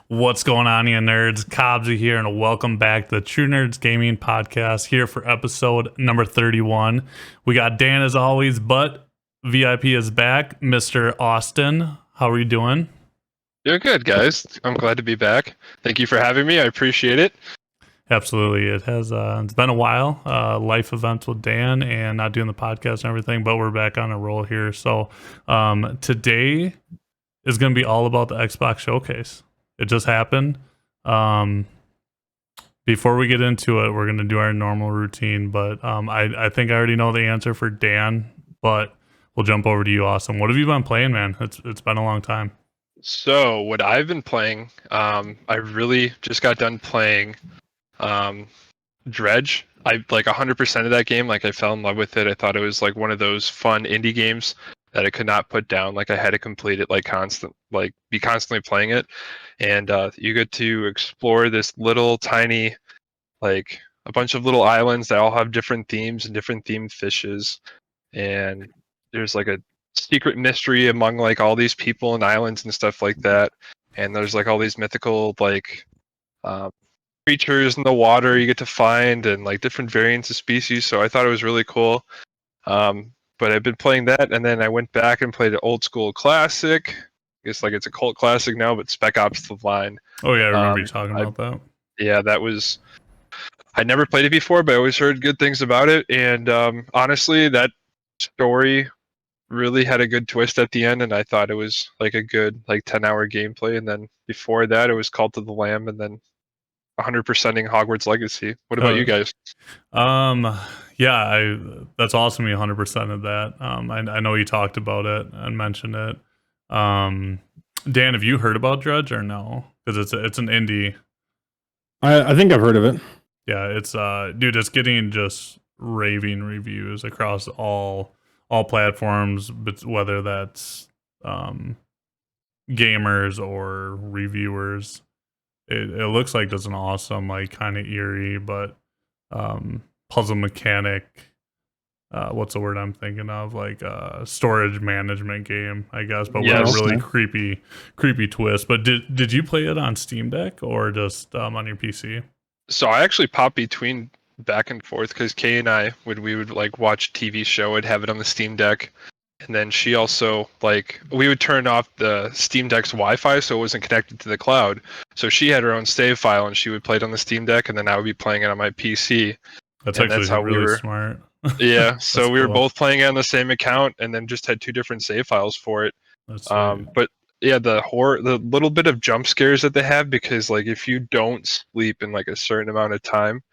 What's going on, you nerds? Cobbsy here, and welcome back to the True Nerds Gaming Podcast here for episode number 31. We got Dan as always, but VIP is back. Mr. Austin, how are you doing? You're good, guys. I'm glad to be back. Thank you for having me. I appreciate it. Absolutely. It has it's been a while. Life events with Dan and not doing the podcast and everything, but we're back on a roll here. So today is going to be all about the Xbox Showcase. It just happened. Before we get into it, we're going to do our normal routine, but I think I already know the answer for Dan, but we'll jump over to you, Austin. What have you been playing, man? It's been a long time. So what I've been playing, I really just got done playing Dredge. I like 100% of that game. Like I fell in love with it. I thought it was like one of those fun indie games that I could not put down. Like I had to complete it, like be constantly playing it. And you get to explore this little tiny, like a bunch of little islands that all have different themes and different themed fishes. And there's like a secret mystery among like all these people and islands and stuff like that. And there's like all these mythical like creatures in the water you get to find and like different variants of species. So I thought it was really cool. But I've been playing that, and then I went back and played an old school classic. I guess like it's a cult classic now, but Spec Ops: The Line. Oh yeah, I remember you talking about that. Yeah, that was. I never played it before, but I always heard good things about it. And honestly, that story really had a good twist at the end, and I thought it was like a good like 10-hour gameplay. And then before that, it was Cult of the Lamb, and then 100%ing Hogwarts Legacy. What about you guys? Yeah, that's awesome. You 100% of that. I know you talked about it and mentioned it. Dan, have you heard about Dredge or no? Because it's an indie. I think I've heard of it. Yeah, it's dude, it's getting just raving reviews across all platforms, but whether that's gamers or reviewers. It looks like it's an awesome, like kind of eerie, but puzzle mechanic. What's the word I'm thinking of? Like storage management game, I guess, but with a really creepy twist. But did you play it on Steam Deck or just on your PC? So I actually pop between back and forth because Kay and I we would like watch TV show, I'd have it on the Steam Deck. And then she also, like, we would turn off the Steam Deck's Wi-Fi so it wasn't connected to the cloud. So she had her own save file and she would play it on the Steam Deck, and then I would be playing it on my PC. That's actually really smart. Yeah, so we were both playing it on the same account and then just had two different save files for it. But yeah, the little bit of jump scares that they have, because like if you don't sleep in like a certain amount of time,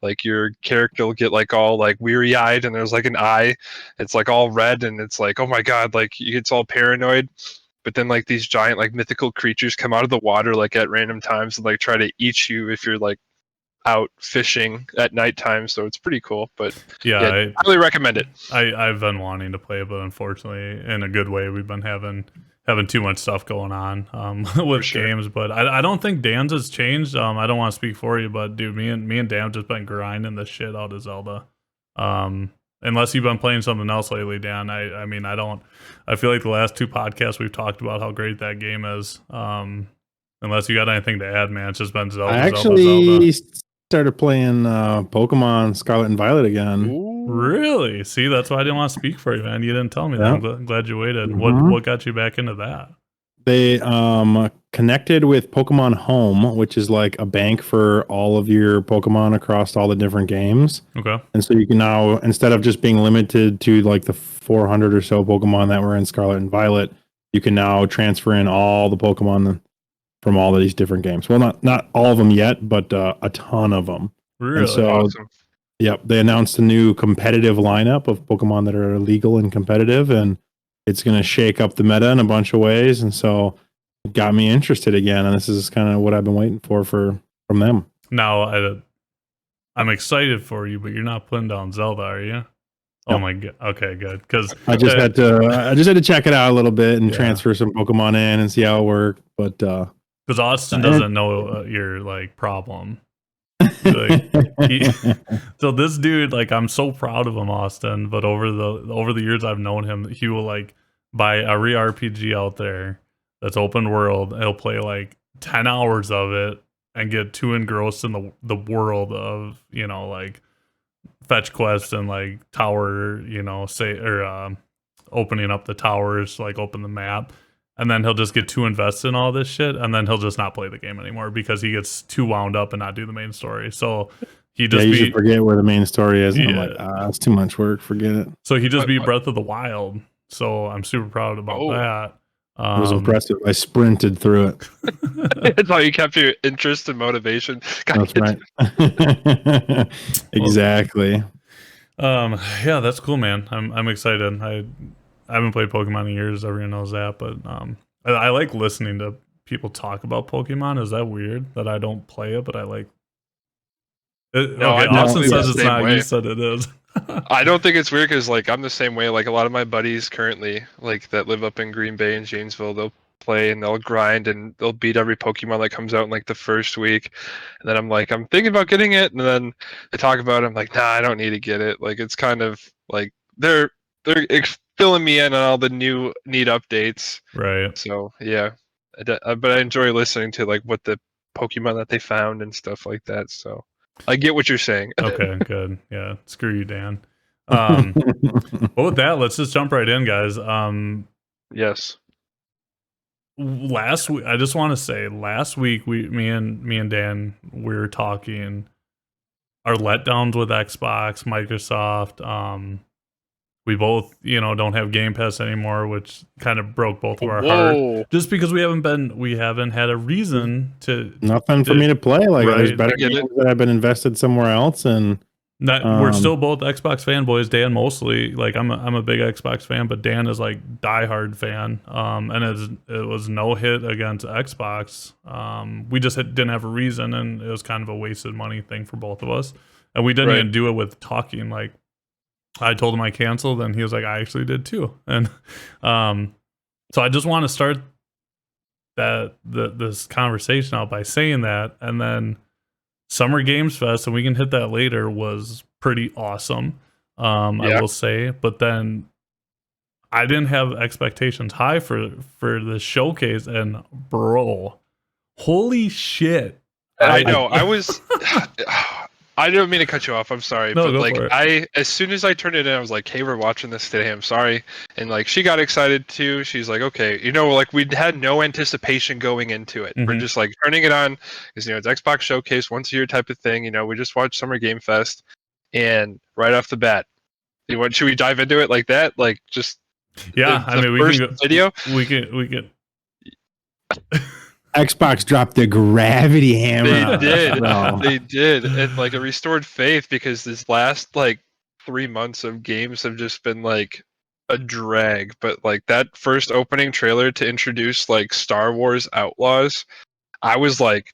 like your character will get like all like weary eyed, and there's like an eye, it's like all red, and it's like, oh my god, like it's all paranoid. But then like these giant like mythical creatures come out of the water like at random times and like try to eat you if you're like out fishing at nighttime. So it's pretty cool. But yeah, I highly recommend it. I've been wanting to play it, but unfortunately, in a good way, we've been having too much stuff going on with games. But I don't think Dan's has changed. I don't want to speak for you, but dude, me and Dan have just been grinding the shit out of Zelda. Unless you've been playing something else lately, Dan. I mean, I feel like the last two podcasts we've talked about how great that game is. Unless you got anything to add, man, it's just been Zelda. I actually started playing Pokemon Scarlet and Violet again. Ooh. Really? See, that's why I didn't want to speak for you, man. You didn't tell me that. I'm glad you waited. Mm-hmm. What got you back into that? They connected with Pokemon Home, which is like a bank for all of your Pokemon across all the different games. Okay. And so you can now, instead of just being limited to like the 400 or so Pokemon that were in Scarlet and Violet, you can now transfer in all the Pokemon from all of these different games. Well, not all of them yet, but a ton of them. Really? And so, awesome. Yep, they announced a new competitive lineup of Pokemon that are legal and competitive, and it's going to shake up the meta in a bunch of ways. And so it got me interested again, and this is kind of what I've been waiting for from them. Now, I'm excited for you, but you're not putting down Zelda, are you? Nope. Oh my god. Okay, good. Because I just had to check it out a little bit and transfer some Pokemon in and see how it worked. But because Austin doesn't know your like problem. Like, so this dude, like, I'm so proud of him, Austin. But over the years I've known him, he will like buy every RPG out there that's open world. He'll play like 10 hours of it and get too engrossed in the world of, you know, like fetch quests and like tower, you know, opening up the towers, like open the map. And then he'll just get too invested in all this shit, and then he'll just not play the game anymore because he gets too wound up and not do the main story. So he just you should forget where the main story is. And I'm like, Yeah. it's too much work. Forget it. So he just beat Breath of the Wild. So I'm super proud about that. It was impressive. I sprinted through it. It's how you kept your interest and motivation. That's right. Exactly. Yeah, that's cool, man. I'm excited. I haven't played Pokemon in years. Everyone knows that, but I like listening to people talk about Pokemon. Is that weird that I don't play it, but I like it? No, okay, I Austin definitely says the it's same not. way. You said it is. I don't think it's weird because like I'm the same way. Like a lot of my buddies currently, like that live up in Green Bay and Janesville, they'll play and they'll grind and they'll beat every Pokemon that comes out in like the first week. And then I'm like, I'm thinking about getting it, and then they talk about it. I'm like, nah, I don't need to get it. Like it's kind of like they're filling me in on all the new neat updates. Right. So yeah, but I enjoy listening to like what the Pokemon that they found and stuff like that. So I get what you're saying. Okay, good. Yeah, screw you, Dan. Well, with that, let's just jump right in, guys. Yes. Last week, I just want to say, last week, me and Dan, we were talking our letdowns with Xbox, Microsoft. We both, you know, don't have Game Pass anymore, which kind of broke both of our heart. Just because we haven't had a reason to nothing for me to play. Like there's Right. better games that I've been invested somewhere else, and we're still both Xbox fanboys. Dan mostly, like I'm a big Xbox fan, but Dan is like diehard fan. And it was no hit against Xbox. We just didn't have a reason, and it was kind of a wasted money thing for both of us. And we didn't even do it with talking. Like I told him I canceled, and he was like, I actually did too. And so I just want to start this conversation out by saying that, and then Summer Games Fest, and we can hit that later, was pretty awesome. I will say, but then I didn't have expectations high for the showcase, and bro, holy shit! I know. I was. I didn't mean to cut you off. I'm sorry, No, but go like for it. as soon as I turned it in, I was like, "Hey, we're watching this today." I'm sorry, and like she got excited too. She's like, "Okay, you know, like we had no anticipation going into it. We're just like turning it on because you know it's Xbox Showcase, once a year type of thing. You know, we just watched Summer Game Fest, and right off the bat, should we dive into it like that? Like just Yeah, I mean, we can go, video. We can. Xbox dropped the gravity hammer. They did, and like a restored faith because this last like 3 months of games have just been like a drag. But like that first opening trailer to introduce like Star Wars Outlaws, I was like,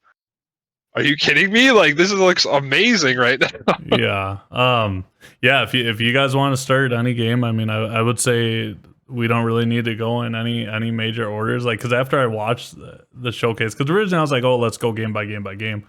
"Are you kidding me? Like this looks amazing right now." Yeah. If you guys want to start any game, I mean, I would say we don't really need to go in any major orders, like because after I watched the showcase, because originally I was like, oh, let's go game by game by game.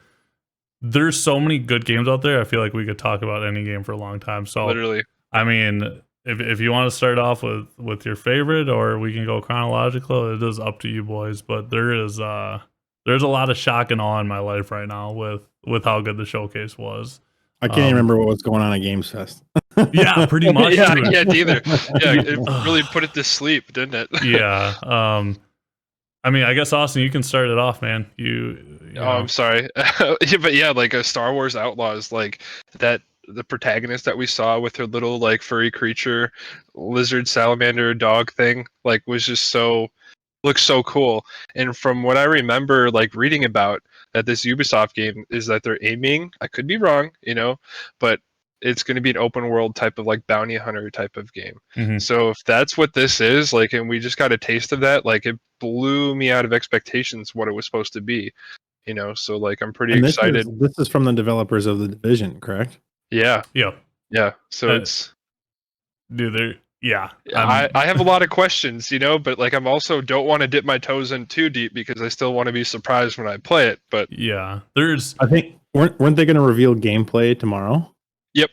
There's so many good games out there. I feel like we could talk about any game for a long time. So Literally, I mean, if you want to start off with your favorite, or we can go chronological, it is up to you boys. But there's a lot of shock and awe in my life right now with how good the showcase was. I can't even remember what was going on at Games Fest. Yeah, pretty much. yeah, I can't either. Yeah, it really put it to sleep, didn't it? Yeah. I mean, I guess Austin, you can start it off, man. You know. I'm sorry, but yeah, like a Star Wars Outlaws, like that. The protagonist that we saw with her little like furry creature, lizard, salamander, dog thing, like was just looks so cool. And from what I remember, like reading about that this Ubisoft game is that they're aiming. I could be wrong, you know, but it's going to be an open world type of like bounty hunter type of game. Mm-hmm. So if that's what this is, like, and we just got a taste of that, like it blew me out of expectations what it was supposed to be, you know. So like I'm pretty excited. This is from the developers of The Division, correct? Yeah. Yep. Yeah. So it's dude, I have a lot of questions, you know, but like I'm also don't want to dip my toes in too deep because I still want to be surprised when I play it. But yeah, I think weren't they going to reveal gameplay tomorrow? Yep.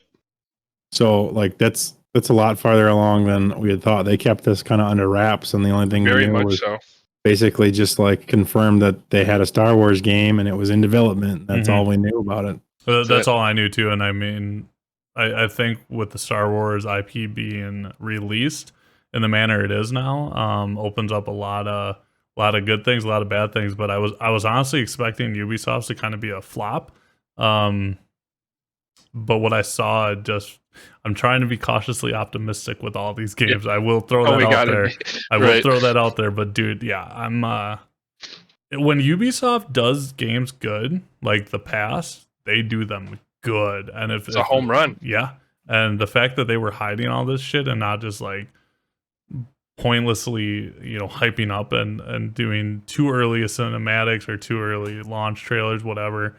So like that's a lot farther along than we had thought. They kept this kind of under wraps, and the only thing very we knew much was so basically just like confirmed that they had a Star Wars game and it was in development. That's all we knew about it. That's all I knew too. And I mean, I think with the Star Wars IP being released in the manner it is now, opens up a lot of good things, a lot of bad things. But I was honestly expecting Ubisoft to kind of be a flop. But what I saw, I'm trying to be cautiously optimistic with all these games. I will throw that out there. I will throw that out there. But dude, yeah, I'm when Ubisoft does games good, like the past, they do them good. And if it's a home run. Yeah. And the fact that they were hiding all this shit and not just like pointlessly, hyping up and doing too early cinematics or too early launch trailers, whatever,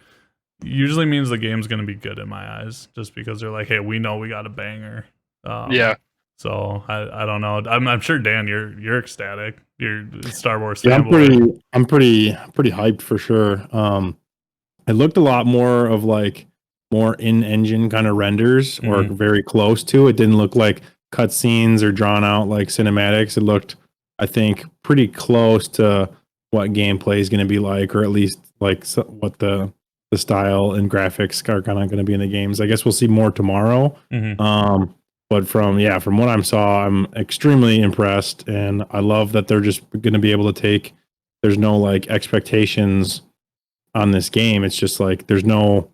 usually means the game's going to be good in my eyes, just because they're like, hey, we know we got a banger. Yeah. So I don't know. I'm sure, Dan, you're ecstatic. You're Star Wars Yeah, fanboy. I'm pretty hyped for sure. It looked a lot more of like more in-engine kind of renders or very close to. It didn't look like cutscenes or drawn out like cinematics. It looked, I think, pretty close to what gameplay is going to be like, or at least like what the style and graphics are kind of going to be in the games. I guess we'll see more tomorrow. But from what I saw, I'm extremely impressed, and I love that they're just going to be able to take. There's no like expectations on this game. It's just like there's no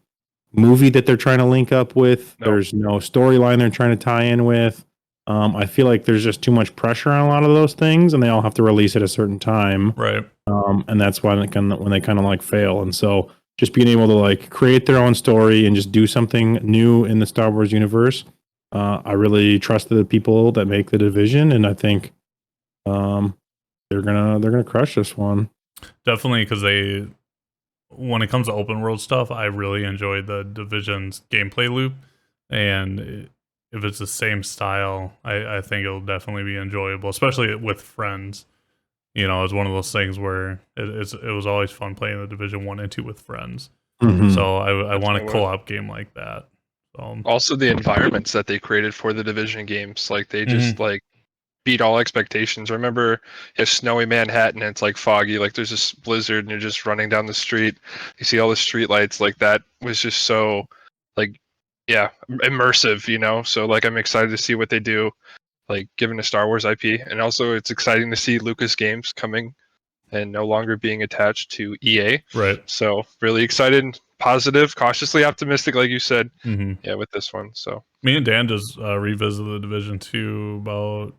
movie that they're trying to link up with. Nope. There's no storyline they're trying to tie in with. I feel like there's just too much pressure on a lot of those things, and they all have to release at a certain time. Right. And that's why when they kind of like fail. And so just being able to like create their own story and just do something new in the Star Wars universe. I really trust the people that make the Division, and I think they're gonna crush this one. Definitely, because when it comes to open world stuff, I really enjoyed the Division's gameplay loop, and if it's the same style, I think it'll definitely be enjoyable, especially with friends. It's one of those things where it was always fun playing the Division 1 and 2 with friends. So I want a co-op game like that. Also, the environments that they created for the Division games, like they just like beat all expectations. I remember a snowy Manhattan, and it's like foggy, like there's this blizzard, and you're just running down the street. You see all the street lights, like that was just so, like, yeah, immersive. So like I'm excited to see what they do, like given a Star Wars IP, and also it's exciting to see Lucas Games coming and no longer being attached to EA. Right. So really excited, positive, cautiously optimistic, like you said. Yeah, with this one. So me and Dan just revisited the Division 2 about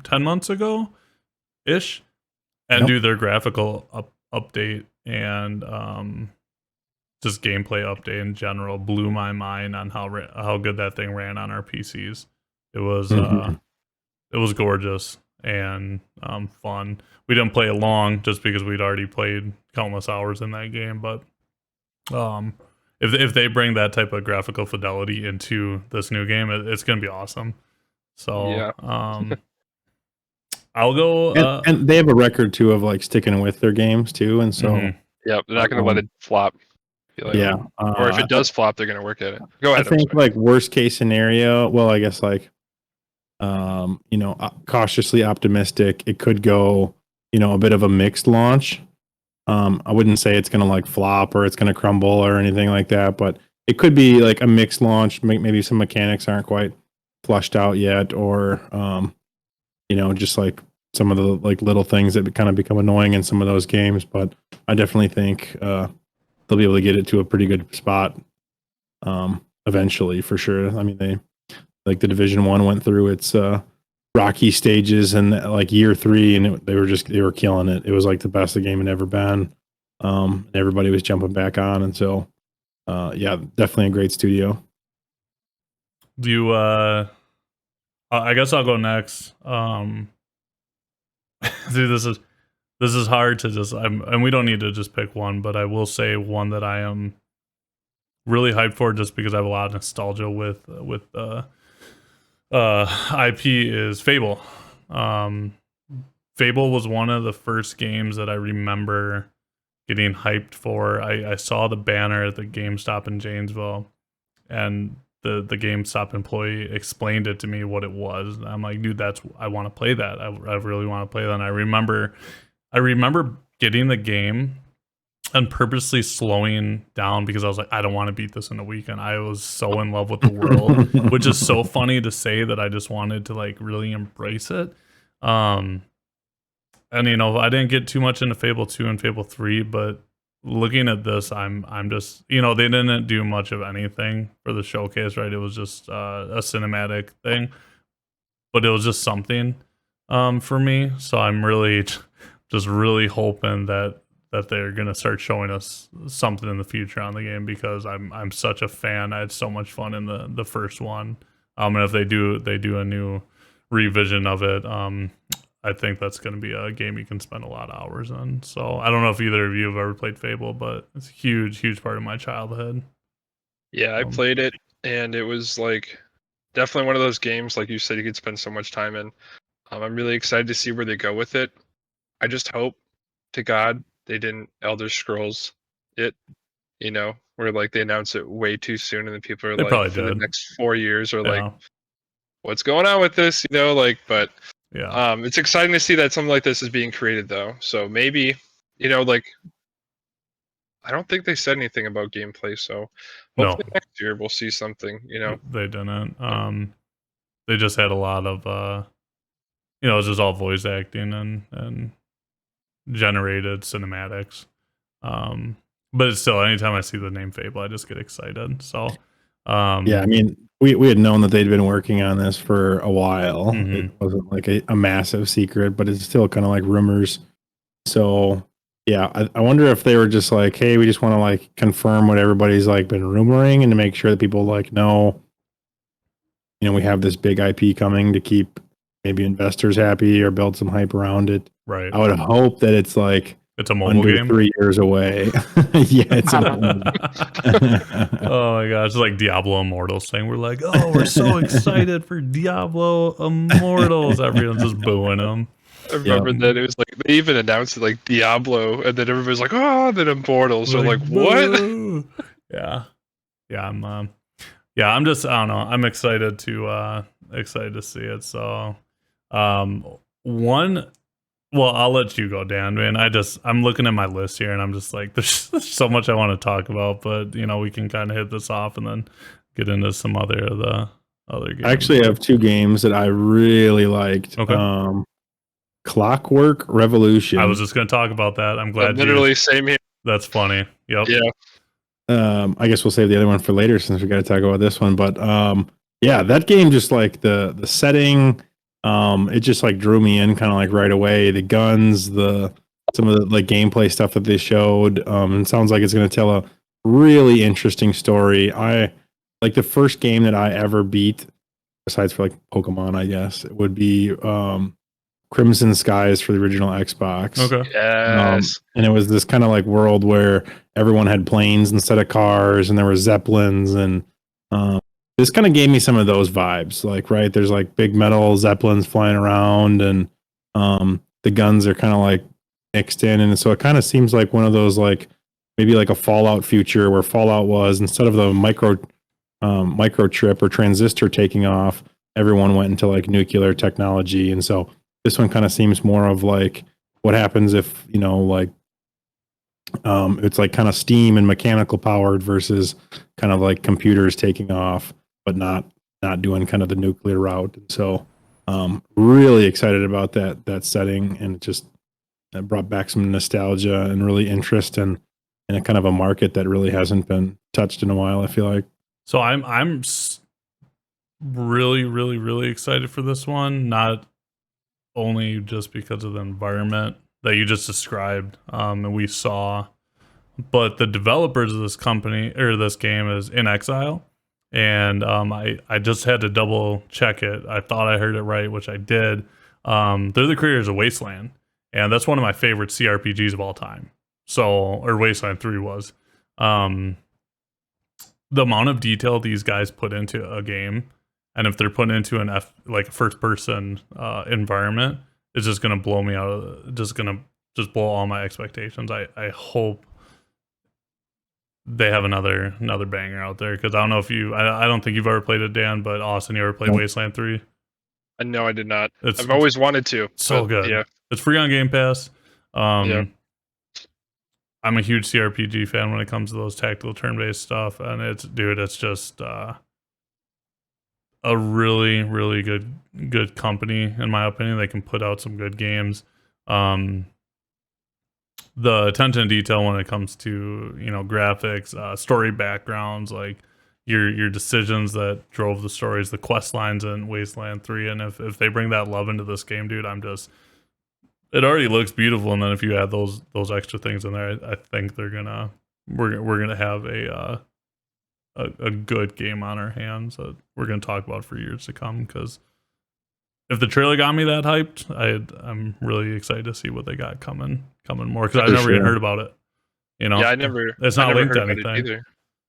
10 months ago ish, and do their graphical update and just gameplay update in general blew my mind on how good that thing ran on our PCs. It was it was gorgeous and fun. We didn't play it long just because we'd already played countless hours in that game, but if they bring that type of graphical fidelity into this new game, it's gonna be awesome. So yeah. I'll go and they have a record too of like sticking with their games too, and so yeah, they're not gonna let it flop. Or if it does flop, they're gonna work at it. Go ahead. I think like worst case scenario, well, I guess like cautiously optimistic, it could go a bit of a mixed launch. I wouldn't say it's gonna like flop or it's gonna crumble or anything like that, but it could be like a mixed launch. Maybe some mechanics aren't quite flushed out yet, or just like some of the like little things that kind of become annoying in some of those games. But I definitely think they'll be able to get it to a pretty good spot eventually, for sure. I mean, they like the Division 1 went through its rocky stages in like year 3, and they were killing it. It was like the best the game had ever been. Everybody was jumping back on, and so yeah, definitely a great studio. Do you I guess I'll go next. Dude, this is hard to just and we don't need to just pick one, but I will say one that I am really hyped for just because I have a lot of nostalgia with IP is Fable. Fable was one of the first games that I remember getting hyped for. I saw the banner at the GameStop in Janesville, and the GameStop employee explained it to me what it was. And I'm like, dude, I want to play that. I really want to play that. And I remember getting the game and purposely slowing down because I was like, I don't want to beat this in a weekend. I was so in love with the world, which is so funny to say that I just wanted to like really embrace it. And you know, I didn't get too much into Fable 2 and Fable 3, but looking at this, I'm just, you know, they didn't do much of anything for the showcase, right? It was just a cinematic thing, but it was just something for me. So I'm really just really hoping that they're gonna start showing us something in the future on the game, because I'm such a fan. I had so much fun in the first one. And if they do a new revision of it, I think that's going to be a game you can spend a lot of hours on. So I don't know if either of you have ever played Fable, but it's a huge part of my childhood. Yeah, I played it, and it was like definitely one of those games, like you said, you could spend so much time in. I'm really excited to see where they go with it. I just hope to God they didn't Elder Scrolls it, you know, where like they announce it way too soon, and then people are They like, probably for did. the next 4 years, or like, Yeah. what's going on with this, you know, like, but Yeah. it's exciting to see that something like this is being created, though. So maybe, you know, like, I don't think they said anything about gameplay, so No, hopefully next year we'll see something, you know. they didn't. They just had a lot of you know, it was just all voice acting and generated cinematics. But it's still, anytime I see the name Fable, I just get excited. So yeah, I mean, we had known that they'd been working on this for a while. Mhm. It wasn't like a massive secret, but it's still kind of like rumors. So yeah, I wonder if they were just like, hey, we just want to like confirm what everybody's like been rumoring, and to make sure that people like know, you know, we have this big IP coming to keep maybe investors happy or build some hype around it. Right. I would hope that it's like It's a mobile under game. 3 years away. Yeah, it's a Oh my gosh, it's like Diablo Immortals thing. We're like, oh, we're so excited for Diablo Immortals. Everyone's just booing them. I remember that it was like they even announced it like Diablo, and then everybody's like, "Oh, then Immortals." So like, what? Boo. Yeah, I'm just, I don't know. I'm excited to see it. So, one. Well, I'll let you go, Dan. Man, I'm looking at my list here, and I'm just like, there's so much I want to talk about, but you know, we can kind of hit this off and then get into some other of the other games. I actually have 2 games that I really liked. Okay. Clockwork Revolution. I was just going to talk about that. I'm glad. Literally same here. That's funny. Yep. Yeah. I guess we'll save the other one for later since we got to talk about this one. But yeah, that game, just like the setting, it just like drew me in kind of like right away. The guns, some of the like gameplay stuff that they showed. It sounds like it's going to tell a really interesting story. I like the first game that I ever beat, besides for like Pokemon, I guess it would be Crimson Skies for the original Xbox. Okay. Yes. And it was this kind of like world where everyone had planes instead of cars, and there were zeppelins, and this kind of gave me some of those vibes. Like, right, there's like big metal zeppelins flying around, and the guns are kind of like mixed in, and so it kind of seems like one of those like maybe like a Fallout future where Fallout was, instead of the microchip or transistor taking off, everyone went into like nuclear technology, and so this one kind of seems more of like what happens if, you know, like it's like kind of steam and mechanical powered versus kind of like computers taking off, but not doing kind of the nuclear route. So really excited about that setting, and it brought back some nostalgia and really interest in a kind of a market that really hasn't been touched in a while, I feel like. So I'm really excited for this one. Not only just because of the environment that you just described, and we saw, but the developers of this company or this game is In Exile, and I just had to double check it. I thought I heard it right, which I did. They're the creators of Wasteland, and that's one of my favorite CRPGs of all time. So, or Wasteland 3 was. The amount of detail these guys put into a game, and if they're put into like a first person environment, it's just gonna blow me out. Just blow all my expectations. I hope they have another banger out there. Because I don't know if I don't think you've ever played it, Dan, but Austin, you ever played Wasteland 3? No, I did not. It's I've always wanted to. so good. Yeah. It's free on Game Pass. Yeah. I'm a huge CRPG fan when it comes to those tactical turn-based stuff, and it's just a really, really good company, in my opinion. They can put out some good games. The attention to detail when it comes to, you know, graphics, story backgrounds, like your decisions that drove the stories, the quest lines in Wasteland 3, and if they bring that love into this game, dude, it already looks beautiful, and then if you add those extra things in there, I think we're gonna have a good game on our hands that we're gonna talk about for years to come. Because if the trailer got me that hyped, I'm really excited to see what they got coming more, because I never even heard about it. You know, Yeah, it's not linked to heard anything either.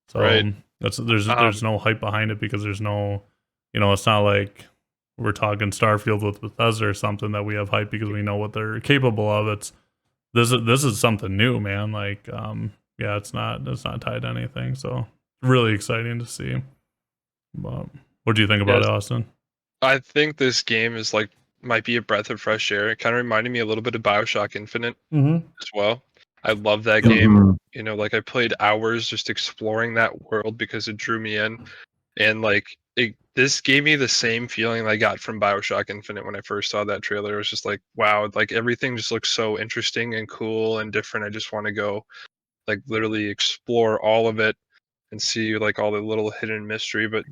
so Right. there's no hype behind it, because there's no, you know, it's not like we're talking Starfield with Bethesda or something that we have hype because we know what they're capable of. This is something new, man. Like, yeah, it's not tied to anything. So really exciting to see. But what do you think about it, Austin? I think this game is like might be a breath of fresh air. It kind of reminded me a little bit of BioShock Infinite as well. I love that game. You know, like I played hours just exploring that world because it drew me in, and like this gave me the same feeling I got from BioShock Infinite when I first saw that trailer. It was just like, wow, like everything just looks so interesting and cool and different. I just want to go like literally explore all of it and see like all the little hidden mystery, but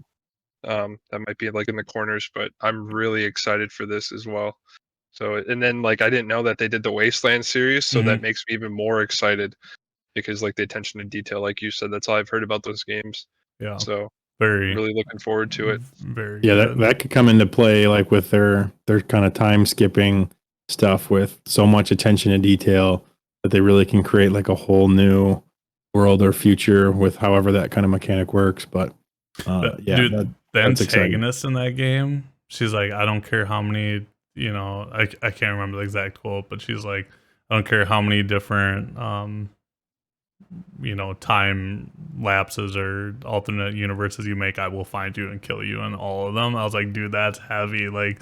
that might be like in the corners. But I'm really excited for this as well. So, and then like I didn't know that they did the Wasteland series, so that makes me even more excited because like the attention to detail, like you said, that's all I've heard about those games. Yeah. So Very really looking forward to it. Very good. That could come into play like with their kind of time skipping stuff with so much attention to detail that they really can create like a whole new world or future with however that kind of mechanic works. But dude, the antagonist in that game, she's like, I don't care how many, you know, I can't remember the exact quote, but she's like, I don't care how many different you know, time lapses or alternate universes you make, I will find you and kill you in all of them. I was like, dude, that's heavy. Like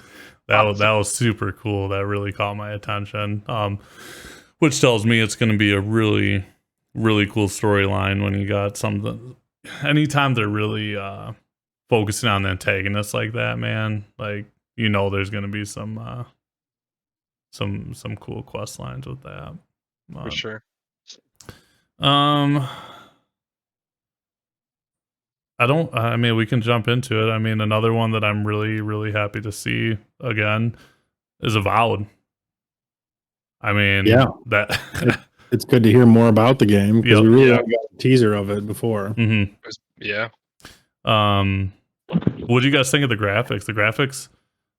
that was super cool. That really caught my attention. Which tells me it's going to be a really, really cool storyline when you got something. Anytime they're really focusing on the antagonist like that, man, like, you know, there's going to be some cool quest lines with that. For sure. I mean, we can jump into it. I mean, another one that I'm really, really happy to see again is Avowed. I mean, yeah, that it's good to hear more about the game because we really got a teaser of it before. Yeah. What do you guys think of the graphics? The graphics.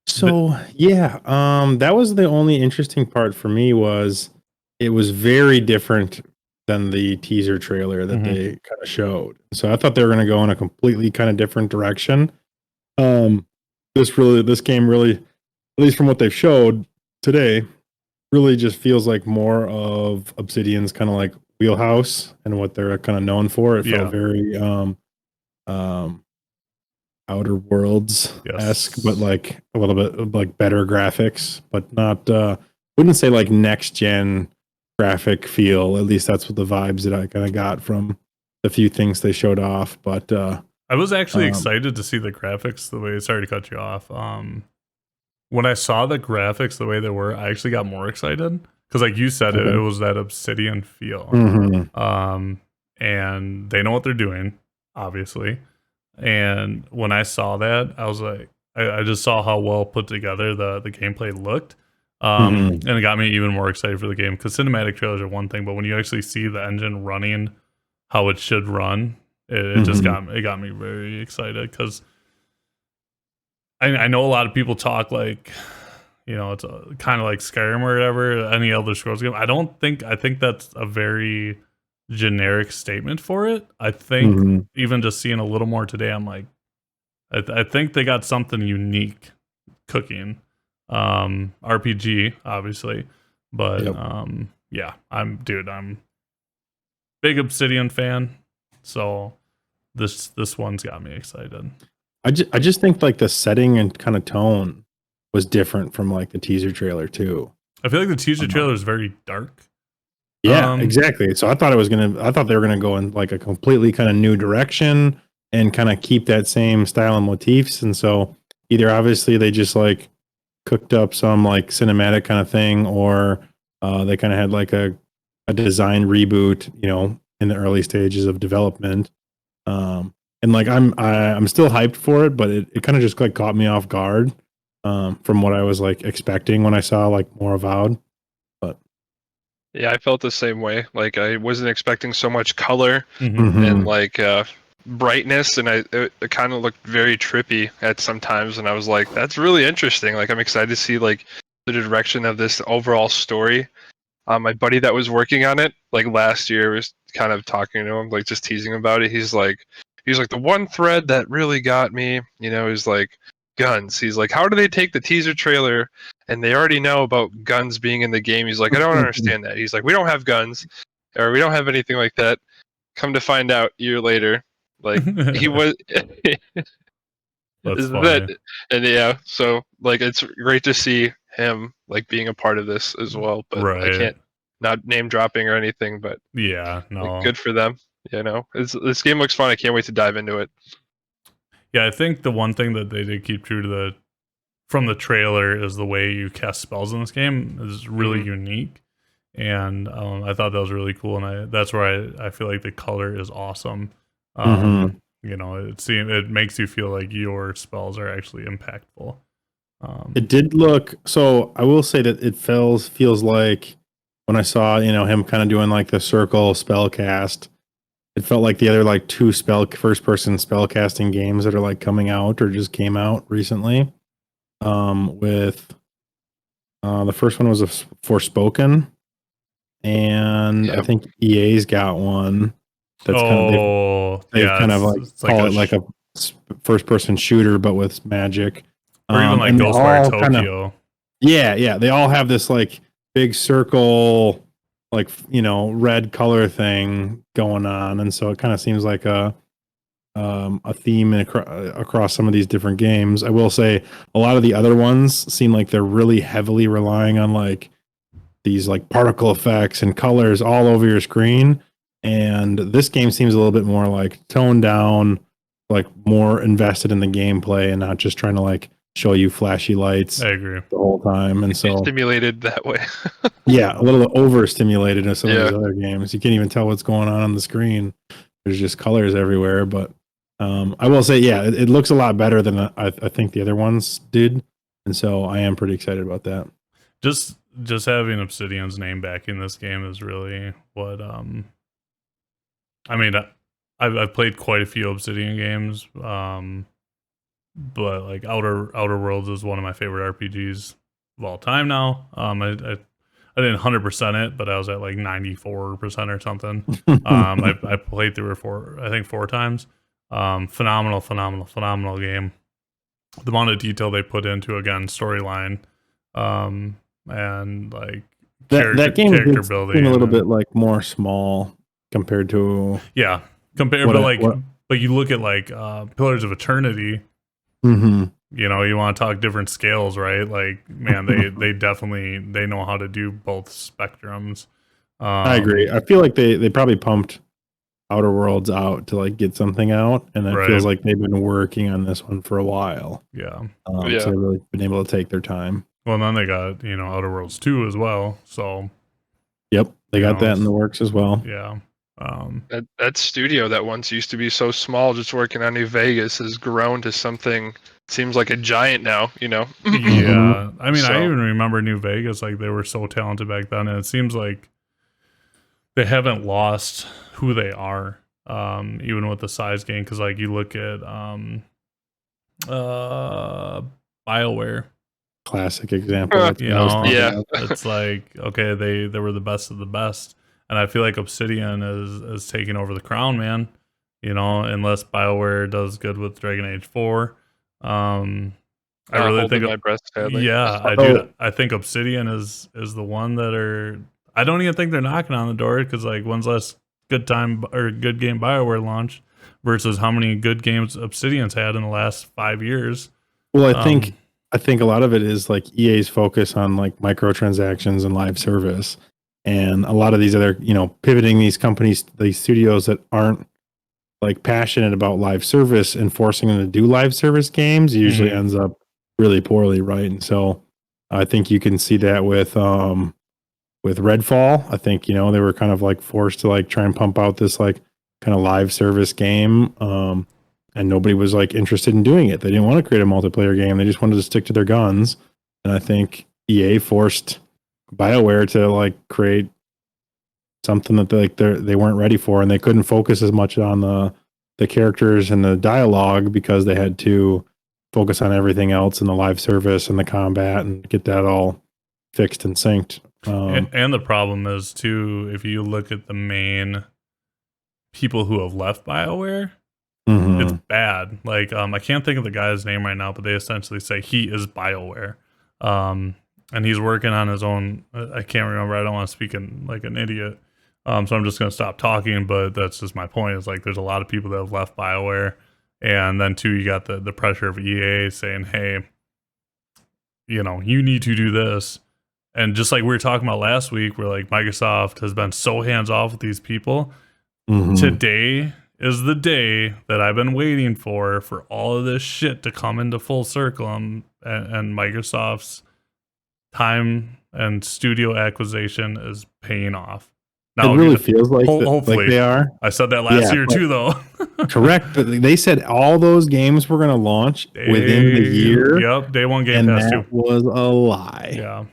So that was the only interesting part for me. Was it was very different than the teaser trailer that they kind of showed. So I thought they were going to go in a completely kind of different direction. This game really, at least from what they've showed today, really just feels like more of Obsidian's kind of like wheelhouse and what they're kind of known for. It felt very Outer Worlds-esque, but like a little bit of like better graphics, but not wouldn't say like next gen graphic feel. At least that's what the vibes that I kind of got from the few things they showed off. But I was actually excited to see the graphics the way. Sorry to cut you off. When I saw the graphics the way they were, I actually got more excited because, like you said, it was that Obsidian feel. And they know what they're doing, obviously. And when I saw that, I was like, I just saw how well put together the gameplay looked. And it got me even more excited for the game, because cinematic trailers are one thing, but when you actually see the engine running how it should run, it just got me very excited, because I know a lot of people talk like, you know, it's kind of like Skyrim or whatever, any Elder Scrolls game. I think that's a very generic statement for it. I think even just seeing a little more today, I'm like, I think they got something unique cooking. RPG, obviously, but yeah, I'm big Obsidian fan, So this one's got me excited. I just think like the setting and kind of tone was different from like the teaser trailer too. I feel like the teaser trailer is very dark. Yeah, exactly. So I thought they were gonna go in like a completely kind of new direction and kind of keep that same style and motifs. And so either obviously they just like cooked up some like cinematic kind of thing, or they kind of had like a design reboot, you know, in the early stages of development. And like I'm still hyped for it, but it kind of just like caught me off guard from what I was like expecting when I saw like more Avowed. But Yeah, I felt the same way. Like I wasn't expecting so much color Mm-hmm. and like brightness, and it kind of looked very trippy at some times, and I was like, that's really interesting. Like I'm excited to see like the direction of this overall story. My buddy that was working on it like last year was kind of talking to him, like just teasing about it. He's like the one thread that really got me, you know, is like guns. He's like, how do they take the teaser trailer and they already know about guns being in the game? He's like, I don't understand that. He's like, we don't have guns, or we don't have anything like that. Come to find out, a year later, like he was. That's funny. And yeah, so like it's great to see him like being a part of this as well. But I Right. can't, not name dropping or anything, but Yeah, like, no. good for them. You know, this game looks fun. I can't wait to dive into it. Yeah, I think the one thing that they did keep true to from the trailer is the way you cast spells in this game is really unique. And I thought that was really cool, and that's where I feel like the color is awesome. You know, it makes you feel like your spells are actually impactful. It did look, so I will say that it feels like when I saw, you know, him kind of doing like the circle spell cast, it felt like the other like two first person spell casting games that are like coming out or just came out recently. With the first one was a Forspoken, and I think EA's got one that's kind of they've kind of like call it like a first person shooter but with magic. Or even like Ghostwire Tokyo. Yeah. They all have this like big circle, like, you know, red color thing going on. And so it kind of seems like a theme across some of these different games. I will say a lot of the other ones seem like they're really heavily relying on like these like particle effects and colors all over your screen. And this game seems a little bit more like toned down, like more invested in the gameplay and not just trying to like show you flashy lights. I agree. The whole time. And so stimulated that way. Yeah, a little overstimulated in some of these other games. You can't even tell what's going on the screen. There's just colors everywhere. But I will say, yeah, it looks a lot better than I think the other ones did. And so I am pretty excited about that. Just having Obsidian's name back in this game is really what I mean, I've played quite a few Obsidian games, but like Outer Worlds is one of my favorite RPGs of all time now. I didn't 100% it, but I was at like 94% or something. I played through it four times. Phenomenal game. The amount of detail they put into, again, storyline, and like that game character building a little bit like more small compared to but you look at like Pillars of Eternity. You know, you want to talk different scales, right? Like, man, they definitely they know how to do both spectrums. I agree. I feel like they probably pumped Outer Worlds out to like get something out, and it feels like they've been working on this one for a while. Yeah. So they've really been able to take their time. Well, and then they got, you know, Outer Worlds 2 as well. So yep, they got that in the works as well. Yeah. That studio that once used to be so small, just working on New Vegas, has grown to something seems like a giant now, you know. Yeah. I mean, I even remember New Vegas, like they were so talented back then, and it seems like they haven't lost who they are, even with the size gain. Because like you look at BioWare, classic example. You know, it's like, okay, they were the best of the best, and I feel like Obsidian is taking over the crown, man. You know, unless BioWare does good with Dragon Age 4. I really think my breath, sadly. I think Obsidian is the one that are. I don't even think they're knocking on the door, because like when's last good time or good game BioWare launched versus how many good games Obsidian's had in the last 5 years. Well, I think a lot of it is like EA's focus on like microtransactions and live service, and a lot of these other, pivoting these companies, these studios that aren't like passionate about live service and forcing them to do live service games usually ends up really poorly, right? And so I think you can see that with Redfall. I think, they were kind of like forced to like try and pump out this like kind of live service game. And nobody was like interested in doing it. They didn't want to create a multiplayer game. They just wanted to stick to their guns. And I think EA forced BioWare to like create something that they weren't ready for, and they couldn't focus as much on the characters and the dialogue because they had to focus on everything else in the live service and the combat and get that all fixed and synced. And the problem is too, if you look at the main people who have left BioWare, it's bad. Like I can't think of the guy's name right now, but they essentially say he is BioWare. And he's working on his own. I can't remember. I don't want to speak like an idiot. So I'm just going to stop talking, but that's just my point. Is like there's a lot of people that have left BioWare, and then too you got the pressure of EA saying, hey, you need to do this. And just like we were talking about last week, where like Microsoft has been so hands off with these people. Today is the day that I've been waiting for all of this shit to come into full circle, and Microsoft's time and studio acquisition is paying off. Now, it really feels like, hopefully like they are. I said that last year too, though. Correct. They said all those games were going to launch within the year. Yep, day one Game Pass too. Was a lie. Yeah.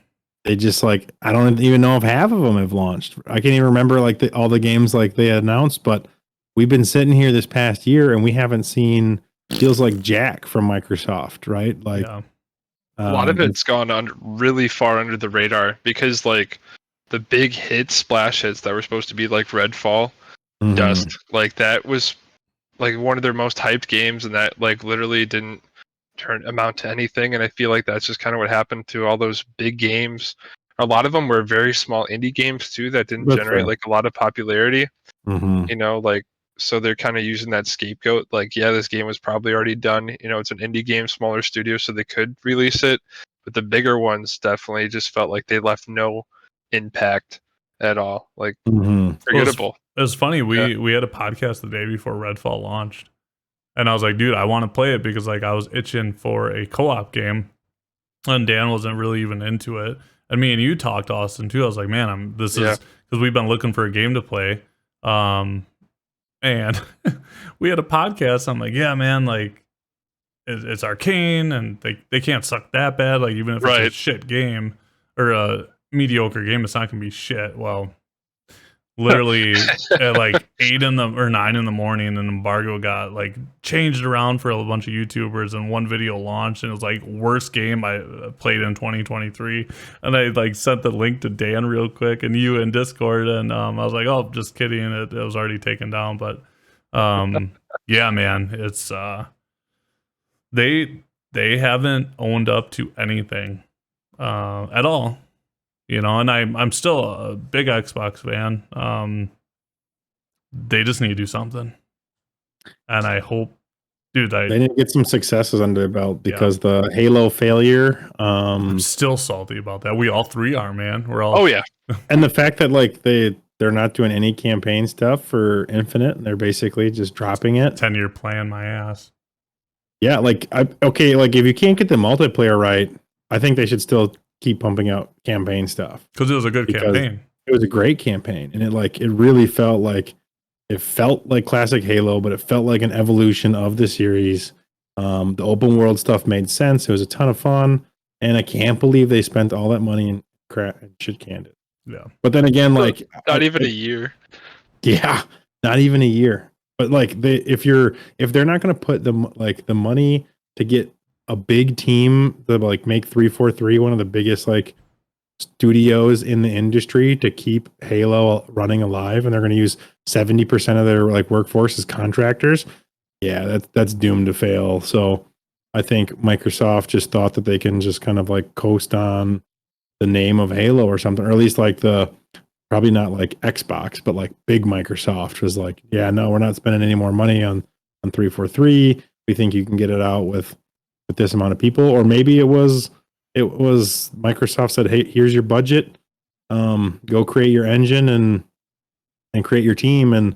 They just like, I don't even know if half of them have launched. I can't even remember like all the games like they announced, but we've been sitting here this past year and we haven't seen, feels like jack from Microsoft, right? Like a lot of it's gone really far under the radar because like the big hits, splash hits that were supposed to be like Redfall, Dust, like that was like one of their most hyped games, and that like literally didn't amount to anything. And I feel like that's just kind of what happened to all those big games. A lot of them were very small indie games too that didn't generate like a lot of popularity. Like so they're kind of using that scapegoat. Like, yeah, this game was probably already done. It's an indie game, smaller studio, so they could release it. But the bigger ones definitely just felt like they left no impact at all. Like forgettable. It was funny. We had a podcast the day before Redfall launched. And I was like, dude, I want to play it because like I was itching for a co-op game, and Dan wasn't really even into it. And me and you talked, Austin, too. I was like, man, is because we've been looking for a game to play. And we had a podcast. I'm like, yeah, man, like it's Arcane, and they can't suck that bad. Like even if it's a shit game or a mediocre game, it's not gonna be shit. Well, literally at like 8 or 9 in the morning, an embargo got like changed around for a bunch of YouTubers, and one video launched, and it was like worst game I played in 2023. And I like sent the link to Dan real quick and you in Discord, and I was like, oh, just kidding, it was already taken down. But yeah, man, it's they haven't owned up to anything at all. And I'm still a big Xbox fan. They just need to do something. And I hope, dude, they need to get some successes under their belt because the Halo failure. I'm still salty about that. We all three are, man. We're all. Oh, yeah. And the fact that like they're not doing any campaign stuff for Infinite, and they're basically just dropping it. 10-year plan, my ass. Yeah, like like if you can't get the multiplayer right, I think they should still keep pumping out campaign stuff because it was a good campaign. It was a great campaign, and it really felt like classic Halo, but it felt like an evolution of the series. The open world stuff made sense. It was a ton of fun, and I can't believe they spent all that money and crap and shit canned it. Yeah, but then again, like not even a year. Yeah, not even a year. But like if they're not going to put the money to get a big team that like make 343 one of the biggest like studios in the industry to keep Halo running alive, and they're going to use 70% of their like workforce as contractors. Yeah, that's doomed to fail. So I think Microsoft just thought that they can just kind of like coast on the name of Halo or something, or at least like the probably not like Xbox, but like big Microsoft was like, yeah, no, we're not spending any more money on 343. We think you can get it out with this amount of people. Or maybe it was Microsoft said, hey, here's your budget. Go create your engine and create your team, and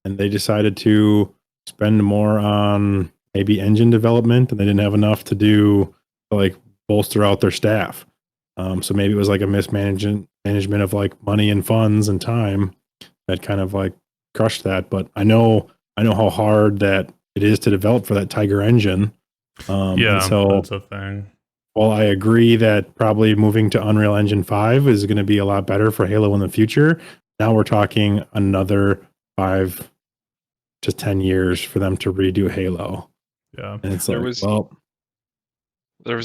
they decided to spend more on maybe engine development, and they didn't have enough to do like bolster out their staff. So maybe it was like a management of like money and funds and time that kind of like crushed that. But I know how hard that it is to develop for that Tiger engine. Yeah, so that's a thing. While I agree that probably moving to Unreal Engine 5 is going to be a lot better for Halo in the future, now we're talking another 5 to 10 years for them to redo Halo. Yeah. And it's There was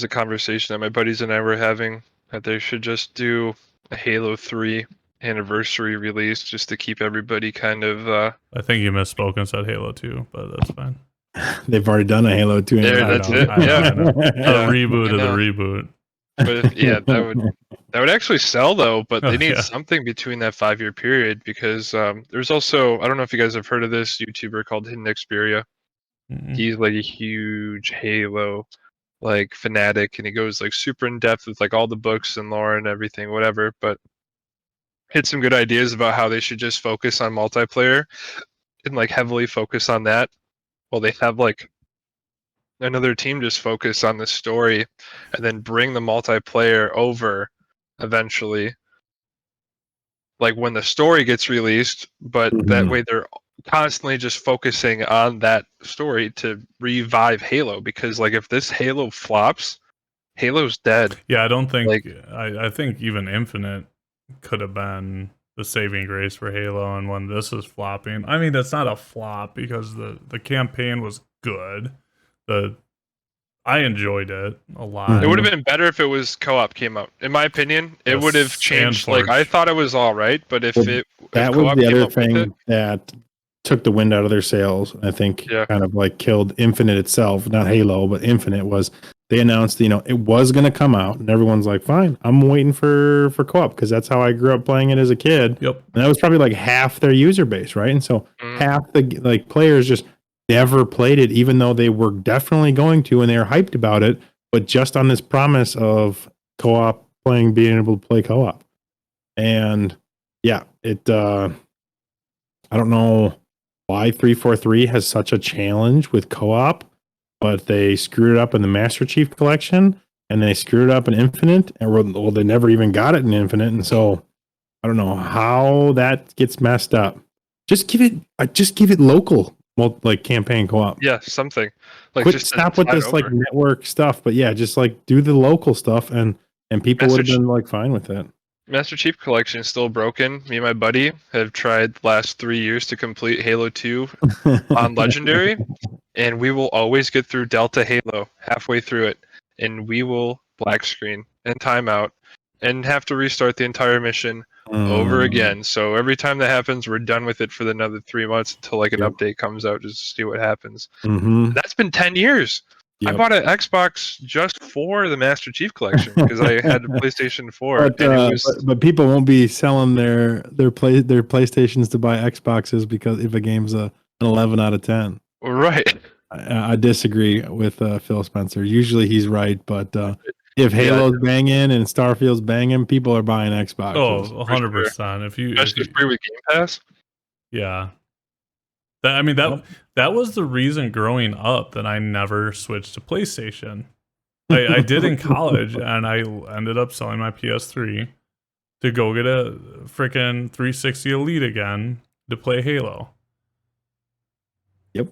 a conversation that my buddies and I were having that they should just do a Halo 3 anniversary release just to keep everybody kind of I think you misspoke and said Halo 2, but that's fine. they've already done a Halo 2 That's it. I know. Yeah. A reboot I of the know. reboot. But yeah, that would actually sell though, but they need Yeah. something between that 5-year period because there's also, I don't know if you guys have heard of this YouTuber called Hidden Xperia. Mm-mm. He's like a huge Halo like fanatic, and he goes like super in depth with like all the books and lore and everything, whatever. But hit some good ideas about how they should just focus on multiplayer and like heavily focus on that, while they have like another team just focus on the story, and then bring the multiplayer over eventually. Like when the story gets released, but that way they're constantly just focusing on that story to revive Halo, because like if this Halo flops, Halo's dead. Yeah, I don't think Like, I think even Infinite could have been the saving grace for Halo, and when this is flopping, I mean that's not a flop because the campaign was good. I enjoed it a lot. it would have been better if it was co-op came out. In my opinion, it Yes, would have changed. and Like I Forge. thought it was all right, but if Well, if that was co-op the came other out with it, thing that took the wind out of their sails. I think Yeah. kind of like killed Infinite itself, not Halo, but Infinite was they announced, it was going to come out, and everyone's like, fine, I'm waiting for co-op because that's how I grew up playing it as a kid. Yep. And that was probably like half their user base, right? And so half the like players just never played it, even though they were definitely going to, and they were hyped about it, but just on this promise of co-op being able to play co-op. And yeah, I don't know why 343 has such a challenge with co-op, but they screwed it up in the Master Chief Collection, and they screwed it up in Infinite, and well, they never even got it in Infinite, and so I don't know how that gets messed up. Just give it local, like campaign co-op. Yeah, something. Like Quit, just stop with this like network stuff, but yeah, just like do the local stuff, and people would have been like fine with it. Master Chief Collection is still broken. Me and my buddy have tried the last 3 years to complete Halo 2 on Legendary, and we will always get through Delta Halo halfway through it, and we will black screen and timeout and have to restart the entire mission over again. So every time that happens, we're done with it for another 3 months until like an update comes out just to see what happens. That's been 10 years. I bought an Xbox just for the Master Chief Collection because I had a PlayStation 4. But, but people won't be selling their PlayStations to buy Xboxes because if a game's an 11 out of 10. Right. I disagree with Phil Spencer. Usually he's right, but if Halo's banging and Starfield's banging, people are buying Xboxes. Oh, 100%. Especially free with Game Pass. Yeah. That was the reason growing up that I never switched to PlayStation. I did in college, and I ended up selling my PS3 to go get a freaking 360 Elite again to play Halo. Yep.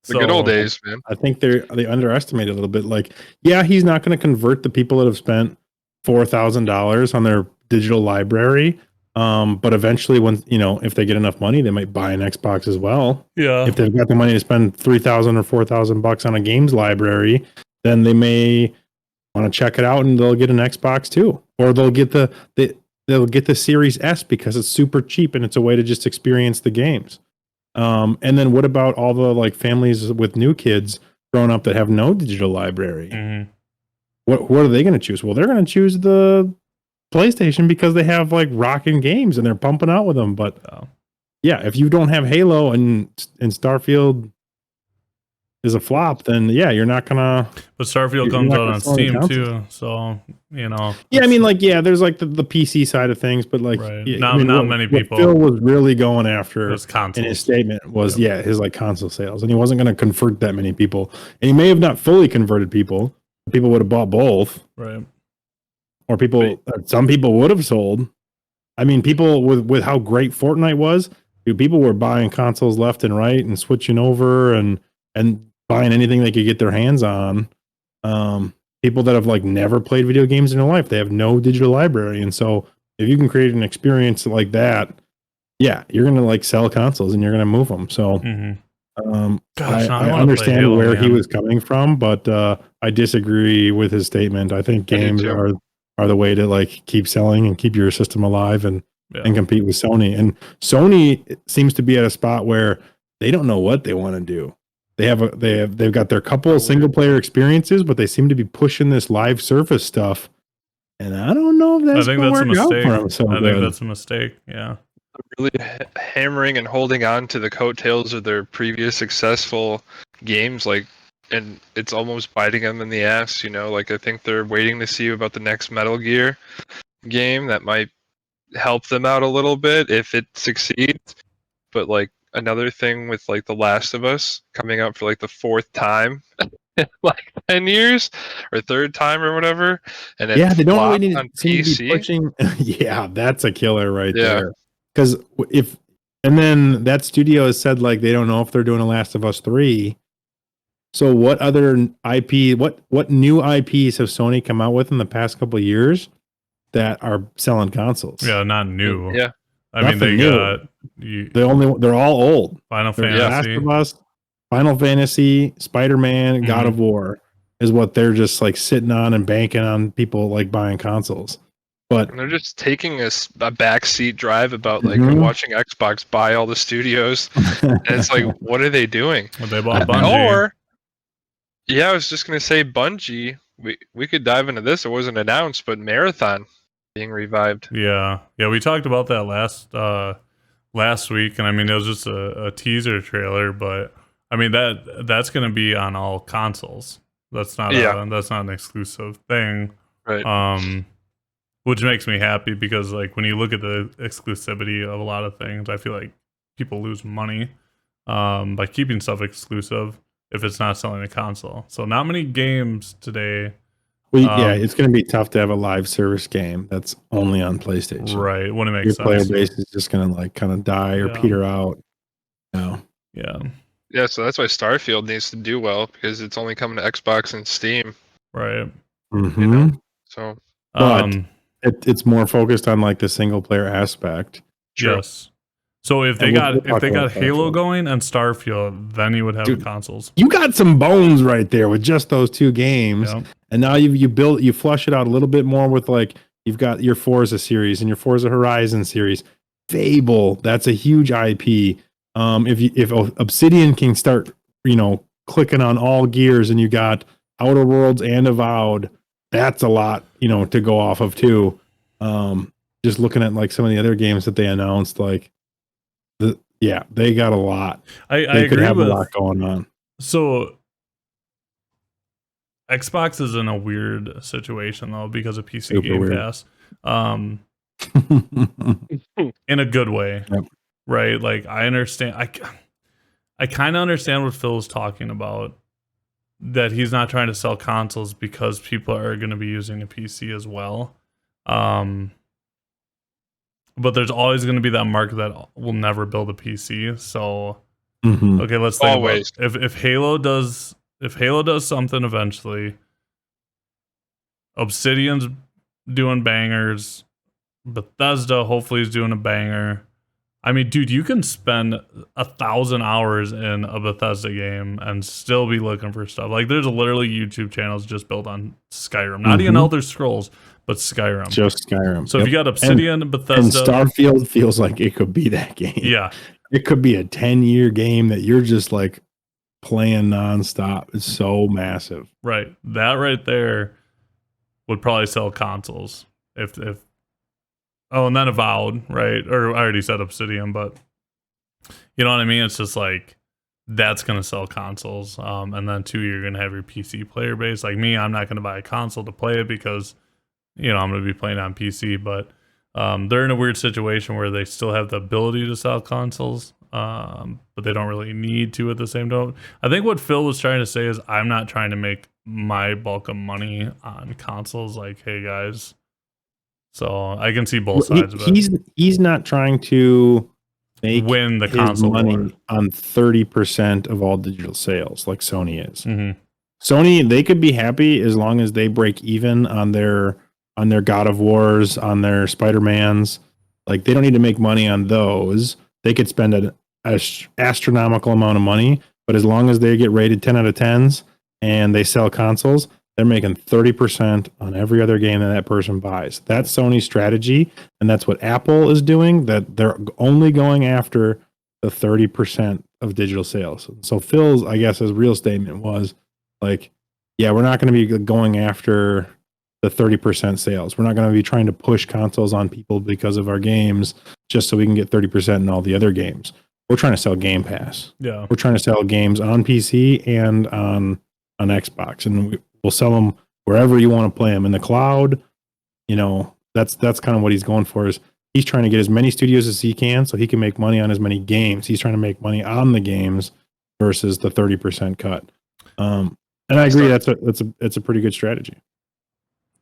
The good old days, man. I think they underestimate it a little bit. Like, yeah, he's not going to convert the people that have spent $4,000 on their digital library. But eventually, when if they get enough money, they might buy an Xbox as well. Yeah. If they've got the money to spend $3,000 or $4,000 on a games library, then they may want to check it out and they'll get an Xbox too, or they'll get the Series S because it's super cheap and it's a way to just experience the games. And then what about all the like families with new kids growing up that have no digital library? Mm-hmm. What are they going to choose? Well, they're going to choose the PlayStation because they have like rocking games and they're pumping out with them. But yeah, if you don't have Halo and Starfield is a flop, then yeah, you're not gonna. But Starfield comes out on Steam too, so you know. Yeah, I mean, like, yeah, there's like the PC side of things, but like, right. yeah, not I mean, not what, many what people. Phil was really going after in his statement was his like console sales, and he wasn't going to convert that many people, and he may have not fully converted people. People would have bought both, right? Or some people would have sold. I mean, people with how great Fortnite was, dude, people were buying consoles left and right and switching over and buying anything they could get their hands on. People that have like never played video games in their life, they have no digital library, and so if you can create an experience like that, yeah, you're gonna like sell consoles and you're gonna move them. So, I understand where he was coming from, but I disagree with his statement. I think games are the way to like keep selling and keep your system alive and compete with Sony. And Sony seems to be at a spot where they don't know what they want to do. They've got their couple of single player experiences, but they seem to be pushing this live service stuff. And I don't know if that's going to work out for them. So I think that's a mistake. Yeah. Really hammering and holding on to the coattails of their previous successful games, like, and it's almost biting them in the ass. You know, like I think they're waiting to see about the next Metal Gear game that might help them out a little bit if it succeeds. But like another thing with like The Last of Us coming out for like the fourth time in like 10 years or third time or whatever, and then they don't really need on to PC. be pushing. Yeah, that's a killer right there. Because and then that studio has said like they don't know if they're doing a Last of Us 3. So what other IP, what new IPs have Sony come out with in the past couple of years that are selling consoles? Yeah, not new. Yeah. I mean, they got they're all old. Final Fantasy, Last of Us, Final Fantasy, Spider-Man, God of War is what they're just like sitting on and banking on people like buying consoles. But and they're just taking a backseat drive about like watching Xbox buy all the studios, and it's like, what are they doing? Well, they bought Bungie. Or I was just gonna say Bungie. We could dive into this. It wasn't announced, but Marathon being revived. Yeah, we talked about that last week, and I mean it was just a teaser trailer, but I mean that's going to be on all consoles. That's not that's not an exclusive thing, right? Which makes me happy because like when you look at the exclusivity of a lot of things, I feel like people lose money by keeping stuff exclusive if it's not selling a console. So not many games today. It's going to be tough to have a live service game that's only on PlayStation. Right. When it makes your sense. Player base is just going to like kind of die or peter out. No. Yeah. So that's why Starfield needs to do well because it's only coming to Xbox and Steam. Right. Mm-hmm. You know? So, but it's more focused on like the single player aspect. Yes. So if they got Halo going and Starfield, then you would have consoles. You got some bones right there with just those two games. Yep. And now you flush it out a little bit more with like you've got your Forza series and your Forza Horizon series. Fable, that's a huge IP. If Obsidian can start, clicking on all gears and you got Outer Worlds and Avowed, that's a lot, to go off of too. Just looking at like some of the other games that they announced, like they got a lot. I agree have a lot going on. So Xbox is in a weird situation though because of PC Game Pass. In a good way. Yep. Right? Like I understand I kind of understand what Phil's talking about, that he's not trying to sell consoles because people are going to be using a PC as well. But there's always going to be that market that will never build a PC. So, okay, let's think about if Halo does something eventually, Obsidian's doing bangers, Bethesda hopefully is doing a banger. I mean, dude, you can spend 1,000 hours in a Bethesda game and still be looking for stuff. Like, there's literally YouTube channels just built on Skyrim, not even Elder Scrolls, but Skyrim. Just Skyrim. So if you got Obsidian, Bethesda, and Starfield feels like it could be that game. Yeah, it could be a 10-year game that you're just like playing nonstop. It's so massive. Right, that right there would probably sell consoles if Oh, and then Avowed, right? Or I already said Obsidian, but you know what I mean? It's just like that's gonna sell consoles. And then 2, you're gonna have your PC player base. Like me, I'm not gonna buy a console to play it because I'm gonna be playing on PC. But they're in a weird situation where they still have the ability to sell consoles, but they don't really need to at the same time. I think what Phil was trying to say is I'm not trying to make my bulk of money on consoles. Like, hey guys. So I can see both sides of it. He's not trying to make Win the his console money war. on 30% of all digital sales like Sony is. Mm-hmm. Sony, they could be happy as long as they break even on their God of Wars, on their Spider-Mans. Like they don't need to make money on those. They could spend an astronomical amount of money, but as long as they get rated 10 out of 10s and they sell consoles, they're making 30% on every other game that person buys. That's Sony's strategy, and that's what Apple is doing, that they're only going after the 30% of digital sales. So Phil's, I guess, his real statement was like, yeah, we're not going to be going after the 30% sales. We're not going to be trying to push consoles on people because of our games just so we can get 30% in all the other games. We're trying to sell Game Pass. Yeah. We're trying to sell games on PC and on Xbox, and we'll sell them wherever you want to play them in the cloud. That's kind of what he's going for. Is he's trying to get as many studios as he can so he can make money on as many games. He's trying to make money on the games versus the 30% cut. And I agree that's a pretty good strategy.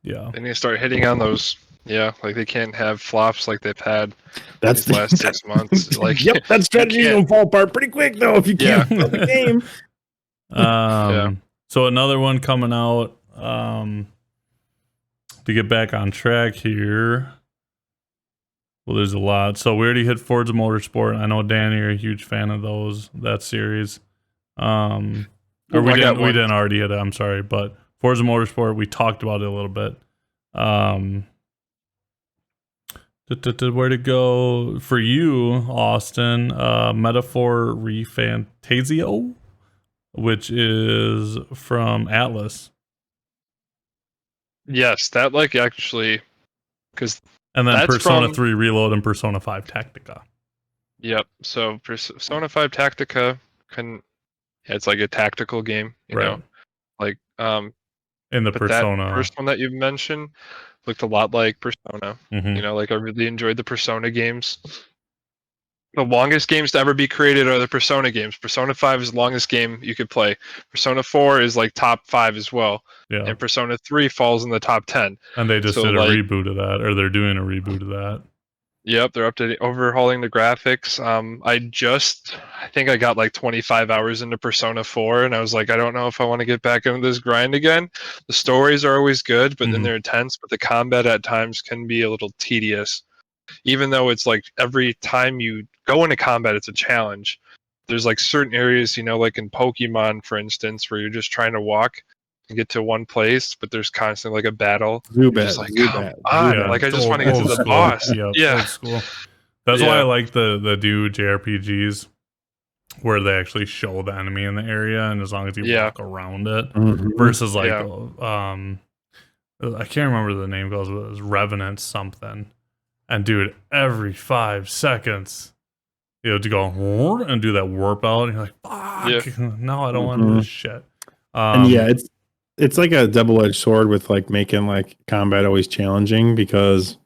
Yeah. They need to start hitting on those. Yeah, like they can't have flops like they've had That's these last 6 months. Like, yep, that strategy will fall apart pretty quick though if you can't sell the game. So another one coming out, to get back on track here. Well, there's a lot. So we already hit Forza Motorsport. I know, Danny, you're a huge fan of that series. Or we didn't already hit it, I'm sorry. But Forza Motorsport, we talked about it a little bit. Where to go for you, Austin? Metaphor Refantasio, which is from Atlas. Yes, that actually, because and then Persona 3 Reload and Persona 5 Tactica. Yep. So Persona 5 Tactica it's like a tactical game, you know, like in the Persona. That first one that you mentioned looked a lot like Persona. Mm-hmm. You know, like I really enjoyed the Persona games. The longest games to ever be created are the Persona games. Persona 5 is the longest game you could play. Persona 4 is like top 5 as well. Yeah. And Persona 3 falls in the top 10. And they just did a reboot of that, or they're doing a reboot of that. Yep, they're overhauling the graphics. I think I got like 25 hours into Persona 4, and I was like, I don't know if I want to get back into this grind again. The stories are always good, but then they're intense, but the combat at times can be a little tedious. Even though it's like every time you go into combat, it's a challenge. There's like certain areas, you know, like in Pokemon, for instance, where you're just trying to walk and get to one place, but there's constantly like a battle. Zubat, like, come on. Yeah, like I just want to get to the boss. Yeah, old school. That's why I like the do JRPGs where they actually show the enemy in the area, and as long as you walk around it, versus like I can't remember the name goes, but it was Revenant something. And dude, every 5 seconds, you have to go and do that warp out, and you're like, fuck, no, I don't want to do this shit. And yeah, it's like a double-edged sword with like making like combat always challenging, because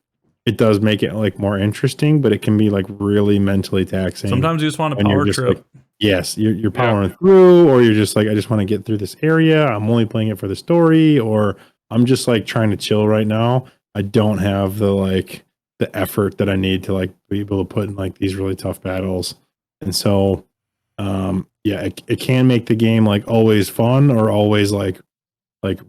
it does make it like more interesting, but it can be like really mentally taxing. Sometimes you just want a power trip. Like, yes, you're powering through, or you're just like, I just want to get through this area. I'm only playing it for the story, or I'm just like trying to chill right now. I don't have the effort that I need to like be able to put in like these really tough battles. And so it can make the game like always fun, or always like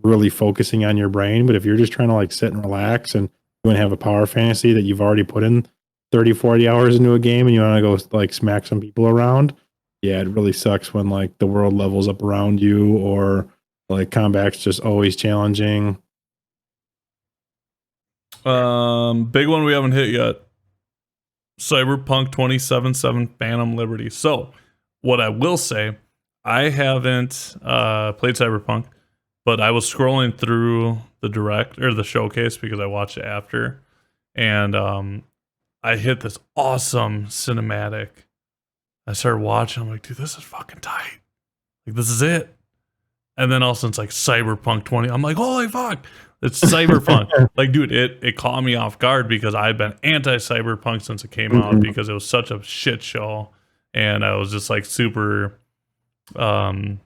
really focusing on your brain. But if you're just trying to like sit and relax and you want to have a power fantasy that you've already put in 30-40 hours into a game, and you want to go like smack some people around, it really sucks when like the world levels up around you, or like combat's just always challenging. Big one we haven't hit yet. Cyberpunk 2077 Phantom Liberty. So, what I will say, I haven't played Cyberpunk, but I was scrolling through the direct or the showcase because I watched it after, and I hit this awesome cinematic. I started watching. I'm like, dude, this is fucking tight. Like, this is it. And then all of a sudden it's like Cyberpunk 20. I'm like, holy fuck, it's Cyberpunk. Like, dude, it caught me off guard because I've been anti-Cyberpunk since it came out because it was such a shit show. And I was just like super upset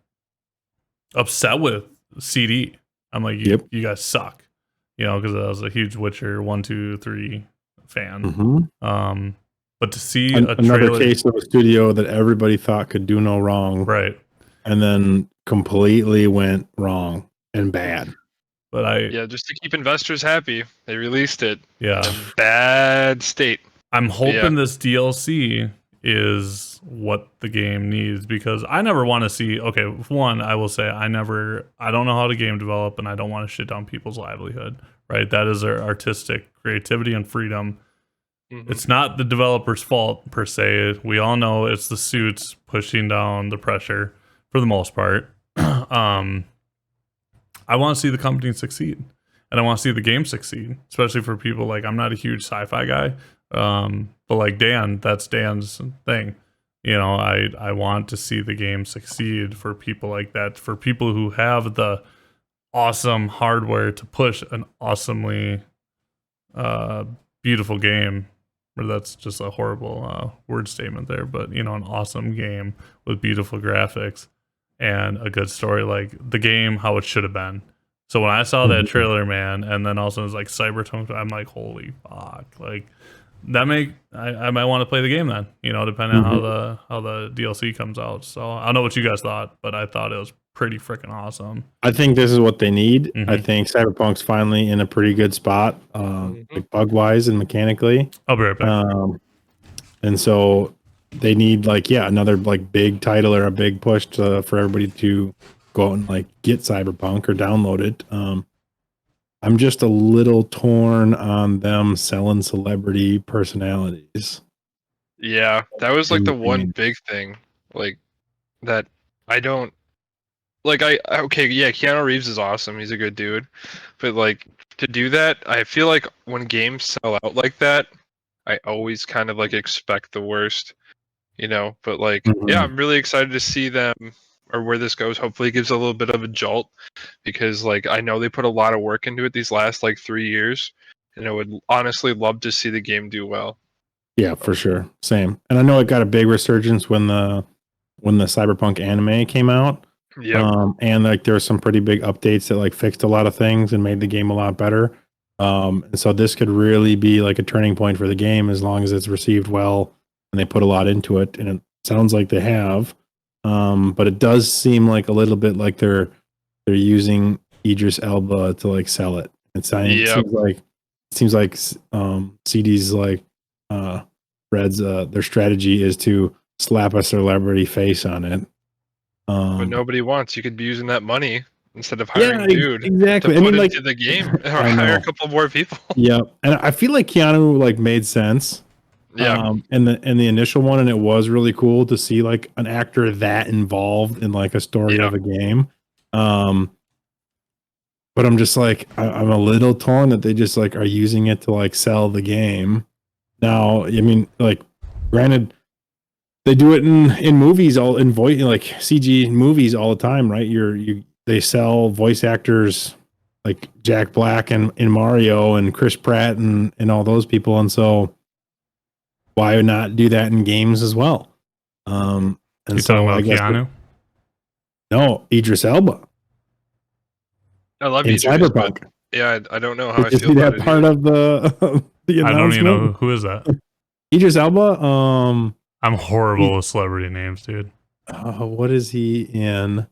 with CD. I'm like, you guys suck. You know, because I was a huge Witcher 1, 2, 3 fan. But to see another case of a studio that everybody thought could do no wrong. Right. And then completely went wrong and bad. But just to keep investors happy, they released it in a yeah, bad state. I'm hoping this DLC is what the game needs, because I never want to see, okay, one, I will say I don't know how to game develop, and I don't want to shit down people's livelihood, right? That is their artistic creativity and freedom. It's not the developer's fault per se. We all know it's the suits pushing down the pressure for the most part. I want to see the company succeed, and I want to see the game succeed, especially for people like, I'm not a huge sci-fi guy, but like Dan, that's Dan's thing. You know, I want to see the game succeed for people like that, for people who have the awesome hardware to push an awesomely beautiful game. Or that's just a horrible word statement there, but you know, an awesome game with beautiful graphics and a good story, like the game how it should have been. So when I saw that trailer, man, and then also it was like Cyberpunk, I'm like, holy fuck, like that I might want to play the game then, you know, depending on how the DLC comes out. So I don't know what you guys thought, but I thought it was pretty freaking awesome. I think this is what they need. I think Cyberpunk's finally in a pretty good spot, like bug wise and mechanically. I'll be right back. And so they need like, another like big title or a big push for everybody to go out and like get Cyberpunk or download it. I'm just a little torn on them selling celebrity personalities. Yeah, that was like the one big thing, like that I don't like. Keanu Reeves is awesome. He's a good dude, but like to do that, I feel like when games sell out like that, I always kind of like expect the worst, you know. But like, I'm really excited to see them or where this goes. Hopefully, it gives a little bit of a jolt, because like I know they put a lot of work into it these last like 3 years, and I would honestly love to see the game do well. Yeah, for sure. Same. And I know it got a big resurgence when the Cyberpunk anime came out. Yeah. And like there were some pretty big updates that like fixed a lot of things and made the game a lot better. And so this could really be like a turning point for the game as long as it's received well and they put a lot into it. And it sounds like they have. But it does seem like a little bit like they're using Idris Elba to like sell it. It seems like CD's like Red's their strategy is to slap a celebrity face on it. But nobody wants. You could be using that money instead of hiring dude exactly. to put into the game, or hire a couple more people. Yeah, and I feel like Keanu like made sense. Yeah. In the initial one, and it was really cool to see like an actor that involved in like a story of a game. But I'm just like I'm a little torn that they just like are using it to like sell the game. Now, I mean, like, granted, they do it in movies, in voice, like CG movies all the time, right? They sell voice actors like Jack Black and in Mario and Chris Pratt and all those people, and so why not do that in games as well? And you talking about Keanu? No, Idris Elba. I love in Idris, Cyberpunk. I don't know how I Just feel about that part of the the announcement. I don't even know who is that. Idris Elba. I'm horrible with celebrity names, dude. What is he in?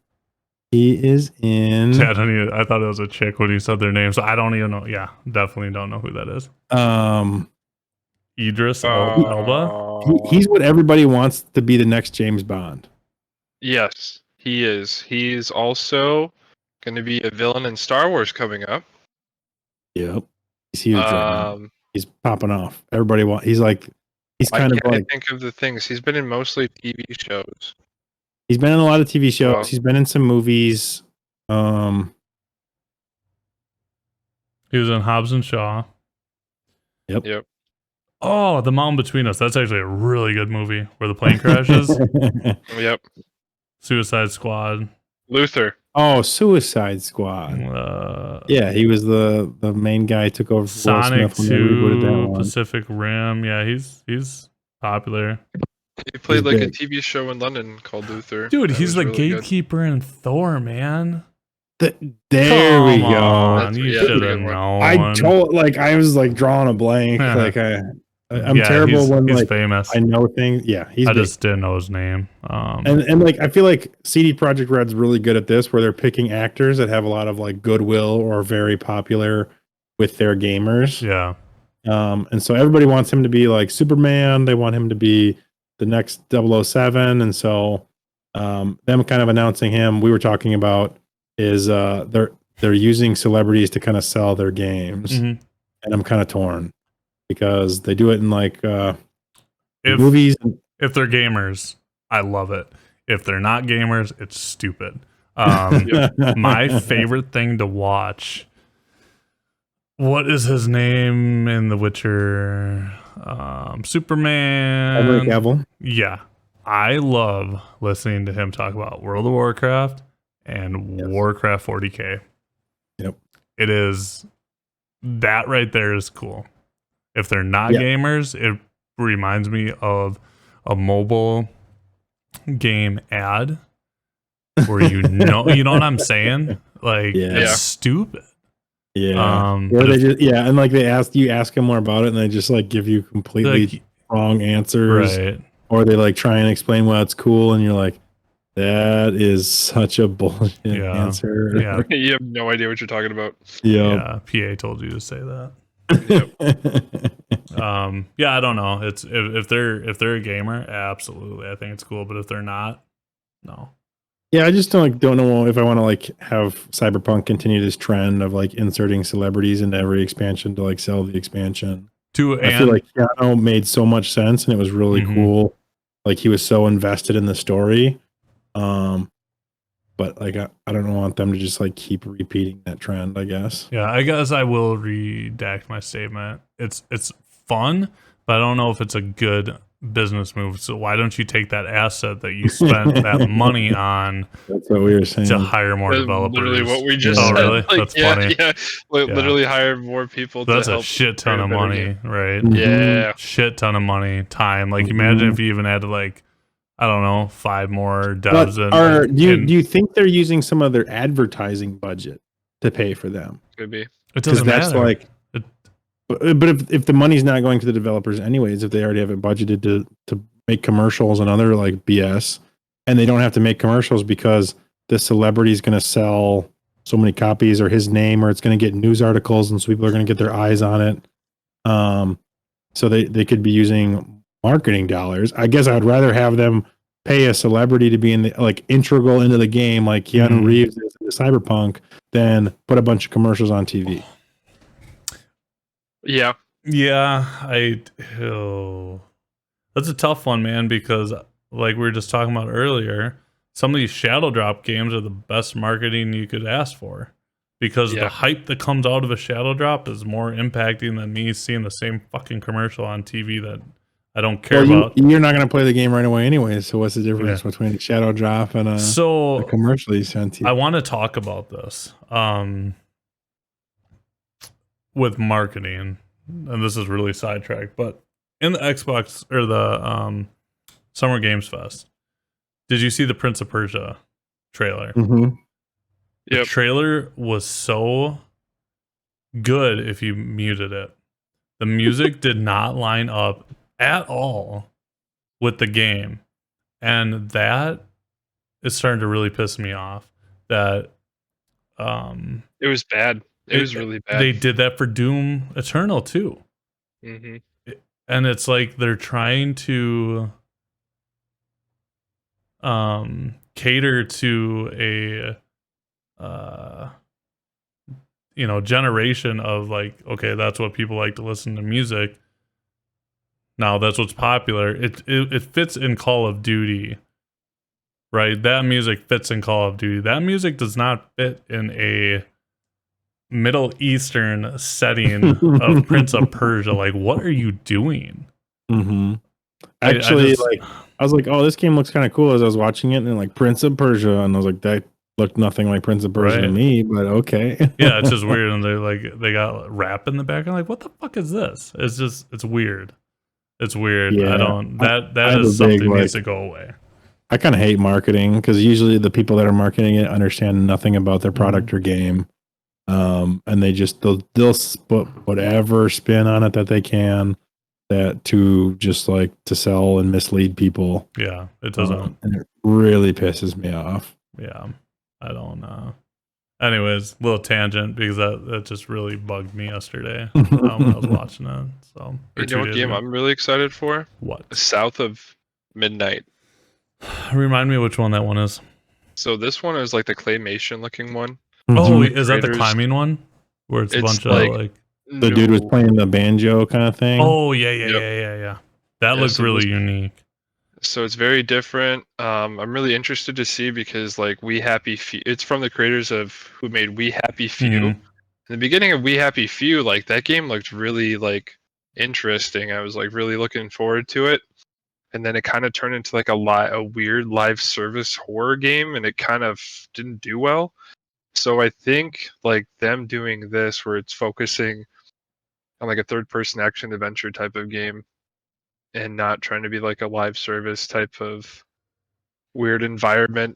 He is in. Yeah, I thought it was a chick when you said their name, so I don't even know. Yeah, definitely don't know who that is. Idris Elba. He's what everybody wants to be the next James Bond. Yes, he is. He's also going to be a villain in Star Wars coming up. Yep, he's huge right now. He's popping off. Everybody He's kind of like. Think of the things he's been in, mostly TV shows. He's been in a lot of TV shows. Well, he's been in some movies. He was in Hobbs and Shaw. Yep. Oh, The Mountain Between Us. That's actually a really good movie where the plane crashes. Yep. Suicide Squad. Luther. Oh, Suicide Squad. Yeah, he was the main guy. Took over for Will Sonic Smith when they rebooted that 2, one. Pacific Rim. Yeah, he's popular. He played like a big. TV show in London called Luther. Dude, That he's was the really good. gatekeeper in Thor, man. There we Come go. on, you That's a should good have one. known. I was like drawing a blank. Like I'm Yeah, terrible when he's like famous. I know things. Yeah, he's I big. just didn't know his name. And like I feel like CD Projekt Red's really good at this, where they're picking actors that have a lot of like goodwill or are very popular with their gamers. Yeah. And so everybody wants him to be like Superman. They want him to be the next 007. And so them kind of announcing him, we were talking about is they're using celebrities to kind of sell their games. Mhm. And I'm kind of torn because they do it in like If movies. if they're gamers, I love it. If they're not gamers, it's stupid. My favorite thing to watch. What is his name in The Witcher? Superman. Henry Cavill. Yeah. I love listening to him talk about World of Warcraft and Warcraft 40K. Yep. It is, that right there is cool. If they're not gamers, it reminds me of a mobile game ad where you know what I'm saying? Like it's stupid. Yeah. Or they just and like you ask them more about it and they just like give you completely wrong answers. Right. Or they like try and explain why it's cool and you're like, that is such a bullshit answer. Yeah. You have no idea what you're talking about. Yeah. PA told you to say that. Yeah, I don't know. It's if they're a gamer, absolutely. I think it's cool, but if they're not, no. Yeah, I just don't know if I want to like have Cyberpunk continue this trend of like inserting celebrities into every expansion to like sell the expansion. I feel like Keanu made so much sense and it was really cool. Like he was so invested in the story. But like I don't want them to just like keep repeating that trend, I guess. Yeah, I guess I will redact my statement. It's fun, but I don't know if it's a good business move. So why don't you take that asset that you spent that money on? That's what we were saying. To hire more developers. Literally what we just said. said. Really? Like, That's funny. Yeah. Literally hire more people to That's help. a shit ton of money, right? Yeah. Shit ton of money, time. Like imagine if you even had to like, I don't know, 5 more devs. Do you think they're using some of their advertising budget to pay for them? Could be. It doesn't matter. Like, but if the money's not going to the developers anyways, if they already have it budgeted to make commercials and other like BS, and they don't have to make commercials because the celebrity is going to sell so many copies or his name, or it's going to get news articles, and so people are going to get their eyes on it. So they could be using marketing dollars. I guess I'd rather have them pay a celebrity to be in the like integral into the game, like Keanu Reeves is in the Cyberpunk, than put a bunch of commercials on TV. Yeah. That's a tough one, man, because like we were just talking about earlier, some of these shadow drop games are the best marketing you could ask for, because the hype that comes out of a shadow drop is more impacting than me seeing the same fucking commercial on TV that I don't care about. You're not going to play the game right away anyway, so what's the difference between a shadow drop and a commercial you see on TV? I want to talk about this with marketing, and this is really sidetracked, but in the Xbox or the Summer Games Fest, did you see the Prince of Persia trailer? The trailer was so good if you muted it. The music did not line up at all with the game, and that is starting to really piss me off. That it was bad. It was really bad. They did that for Doom Eternal too. And it's like they're trying to cater to a generation of like, okay, that's what people like to listen to music. Now that's what's popular. It fits in Call of Duty, right? That music fits in Call of Duty. That music does not fit in a Middle Eastern setting of Prince of Persia. Like, what are you doing? Mm-hmm. I Actually, just, like I was like, oh, this game looks kind of cool as I was watching it, and then like Prince of Persia, and I was like, that looked nothing like Prince of Persia to Right. me, but okay. yeah, it's just weird. And they're like, they got rap in the background. Like, what the fuck is this? It's weird. It's weird. I Yeah, don't, I that have a is big something needs like. to go away. I kind of hate marketing because usually the people that are marketing it understand nothing about their product or game, and they'll put whatever spin on it that they can that to just like to sell and mislead people. Yeah, it doesn't. And it really pisses me off. Yeah, I don't know. Anyways, little tangent because that just really bugged me yesterday when I was watching it. So, or You know 2 what days game ago. I'm really excited for? What? South of Midnight. Remind me which one that one is. So this one is like the claymation looking one. Oh, Mhm. is that the Creators- climbing one? Where it's a It's bunch of like like. The dude was no- playing the banjo kind of thing. Oh yeah, yeah, Yep. yeah. That Yeah, looked so really this- unique. So it's very different. I'm really interested to see because like We Happy Few, it's from the creators of who made We Happy Few. Mhm. In the beginning of We Happy Few, like that game looked really like interesting. I was like really looking forward to it, and then it kind of turned into like a weird live service horror game, and it kind of didn't do well. So I think like them doing this, where it's focusing on like a third-person action adventure type of game, and not trying to be like a live service type of weird environment.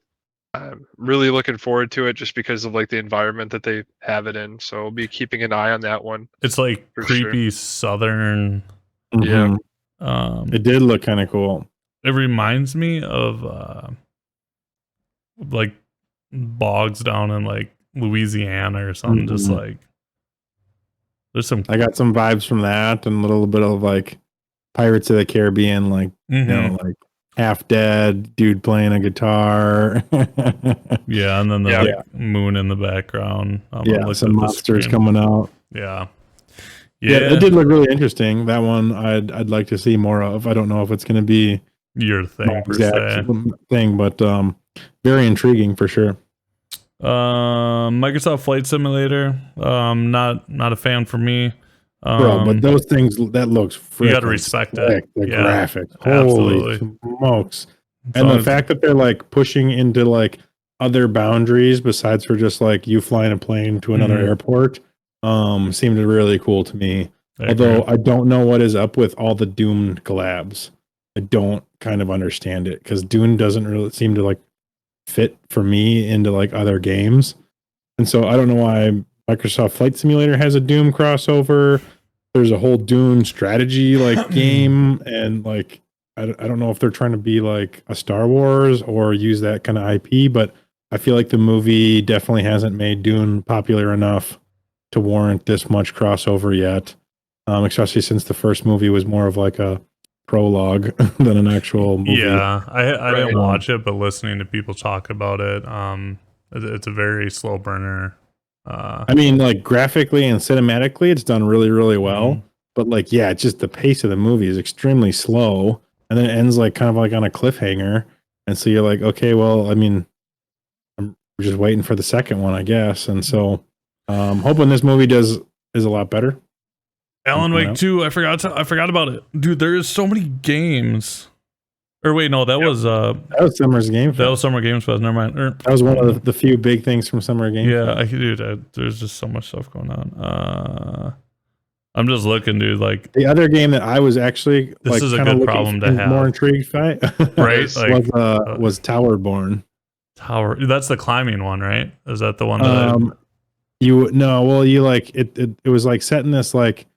I'm really looking forward to it just because of like the environment that they have it in. So I'll be keeping an eye on that one. It's like For sure. creepy southern. Mhm. Yeah. It did look kind of cool. It reminds me of like bogs down in like Louisiana or something. Just Mhm. like there's some. I got some vibes from that and a little bit of like Pirates of the Caribbean, like you know, like half dead dude playing a guitar. Yeah, and then the Yeah. like moon in the background. Yeah, some monsters coming out. Yeah. Yeah, it did look really interesting. That one I'd like to see more of. I don't know if it's going to be your my thing per exact se. thing, but very intriguing for sure. Microsoft Flight Simulator. Not a fan for me. Bro, but those things that looks you got to frickin' respect slick. it. The Yeah, graphics, holy absolutely. smokes! As And long the as- fact that they're like pushing into like other boundaries besides for just like you flying a plane to another Mhm. airport, seemed really cool to me. I Although agree. I don't know what is up with all the Doom collabs. I don't kind of understand it because Dune doesn't really seem to like fit for me into like other games. And so I don't know why Microsoft Flight Simulator has a Doom crossover. There's a whole Dune strategy like game, and like I don't know if they're trying to be like a Star Wars or use that kind of IP, but I feel like the movie definitely hasn't made Dune popular enough to warrant this much crossover yet. Especially since the first movie was more of like a prologue than an actual movie. Yeah, I didn't Right. watch it, but listening to people talk about it, it's a very slow burner. I mean, like graphically and cinematically, it's done really, really well. Mhm. But like, yeah, just the pace of the movie is extremely slow, and then it ends like kind of like on a cliffhanger. And so you're like, okay, well, I mean, we're just waiting for the second one, I guess. And so, hoping this movie is a lot better. Alan Coming Wake out. 2, I forgot about it. Dude, there is so many games. Or wait, no, that was That was Summer's Game that Fest. was Summer Games Fest. Never mind. That was one of the few big things from Summer Game Yeah, Fest. there's just so much stuff going on. I'm just looking, dude. Like The other game that I was actually This like is a kind of good looking problem to have. more intrigued by, Right? was Like, was Towerborn. Tower. That's the climbing one, right? Is that the one that? You like it was like set in this like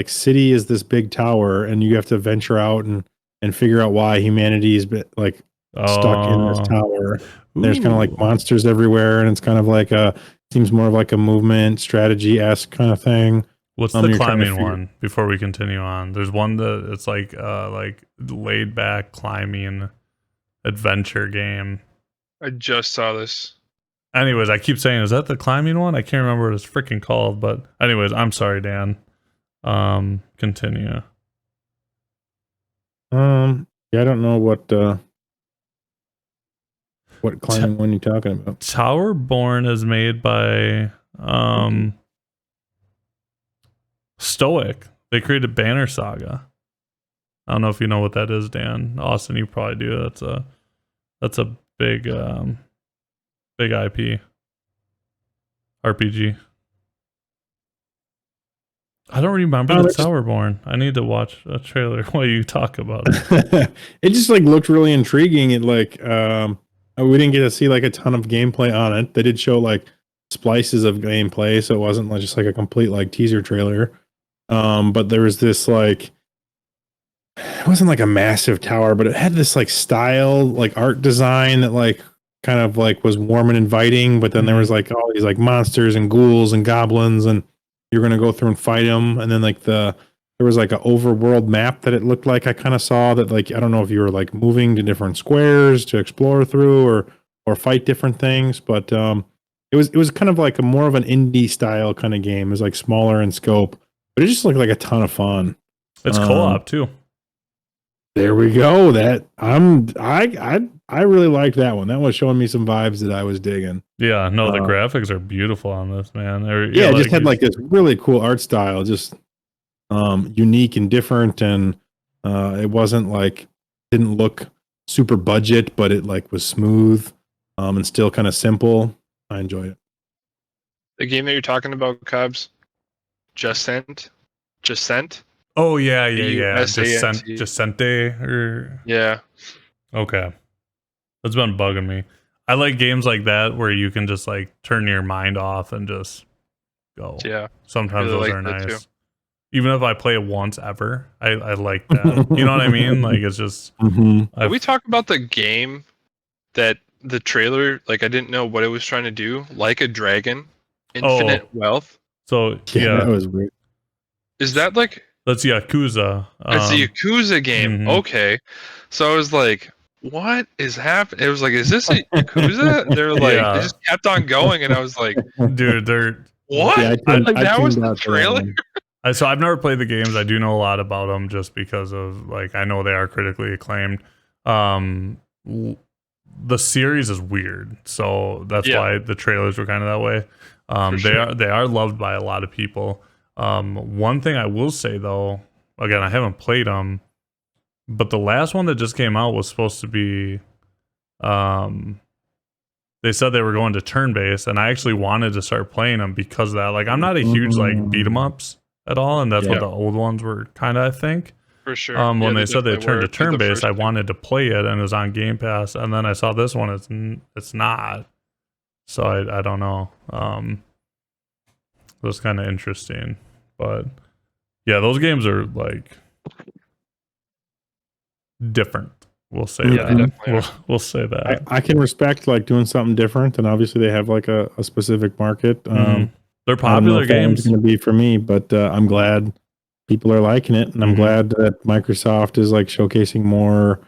city is this big tower, and you have to venture out and figure out why humanity's been like stuck in this tower. There's kind of like monsters everywhere, and it's kind of like seems more of like a movement strategy-esque kind of thing. What's you're the trying to climbing one? Before we continue on, there's one that it's like laid back climbing adventure game. I just saw this. Anyways, I keep saying, is that the climbing one? I can't remember what it's freaking called, but anyways, I'm sorry, Dan. Continue. Yeah, I don't know what climbing one you're talking about. Towerborn is made by Stoic. They created Banner Saga. I don't know if you know what that is, Dan. Austin, you probably do. That's a big big IP RPG. I don't remember the Sourborn. I need to watch a trailer while you talk about it. It just like looked really intriguing. It like we didn't get to see like a ton of gameplay on it. They did show like splices of gameplay, so it wasn't like just like a complete like teaser trailer. But there was this like, it wasn't like a massive tower, but it had this like style, like art design that like kind of like was warm and inviting. But then there was like all these like monsters and ghouls and goblins, and you're gonna go through and fight them. And then like there was like an overworld map that it looked like I kind of saw that like, I don't know if you were like moving to different squares to explore through or fight different things, but it was kind of like a more of an indie style kind of game. It was like smaller in scope, but it just looked like a ton of fun. It's co-op too. There we go. That I really liked that one. That was showing me some vibes that I was digging. Yeah, no, the graphics are beautiful on this, man. Yeah, it just had like this really cool art style, just unique and different, and it wasn't like, didn't look super budget, but it like was smooth and still kind of simple. I enjoyed it. The game that you're talking about, Cubs, Just Sent. Oh yeah. Jusante. Jusante or Yeah. Okay. That's been bugging me. I like games like that where you can just like turn your mind off and just go. Yeah. Sometimes really those are like that nice. too. Even if I play it once ever, I like that. You know what I mean? Like it's just. Mm-hmm. Did we talk about the game that the trailer, like I didn't know what it was trying to do, like a dragon, infinite wealth? So Yeah, that was weird. Is that like? That's Yakuza. It's a Yakuza game. Okay, so I was like, what is happening? It was like, is this a Yakuza? And they're like, Yeah. they just kept on going, and I was like, dude, they're what? Yeah, Like, I that was tuned the out for that trailer. one. So I've never played the games. I do know a lot about them just because of like I know they are critically acclaimed. The series is weird, so that's why the trailers were kind of that way. They are loved by a lot of people. One thing I will say though, again, I haven't played them, but the last one that just came out was supposed to be. They said they were going to turn-based, and I actually wanted to start playing them because of that. Like, I'm not a huge like beat 'em ups at all, and that's what the old ones were kind of, I think. For sure. When they said they turned to turn-based, I wanted to play it, and it was on Game Pass. And then I saw this one; it's not. So I don't know. It was kind of interesting, but yeah, those games are like different. We'll say that. We'll say that. I can respect like doing something different, and obviously they have like a specific market. They're popular games. Going to be for me, but I'm glad people are liking it, and I'm glad that Microsoft is like showcasing more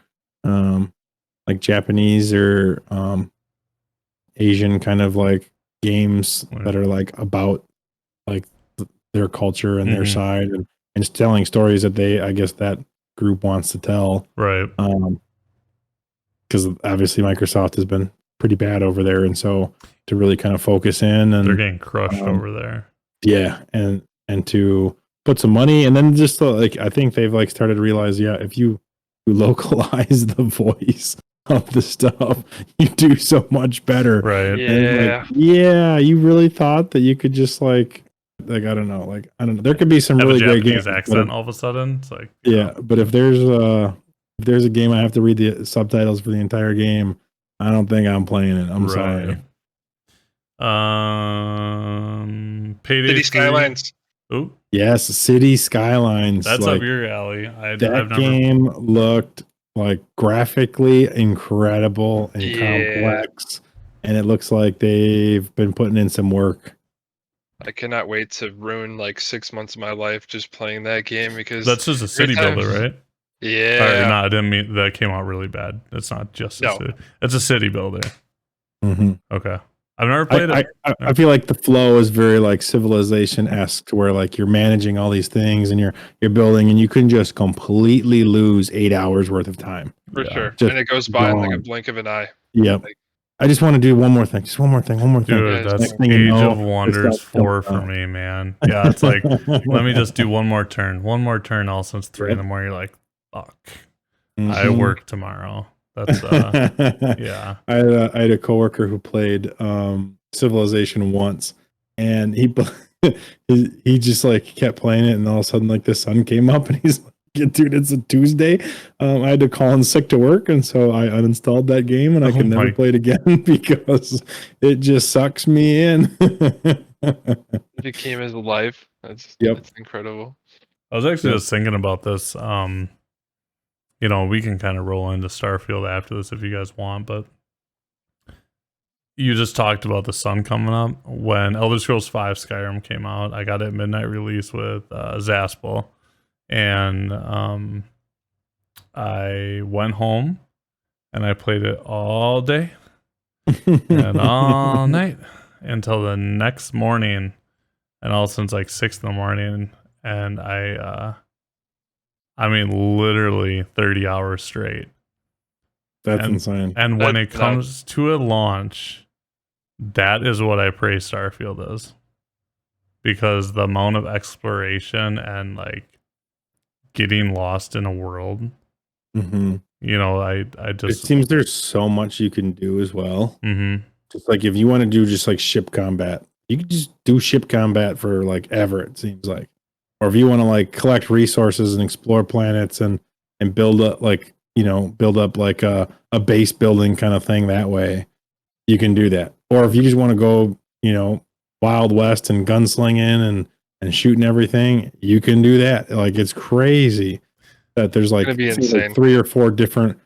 like Japanese or Asian kind of like games that are like about like their culture and their side, and just telling stories that I guess that group wants to tell. Right. Because obviously Microsoft has been pretty bad over there, and so to really kind of focus in, and they're getting crushed over there. Yeah, and to put some money, and then just like I think they've like started to realize, if you localize the voice of the stuff, you do so much better. Right. Yeah. Like, you really thought that you could just like I don't know. There could be some have really a great Japanese games accent all of a sudden. It's like but if there's a game I have to read the subtitles for the entire game, I don't think I'm playing it. I'm sorry. Payday City Skylines. Oh, yes, City Skylines. That's up your alley. That game looked like graphically incredible and complex, and it looks like they've been putting in some work. I cannot wait to ruin like 6 months of my life just playing that game, because that's just a city builder, right? Yeah. No, I didn't mean that. Came out really bad. It's not just a city. It's a city builder. Mm-hmm. Okay. I've never played it. I feel like the flow is very like Civilization-esque, where like you're managing all these things and you're building, and you can just completely lose 8 hours worth of time. For sure. Just And it goes by in like a gone. blink of an eye. Yep. I just want to do one more thing. Just one more thing. Dude, Yeah, that's Next thing you Age know, of Wonders it's not 4 for coming me, man. Yeah, it's like, out. let me just do one more turn. One more turn, all since 3 in Yep. the morning. You're like, fuck. I Mhm. work tomorrow. That's, yeah. I had a coworker who played Civilization once, and he just like kept playing it, and all of a sudden like the sun came up, and he's like, "Dude, it's a Tuesday." I had to call in sick to work, and so I uninstalled that game, and I Oh could never my- play it again because it just sucks me in. It became his life. That's incredible. I was actually Yep. just thinking about this. You know, we can kind of roll into Starfield after this if you guys want, but you just talked about the sun coming up. When Elder Scrolls V Skyrim came out, I got it midnight release with Zaspel, and I went home and I played it all day and all night until the next morning, and all since like 6 in the morning, and I mean literally 30 hours straight. That's And- insane. And when That's it comes to a launch, that is what I praise Starfield is. Because the amount of exploration and like getting lost in a world, hmm you know, I It just seems there's so much you can do as well. mhm. Just like if you want to do just like ship combat, you can just do ship combat for like ever, it seems like. Or if you want to like collect resources and explore planets and build up like, build up like a base building kind of thing that way, you can do that. Or if you just want to go, Wild West and gunslinging and shooting everything, you can do that. Like it's crazy that there's like, Gonna be it seems like insane. 3 or 4 different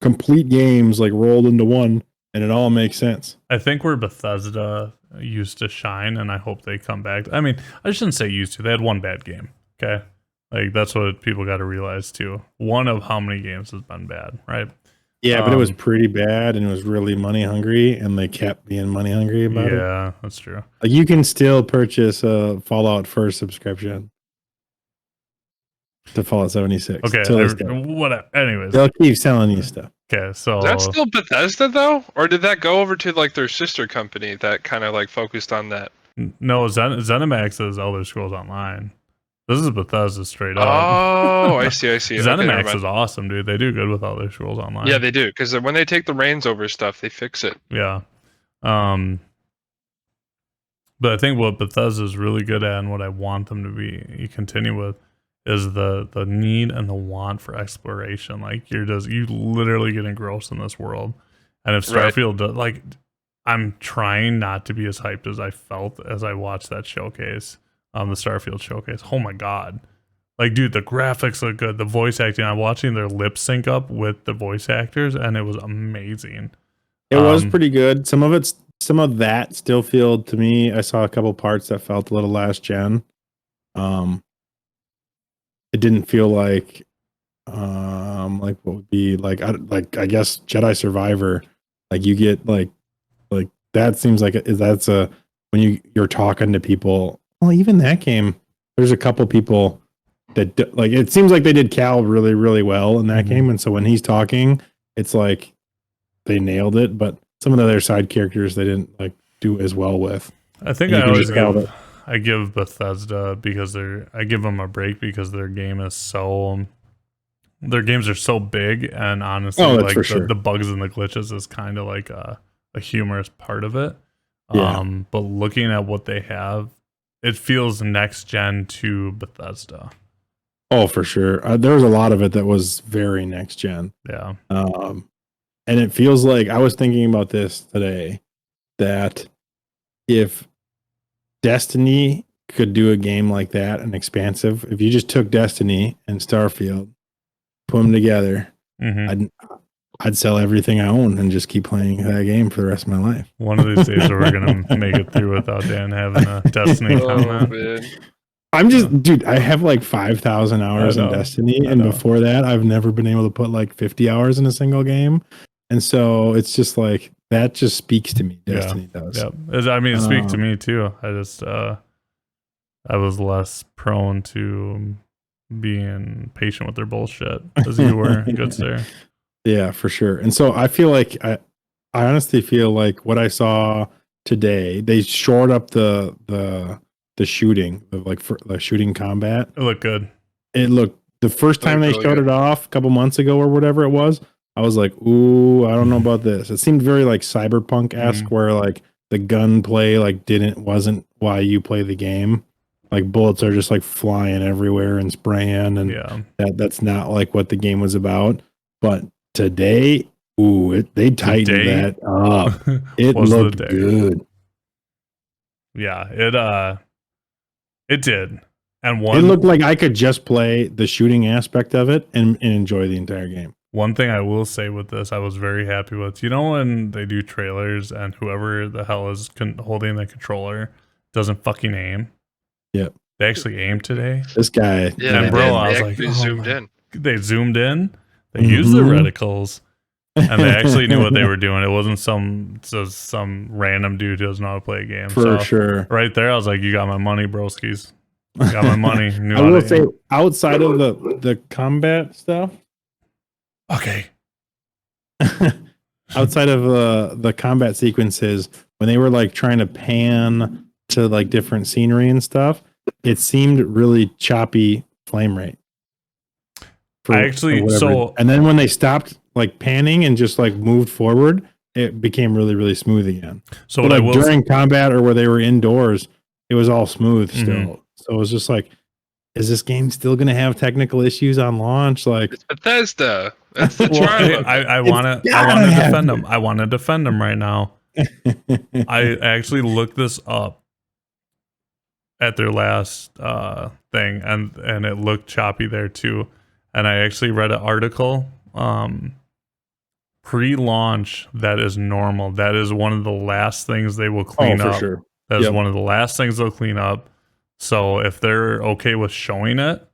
complete games like rolled into one, and it all makes sense. I think where Bethesda used to shine, and I hope they come back. I mean, I shouldn't say used to. They had one bad game. Okay, like that's what people got to realize too. One of how many games has been bad, right? Yeah, but it was Um, pretty bad, and it was really money hungry, and they kept being money hungry about it. Yeah, that's true. Like you can still purchase a Fallout First subscription to Fallout 76. Okay, till this day. whatever. Anyways, They'll keep selling you stuff. okay, so Is that still Bethesda though, or did that go over to like their sister company that kind of like focused on that? no, ZeniMax is Elder Scrolls Online. This is Bethesda straight up. Oh, I see. Okay, never ZeniMax mind. is awesome, dude. They do good with Elder Scrolls Online. Yeah, they do, because when they take the reins over stuff, they fix it. Yeah. But I think what Bethesda is really good at, and what I want them to be continue with, is the need and the want for exploration. Like you literally get engrossed in this world. And if Right. Starfield does, like, I'm trying not to be as hyped as I felt as I watched that showcase, the Starfield showcase. Oh my god. Like, dude, the graphics look good. The voice acting, I'm watching their lip sync up with the voice actors, and it was amazing. It was pretty good. Some of that still feel to me. I saw a couple parts that felt a little last gen. It didn't feel like what would be like I guess Jedi Survivor. Like you get like that seems like that's a when you're talking to people. Well, even that game, there's a couple people that like it seems like they did Cal really really well in that Mhm. game, and so when he's talking, it's like they nailed it. But some of the other side characters they didn't like do as well with. I think You I can always just tell give I give Bethesda because I give them a break because their games are so big, and honestly, Oh, that's like for sure. the bugs and the glitches is kind of like a humorous part of it. Yeah. But looking at what they have, it feels next gen to Bethesda. Oh, for sure. There was a lot of it that was very next gen. Yeah. And it feels like I was thinking about this today that if Destiny could do a game like that, an expansive, if you just took Destiny and Starfield, put them together, hmm I'd sell everything I own and just keep playing that game for the rest of my life. One of these days we're gonna make it through without Dan having a Destiny Oh comment. man. I'm just, dude, I have like 5,000 hours in know. Destiny. I And know. before that, I've never been able to put like 50 hours in a single game. And so it's just like, that just speaks to me. Destiny does. Yep. I mean, it speaks to me too. I just I was less prone to being patient with their bullshit as you were, good sir. Yeah, for sure. And so I feel like I honestly feel like what I saw today, they shored up the shooting, the shooting combat. It looked good. It looked the first It looked time they really showed good. it off a couple months ago or whatever it was. I was like, ooh, I don't know about this. It seemed very like cyberpunk esque, where like the gunplay like wasn't why you play the game. Like bullets are just like flying everywhere and spraying, and Yeah. that's not like what the game was about. But today, ooh, they tightened Today that up. It was the looked day. good. Yeah, it did. And It looked like I could just play the shooting aspect of it and enjoy the entire game. one thing I will say with this, I was very happy with. You know when they do trailers and whoever the hell is holding the controller doesn't fucking aim? Yep. They actually aimed today. This guy. Yeah, And they bro, did. I They was like, actually oh zoomed my. in. They zoomed in. They used the reticles. And they actually knew what they were doing. It wasn't some random dude who doesn't know how to play a game. For sure. Right there, I was like, "You got my money, broskies. You got my money." Knew I how will to say, aim. outside of the combat stuff, Okay. outside of the combat sequences, when they were like trying to pan to like different scenery and stuff, it seemed really choppy flame rate. I actually so and then when they stopped like panning and just like moved forward, it became really really smooth again. so But what I like will during combat or where they were indoors, it was all smooth still. Mhm. So it was just like, is this game still going to have technical issues on launch? Like, It's Bethesda. That's the well, charm of it. I want to defend them. I want to defend them right now. I actually looked this up at their last thing, and it looked choppy there too. And I actually read an article. Pre-launch, that is normal. That is one of the last things they will clean for up. sure. That is Yep. one of the last things they'll clean up. So if they're okay with showing it,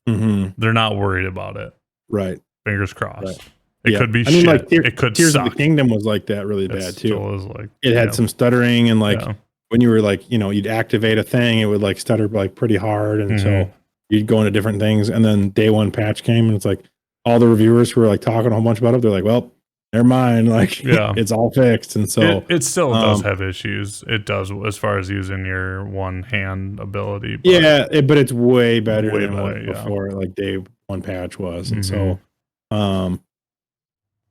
they're not worried about it. Right. Fingers crossed. Right. It could be shit. Like it could Tears suck. of the Kingdom was like that really It bad too. still is like It had some stuttering, and like yeah. when you were like, you'd activate a thing, it would like stutter like pretty hard, and so you'd go into different things. And then day one patch came, and it's like all the reviewers who were like talking a whole bunch about it. They're like, well, never mind, like it's all fixed. And so it still does have issues. It does as far as using your one hand ability. But but it's way better Way than better, what before like day one patch was. And Mhm. so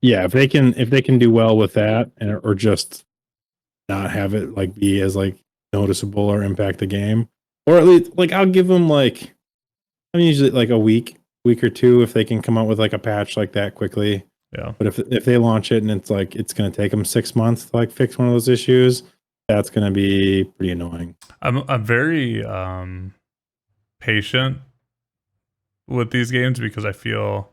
yeah, if they can do well with that, or just not have it like be as like noticeable or impact the game, or at least like I'll give them like, I'm usually like a week or two if they can come out with like a patch like that quickly. Yeah. But if they launch it and it's like it's going to take them 6 months to like fix one of those issues, that's going to be pretty annoying. I'm very patient with these games because I feel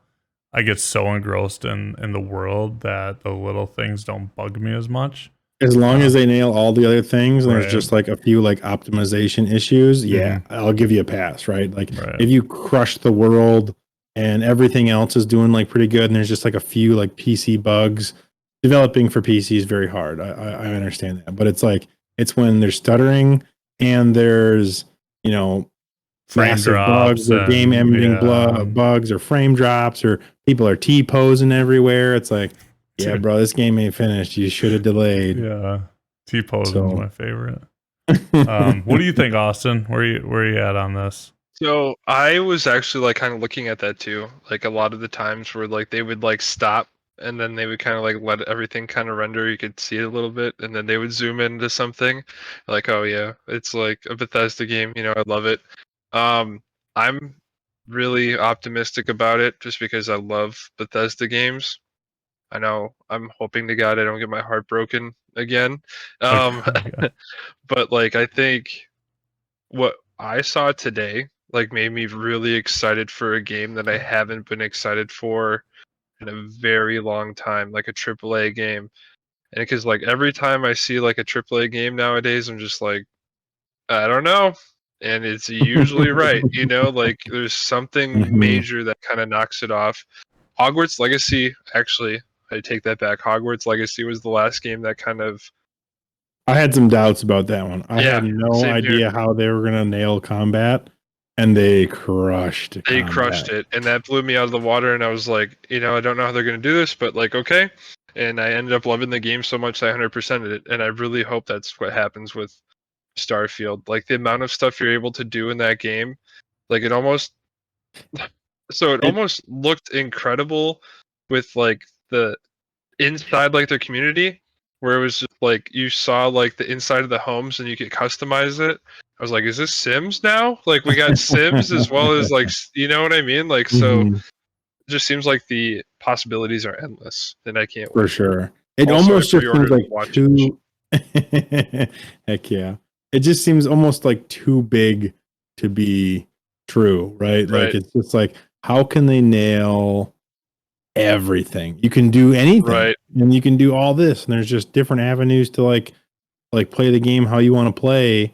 I get so engrossed in the world that the little things don't bug me as much. As long as they nail all the other things and there's Right. just like a few like optimization issues, yeah, I'll give you a pass, right? Like if you crush the world and everything else is doing like pretty good and there's just like a few like PC bugs, developing for PC is very hard. I understand that. But it's like, it's when there's stuttering and there's, Frame massive drops bugs or game ending bugs or frame drops or people are T-posing everywhere. It's like, yeah, bro, this game ain't finished. You should have delayed. Yeah. T-posing is my favorite. What do you think, Austin? Where you at on this? So I was actually like kind of looking at that too. Like a lot of the times where like they would like stop and then they would kind of like let everything kind of render. You could see it a little bit, and then they would zoom into something. Like, oh yeah, it's like a Bethesda game. I love it. I'm really optimistic about it just because I love Bethesda games. I know I'm hoping to God I don't get my heart broken again. But like I think what I saw today like made me really excited for a game that I haven't been excited for in a very long time, like a AAA game. And because like every time I see like a AAA game nowadays, I'm just like, I don't know. And it's usually right, like there's something major that kind of knocks it off. Hogwarts Legacy, actually, I take that back. Hogwarts Legacy was the last game that kind of. I had some doubts about that one. I had no same idea here. how they were going to nail combat, and they crushed it. They crushed it, and that blew me out of the water. And I was like, I don't know how they're going to do this, but like, okay. and I ended up loving the game so much I 100%ed it, and I really hope that's what happens with Starfield. Like the amount of stuff you're able to do in that game, like it almost almost looked incredible with like the inside like their community, where it was just like you saw like the inside of the homes and you could customize it. I was like, is this Sims now? Like we got Sims as well as like, you know what I mean? Like, so Mhm. it just seems like the possibilities are endless, and I can't For wait. sure. It Also, almost I just seems pre-ordered like Watch. too. Heck yeah! It just seems almost like too big to be true, right? Like Right, it's just like, how can they nail everything? You can do anything, right, and you can do all this, and there's just different avenues to like play the game how you want to play.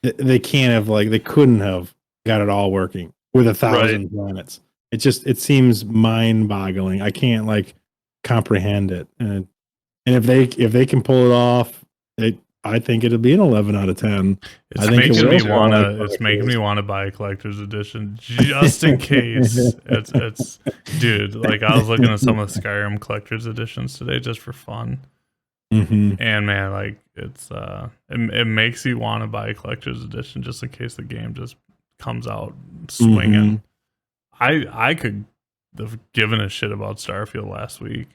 They can't have like they couldn't have got it all working with right. 1,000 planets. It seems mind boggling. I can't like comprehend it. And if they can pull it off, I think it'll be an 11 out of 10. I It's think it making will me sell like wanna. It's making Starfield. me wanna buy a collector's edition just in case. It's, dude. Like I was looking at some of the Skyrim collector's editions today just for fun, Mhm. and man, like it makes you want to buy a collector's edition just in case the game just comes out swinging. Mhm. I could have given a shit about Starfield last week,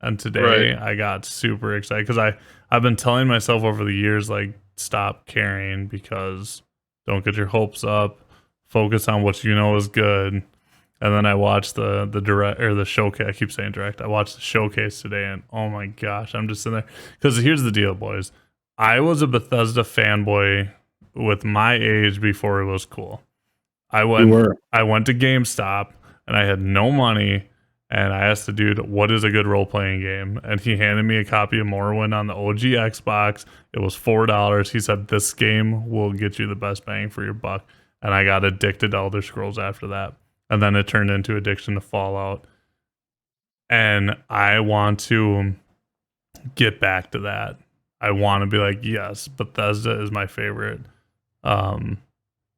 and today Right. I got super excited because I've been telling myself over the years like stop caring because don't get your hopes up, focus on what you know is good. And then I watched the direct or the showcase. I keep saying direct. I watched the showcase today, and oh my gosh, I'm just in there because here's the deal, boys. I was a Bethesda fanboy with my age before it was cool. I You were. went to GameStop and I had no money, and I asked the dude, "What is a good role playing game?" And he handed me a copy of Morrowind on the OG Xbox. It was $4. He said, "This game will get you the best bang for your buck." And I got addicted to Elder Scrolls after that, and then it turned into addiction to Fallout. And I want to get back to that. I want to be like, yes, Bethesda is my favorite. Um,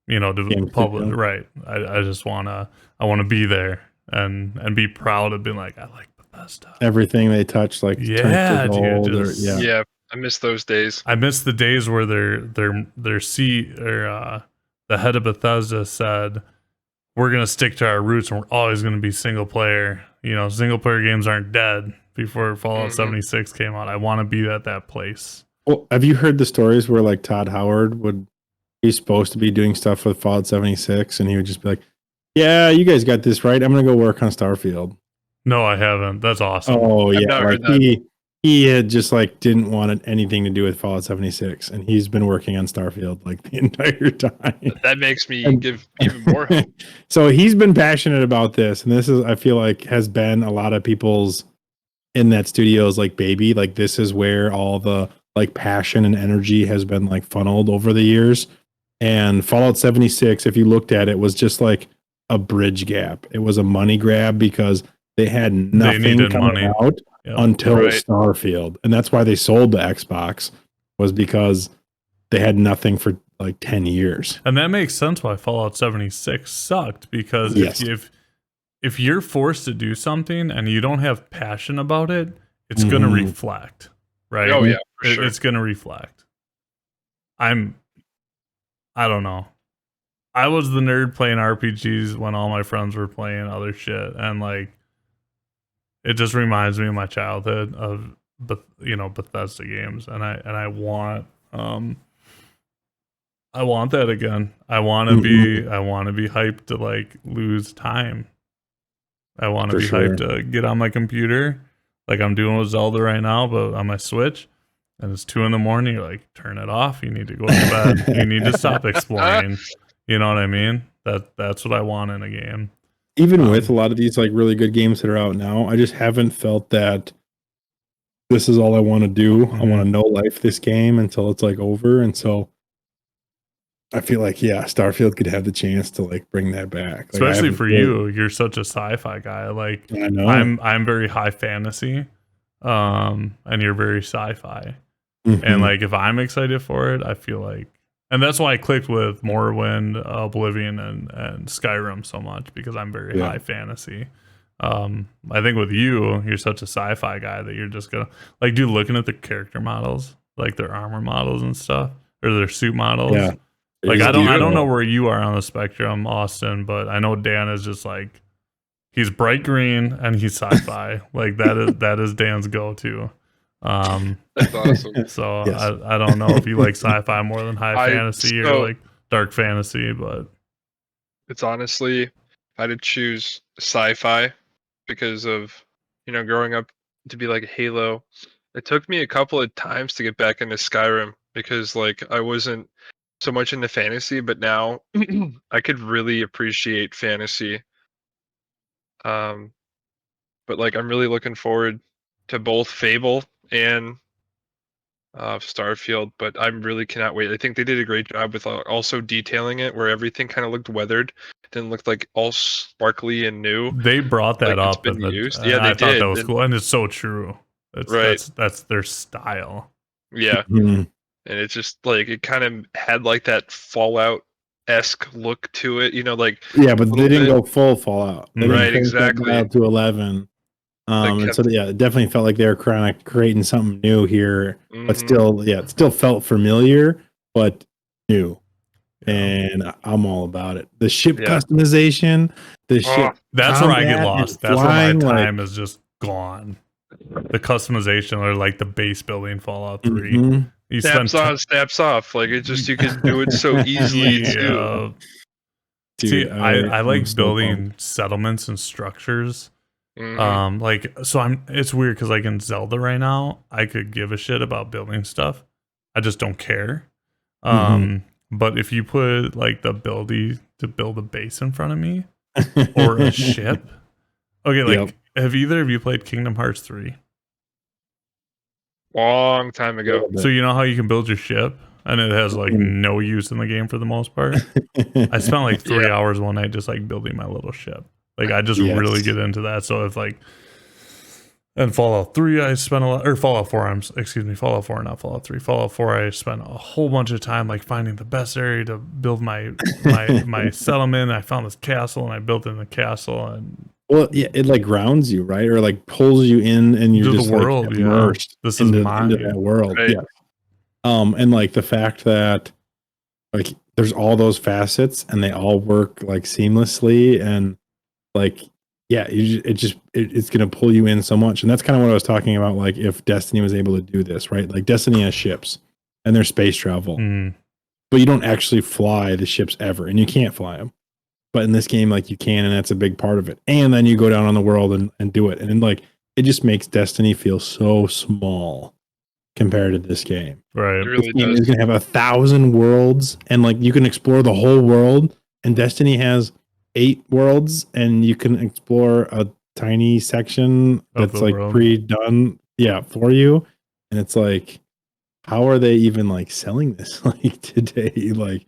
to Game public, studio. right? I just I wanna be there and be proud of being like, I like Bethesda. Everything they touch like turns Yeah, to dude. gold or Just yeah. Yeah, I miss those days. I miss the days where their the head of Bethesda said, we're gonna stick to our roots and we're always gonna be single player. Single player games aren't dead before Fallout Mhm. 76 came out. I wanna be at that place. Well, have you heard the stories where like Todd Howard he's supposed to be doing stuff with Fallout 76 and he would just be like, yeah, you guys got this right. I'm gonna go work on Starfield. No, I haven't. That's awesome. Oh I've yeah, not like heard that. he had just like didn't want anything to do with Fallout 76, and he's been working on Starfield like the entire time. That makes me And- give even more hope. So he's been passionate about this, and this is I feel like has been a lot of people's in that studio's like baby. Like this is where all the like passion and energy has been like funneled over the years. And Fallout 76, if you looked at it, was just like a bridge gap. It was a money grab because they had nothing needed coming money. out Yep. until Right. Starfield. And that's why they sold the Xbox, was because they had nothing for like 10 years. And that makes sense why Fallout 76 sucked, because Yes. if you're forced to do something and you don't have passion about it, it's going to Mhm. reflect, right? Oh yeah, for sure. It's going to reflect. I don't know. I was the nerd playing RPGs when all my friends were playing other shit, and like it just reminds me of my childhood of Bethesda games, and I want that again. I want to be hyped to like lose time. I want to For be sure. hyped to get on my computer like I'm doing with Zelda right now, but on my Switch. And it's 2 a.m. You're like, turn it off. You need to go to bed. You need to stop exploring. You know what I mean? That's what I want in a game. Even with a lot of these like really good games that are out now, I just haven't felt that this is all I want to do. I want to know life this game until it's like over. And so I feel like, yeah, Starfield could have the chance to like bring that back. Like, Especially for you. You're such a sci-fi guy. Like I know. I'm very high fantasy. And you're very sci-fi. Mhm. And like if I'm excited for it, I feel like, and that's why I clicked with Morrowind, Oblivion, and Skyrim so much, because I'm very high fantasy. I think with you're such a sci-fi guy that you're just gonna like, dude, looking at the character models, like their armor models and stuff, or their suit models. Yeah. Like It's I don't know beautiful. where you are on the spectrum, Austin, but I know Dan is just like he's bright green and he's sci-fi. Like that is Dan's go-to. That's awesome. So Yes. I don't know if you like sci-fi more than high fantasy or so like dark fantasy, but it's honestly, if I had to choose sci-fi because of growing up to be like Halo. It took me a couple of times to get back into Skyrim because like I wasn't so much into fantasy, but now I could really appreciate fantasy. Um, but like I'm really looking forward to both Fable and Starfield, but I really cannot wait. I think they did a great job with also detailing it, where everything kind of looked weathered, didn't look like all sparkly and new, they brought that like it's up been and used. Yeah, they I thought that did. was cool, and it's so true. Right. That's their style. Yeah, Mhm. and it's just like it kind of had like that Fallout-esque look to it, like Yeah, a but little they didn't bit. go full Fallout. They didn't Right, crank that exactly. dial to 11. Like And so kept. yeah, it definitely felt like they were kind of creating something new here, but Mhm. still, yeah, it still felt familiar, but new. Yeah. And I'm all about it. The ship Yeah. customization, the Oh, ship That's where I get combat and lost. That's where my flying, time like, is just gone. The customization or like the base building Fallout 3. mhm. You snaps spend on, snaps off. Like it just you could do it so easily too. yeah. See, Dude, I I'm like so pumped. building settlements and structures. Hmm. Like so it's weird because like in Zelda right now, I could give a shit about building stuff. I just don't care. Mhm. But if you put like the ability to build a base in front of me or a ship, okay, Yep. like have either of you played Kingdom Hearts 3? Long time ago. So you know how you can build your ship and it has like Mhm. no use in the game for the most part? I spent like Yeah. 3 hours one night just like building my little ship. Like I just really Yes. get into that. So if like and Fallout 3 I spent a lot or Fallout 4 excuse me, Fallout 4 not Fallout 3. Fallout 4 I spent a whole bunch of time like finding the best area to build my settlement. I found this castle and I built in the castle and Well, yeah, it like grounds you, right? Or like pulls you in and you're to the just like world, yeah. immersed This is into that mine. world. Right. Yeah. And like the fact that like there's all those facets and they all work like seamlessly and like yeah, it's gonna pull you in so much. And that's kind of what I was talking about. Like if Destiny was able to do this, right? Like Destiny has ships and there's space travel, Mm, but you don't actually fly the ships ever, and you can't fly them. But in this game, like you can, and that's a big part of it. And then you go down on the world and do it. And then like it just makes Destiny feel so small compared to this game. right. It This really game does. is gonna have 1,000 worlds, and like you can explore the whole world. And Destiny has 8 worlds, and you can explore a tiny section Of that's the like world. pre-done, yeah, for you. And it's like, how are they even like selling this like today? Like,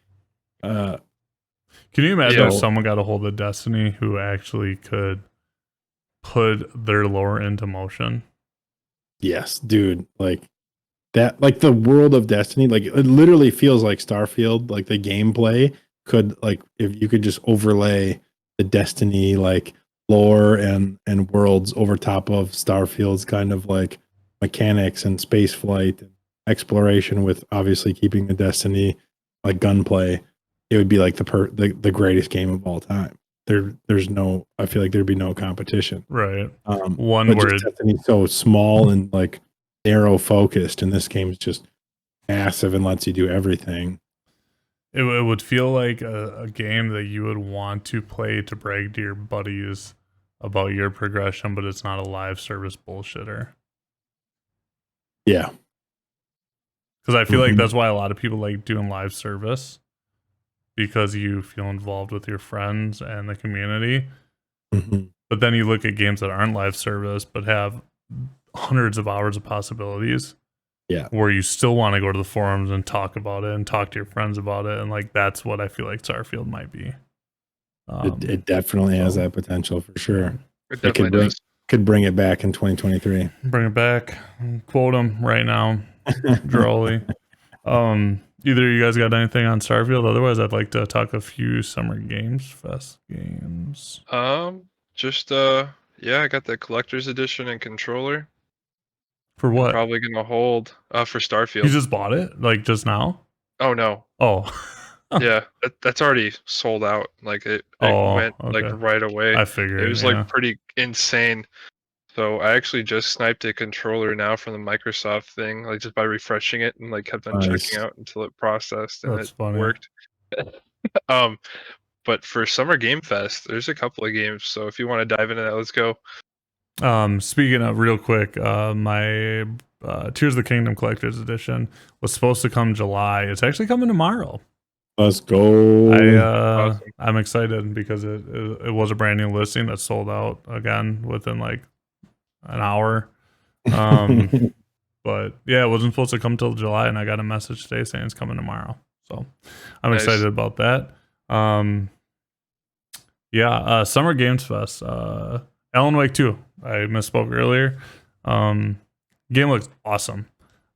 Can you imagine Yeah. if so someone got a hold of Destiny who actually could put their lore into motion? yes, dude, like that, like the world of Destiny, like it literally feels like Starfield. Like the gameplay could, like, if you could just overlay the Destiny like lore and worlds over top of Starfield's kind of like mechanics and space flight and exploration, with obviously keeping the Destiny like gunplay, it would be like the greatest game of all time. There's no, I feel like there'd be no competition. Right. One But where just Destiny's so small and like narrow focused, and this game is just massive and lets you do everything. it would feel like a game that you would want to play to brag to your buddies about your progression, but it's not a live service bullshitter. Yeah. Because I feel like Mhm. that's why a lot of people like doing live service because you feel involved with your friends and the community. Mhm. But then you look at games that aren't live service but have hundreds of hours of possibilities. Yeah. Where you still want to go to the forums and talk about it and talk to your friends about it. And like that's what I feel like Starfield might be. It definitely has so- that potential for sure. It It definitely does. could bring it back in 2023. Bring it back. Quote him right now. Drawly. Either of you guys got anything on Starfield? Otherwise, I'd like to talk a few Summer Games Fest games. Just Yeah, I got the collector's edition and controller. For I'm what? probably gonna hold for You Starfield. just bought it? Like just now? Oh no. Oh. Yeah, that's already sold out. Like it Oh, went like okay. right away. I It figured, was yeah. like pretty insane. So I actually just sniped a controller now from the Microsoft thing, like just by refreshing it and like kept on Nice. checking out until it processed and That's it funny. worked. Um, but for Summer Game Fest, there's a couple of games. So if you want to dive into that, let's go. Speaking of real quick, my Tears of the Kingdom Collector's Edition was supposed to come July. It's actually coming tomorrow. Let's go. Awesome. I'm excited because it was a brand new listing that sold out again within like an hour. But yeah, it wasn't supposed to come till July, and I got a message today saying it's coming tomorrow. So I'm Nice. excited about that. Summer Games Fest. Alan Wake 2. I misspoke earlier. Game looks awesome.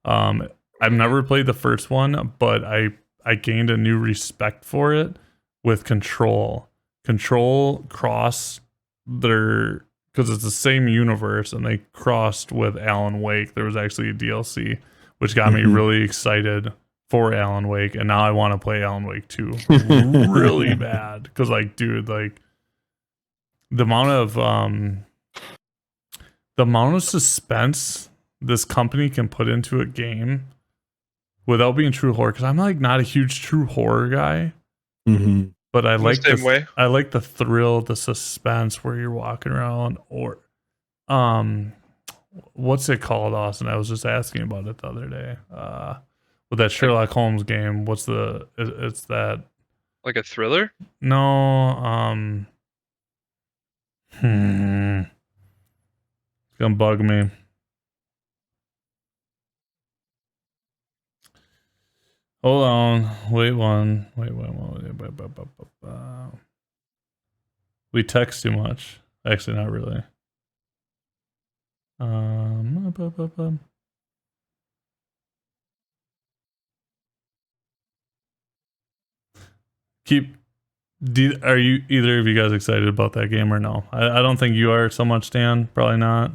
I've never played the first one, but I gained a new respect for it with Control. Control crossed their, because it's the same universe, and they crossed with Alan Wake. There was actually a DLC, which got me really excited for Alan Wake, and now I want to play Alan Wake 2 really bad. Because like, dude, like the amount of suspense this company can put into a game without being true horror, because I'm like not a huge true horror guy, but I like the same way. I like the thrill, the suspense where you're walking around, or what's it called, Austin? I was just asking about it the other day. With that Sherlock Holmes game, it's that, Like a thriller? no, it's gonna bug me. Hold on. Wait. We text too much. Actually, not really. Are you either of you guys excited about that game or no? I don't think you are so much, Dan. Probably not.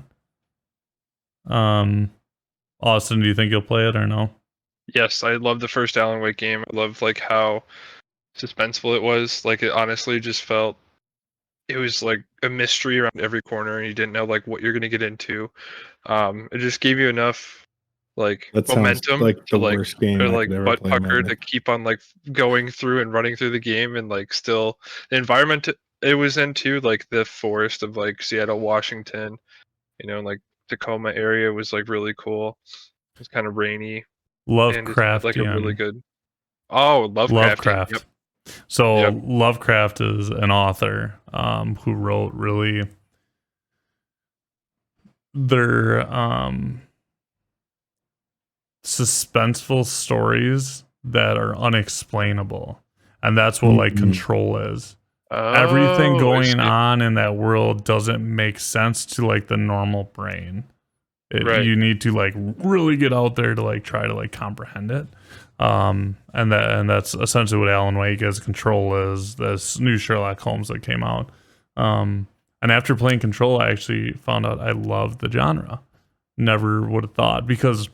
Austin, do you think you'll play it or no? Yes, I love the first Alan Wake game. I love like how suspenseful it was. Like it honestly just felt it was like a mystery around every corner, and you didn't know like what you're gonna get into. It just gave you enough like That sounds momentum like to the like worst game or I like could ever butt play in my pucker to life. keep on like going through and running through the game, and like still the environment it was in too, like the forest of like Seattle, Washington, and like Tacoma area was like really cool. It was kind of rainy and it's had like a really Lovecraftian. good Lovecraftian. Lovecraft. Yep. So Yep. Lovecraft is an author who wrote really their suspenseful stories that are unexplainable, and that's what like Control is. Everything Oh, I going see. on in that world doesn't make sense to like the normal brain. Right. You need to like really get out there to like try to like comprehend it. And that's essentially what Alan Wake is. Control is this new Sherlock Holmes that came out. And after playing Control, I actually found out I love the genre. Never would have thought, because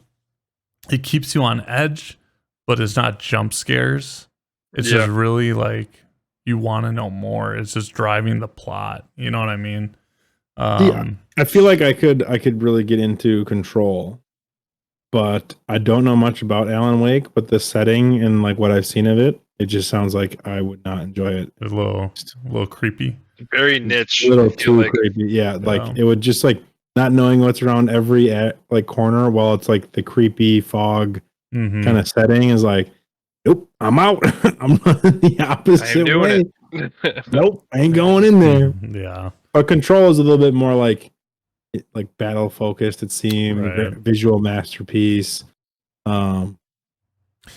it keeps you on edge, but it's not jump scares. It's just really like you want to know more. It's just driving the plot. You know what I mean? I feel like I could really get into Control, but I don't know much about Alan Wake. But the setting and like what I've seen of it, it just sounds like I would not enjoy it. It's a little creepy. Very niche. A little I feel too like. creepy. Yeah, like it would just like not knowing what's around every like corner while it's like the creepy fog kind of setting is like, nope, I'm out. I'm running the opposite way. Nope, I ain't going in there. Yeah. But Control is a little bit more like battle focused. It seems Right. visual masterpiece.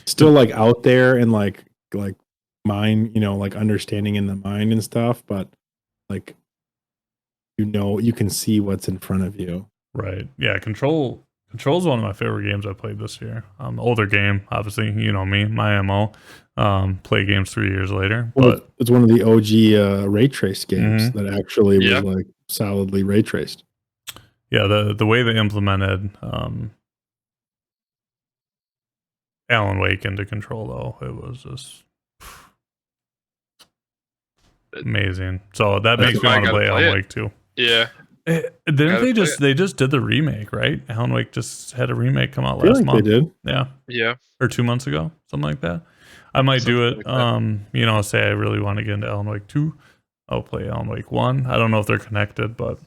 Still like out there and like mind, like understanding in the mind and stuff, but like you can see what's in front of you. Right. Yeah. Control is one of my favorite games I played this year. Older game, obviously. You know me, my MO. Play games 3 years later. Well, But it's one of the OG ray trace games that actually was like solidly ray traced. Yeah, the way they implemented Alan Wake into Control, though, it was just amazing. So that makes me want to play Alan Wake too. Yeah. Didn't they just did the remake, right? Alan Wake just had a remake come out last month. They did. Yeah. Or 2 months ago, something like that. I might do it. Say I really want to get into Alan Wake 2. I'll play Alan Wake 1. I don't know if they're connected, but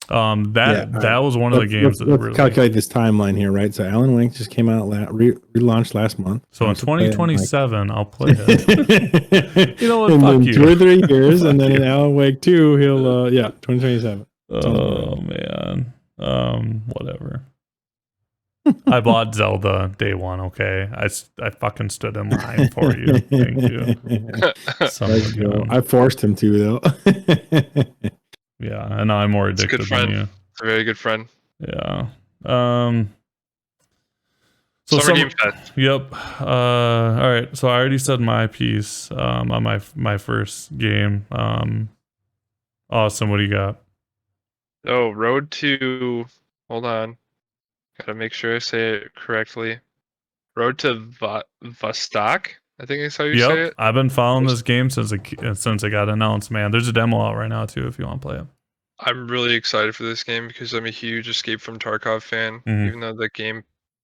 that was one of the games that let's calculate this timeline here, right? So Alan Wake just came out, relaunched last month. So in 2027, I'll play it. You know what? And Fuck then you. 2 or 3 years, and then in Alan Wake 2, he'll 2027. Oh man. Whatever. I bought Zelda day one. Okay, I fucking stood in line for you. Thank you. I forced him to though. Yeah, and now I'm more addicted than you. It's a very good friend. Yeah. So Summer Game Fest. Yep. All right. So I already said my piece on my first game. Awesome. What do you got? Oh, Road to. Hold on. Gotta make sure I say it correctly. Road to Vostok, I think is how you say it. I've been following this game since it got announced, man. There's a demo out right now too if you want to play it. I'm really excited for this game because I'm a huge Escape from Tarkov fan, even though the game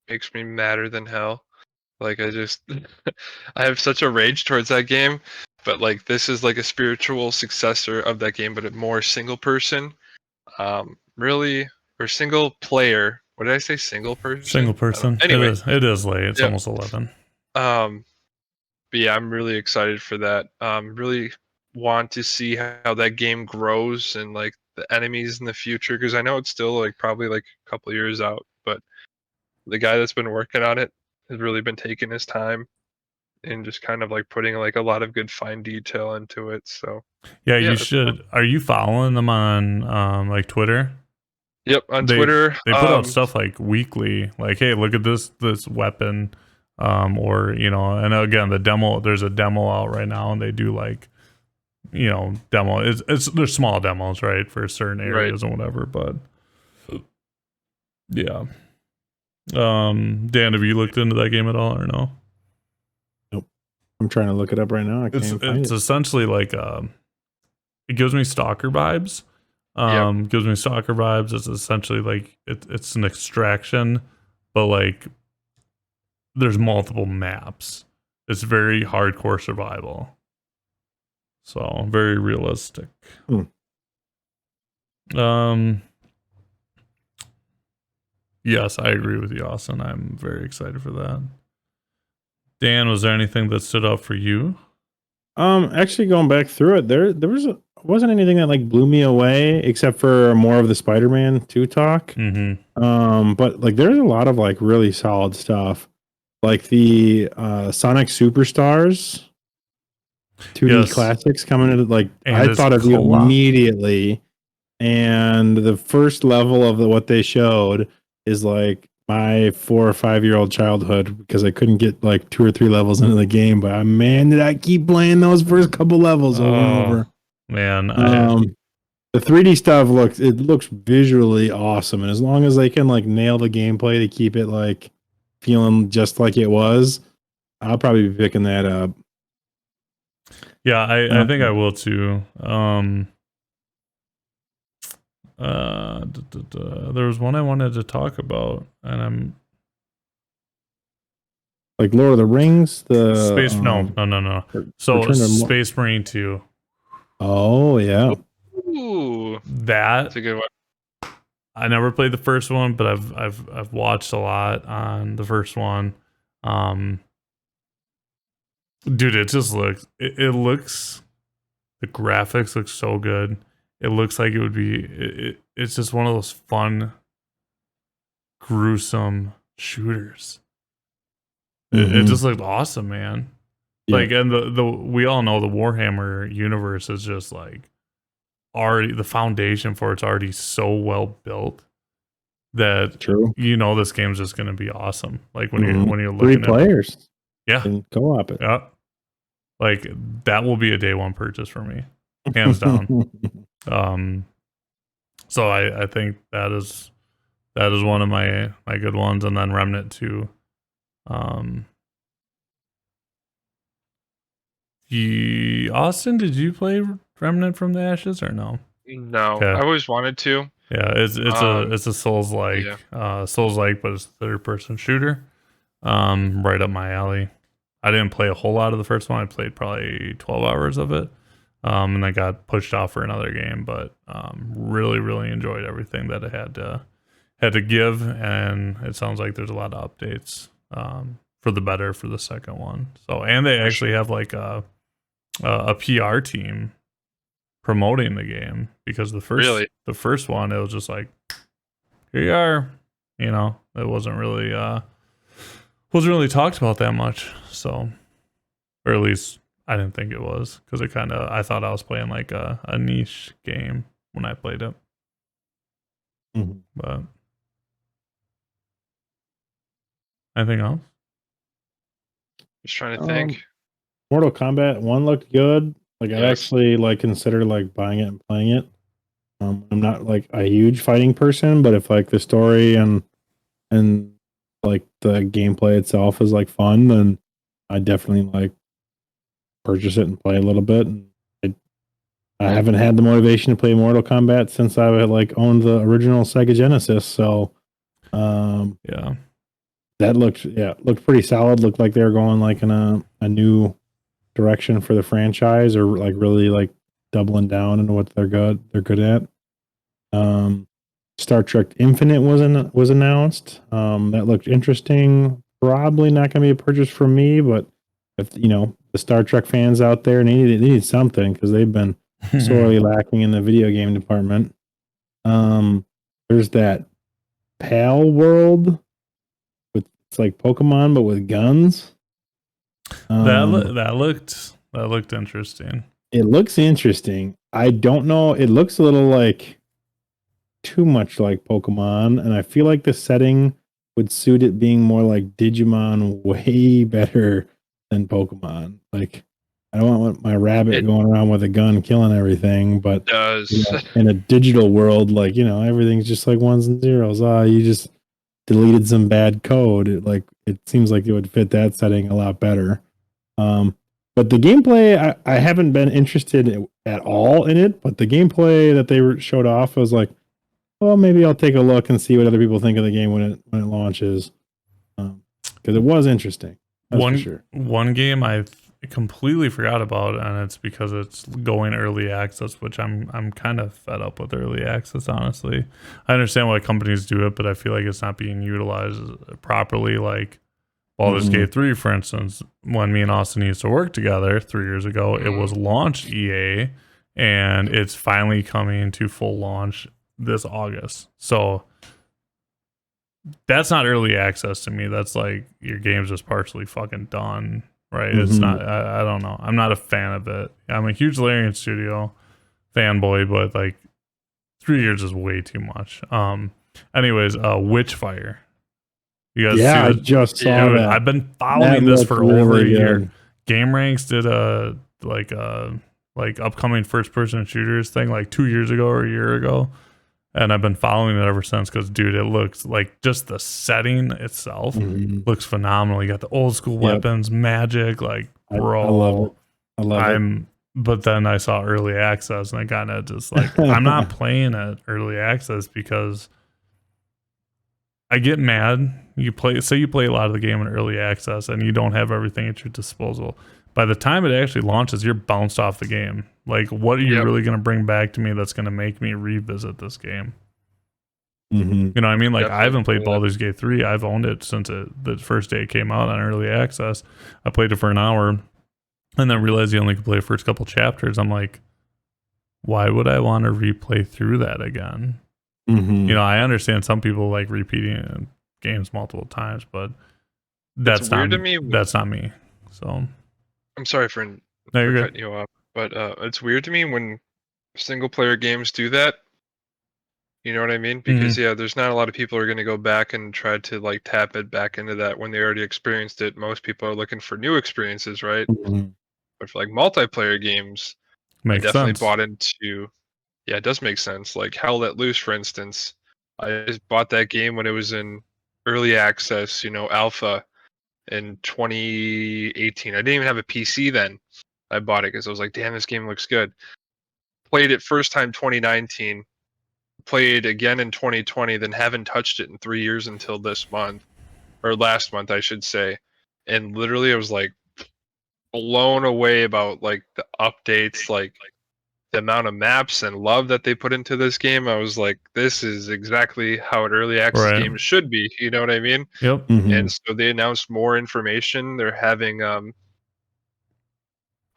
makes me madder than hell. Like I have such a rage towards that game, but like this is like a spiritual successor of that game, but more single person. Or single player. What did I say? Single person? Single person. Anyway. It is late. It's almost 11. But yeah, I'm really excited for that. Really want to see how that game grows and like the enemies in the future, because I know it's still like probably like a couple years out, but the guy that's been working on it has really been taking his time and just kind of like putting like a lot of good fine detail into it. So yeah, you should. Fun. Are you following them on like Twitter? Yep, on Twitter. They put out stuff like weekly, like, hey, look at this weapon, or and again the demo. There's a demo out right now, and they do like, demo. There's small demos, right, for certain areas and whatever. But yeah, Dan, have you looked into that game at all or no? Nope. I'm trying to look it up right now. I can't find it. It's essentially like it gives me Stalker vibes. Gives me Stalker vibes. It's essentially like it's an extraction, but like there's multiple maps. It's very hardcore survival, so very realistic. Yes, I agree with you, Austin. I'm very excited for that. Dan, was there anything that stood out for you? Actually, going back through it, there wasn't anything that like blew me away except for more of the Spider-Man 2 talk. But like there's a lot of like really solid stuff, like the Sonic Superstars 2D classics coming into like I thought of you immediately, and the first level of what they showed is like my 4 or 5 year old childhood, because I couldn't get like 2 or 3 levels into the game, but man, did I keep playing those first couple levels over and over. Man, the 3D stuff looks visually awesome, and as long as they can like nail the gameplay to keep it like feeling just like it was, I'll probably be picking that up. Yeah, I think I will too. There was one I wanted to talk about, and I'm like Lord of the Rings, the Space. No. So Space Marine 2. Oh yeah. Ooh, that's a good one. I never played the first one, but I've watched a lot on the first one. Dude, it just looks. It looks. The graphics look so good. It looks like it would be. It's just one of those fun, gruesome shooters. It just looked awesome, man. Yeah. Like, and the we all know the Warhammer universe is just like already, the foundation for it's already so well built that this game's just gonna be awesome. Like when you're looking 3 players, and co-op it. Yeah, like that will be a day one purchase for me, hands down. So I think that is one of my good ones, and then Remnant 2. Austin, did you play Remnant from the Ashes or no? No, Okay. I always wanted to. Yeah, it's a Souls like but it's a third person shooter. Right up my alley. I didn't play a whole lot of the first one. I played probably 12 hours of it. And I got pushed off for another game, but really enjoyed everything that it had to give, and it sounds like there's a lot of updates for the better for the second one. So, and they actually have like a PR team promoting the game, because the first one, it was just like, here you are, it wasn't really talked about that much. So, or at least I didn't think it was, because I thought I was playing like a niche game when I played it. But anything else? Just trying to think. Mortal Kombat 1 looked good. Like, I'd Yes. actually like consider like buying it and playing it. I'm not like a huge fighting person, but if like the story and like the gameplay itself is like fun, then I definitely like purchase it and play a little bit. And I haven't had the motivation to play Mortal Kombat since I like owned the original Sega Genesis. So, Yeah, that looked pretty solid. Looked like they were going like in a new direction for the franchise, or like really like doubling down into what they're good at. Star Trek Infinite was announced. That looked interesting. Probably not going to be a purchase for me, but if the Star Trek fans out there need something, because they've been sorely lacking in the video game department. There's that Pal World with, it's like Pokemon but with guns. that looked interesting. It looks interesting. I don't know. It looks a little like too much like Pokemon, and I feel like the setting would suit it being more like Digimon way better than Pokemon. Like, I don't want my rabbit going around with a gun killing everything, but in a digital world, like, everything's just like ones and zeros. You just deleted some bad code. It seems like it would fit that setting a lot better. But the gameplay, I haven't been interested at all in it, but the gameplay that they showed off was like, well, maybe I'll take a look and see what other people think of the game when it launches, because it was interesting. That's for sure. One game I completely forgot about, and it's because it's going early access, which I'm kind of fed up with early access. Honestly, I understand why companies do it, but I feel like it's not being utilized properly. Like Baldur's Gate 3, for instance, when me and Austin used to work together 3 years ago, it was launched EA, and it's finally coming to full launch this August. So that's not early access to me. That's like your game's just partially fucking done, right? It's not. I don't know. I'm not a fan of it. I'm a huge Larian Studio fanboy, but like 3 years is way too much. Anyways, Witchfire. You guys see I just saw that. I've been following this for over a year. Good. Game Ranks did a upcoming first person shooters thing like 2 years ago or a year ago. And I've been following it ever since, because, dude, it looks like just the setting itself looks phenomenal. You got the old school weapons, magic, like, bro. I love it. But then I saw early access, and I kind of just like, I'm not playing at early access because I get mad. You play a lot of the game in early access, and you don't have everything at your disposal. By the time it actually launches, you're bounced off the game. Like, what are you really going to bring back to me that's going to make me revisit this game? You know what I mean? Like, I haven't played Baldur's Gate 3. I've owned it since the first day it came out on early access. I played it for an hour and then realized you only could play the first couple chapters. I'm like, why would I want to replay through that again? I understand some people like repeating games multiple times, but that's not me. That's not me. So I'm sorry for cutting you off, but it's weird to me when single player games do that. You know what I mean? Because there's not a lot of people who are going to go back and try to like tap it back into that when they already experienced it. Most people are looking for new experiences, right? But for like multiplayer games, I definitely bought into Yeah, it does make sense. Like Hell Let Loose, for instance. I just bought that game when it was in early access, alpha in 2018. I didn't even have a PC then. I bought it because I was like, damn, this game looks good. Played it first time 2019, played again in 2020, then haven't touched it in 3 years until this month, or last month, I should say. And literally, I was like blown away about like the updates, like the amount of maps and love that they put into this game. I was like, this is exactly how an early access Right. game should be. You know what I mean? Yep. And so they announced more information. They're having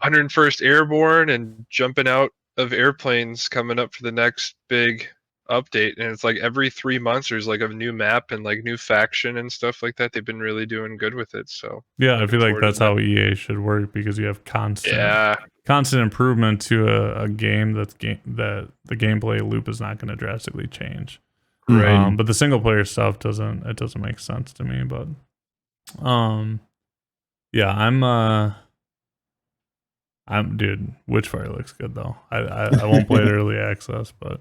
101st Airborne and jumping out of airplanes coming up for the next big update. And it's like every 3 months there's like a new map and like new faction and stuff like that. They've been really doing good with it. So Yeah, I looking feel like forward to that's that. how EA should work because you have Yeah, constant improvement to a game that the gameplay loop is not going to drastically change. right. But the single player stuff doesn't make sense to me. But yeah, I'm dude. Witchfire looks good though. I won't play it early access, but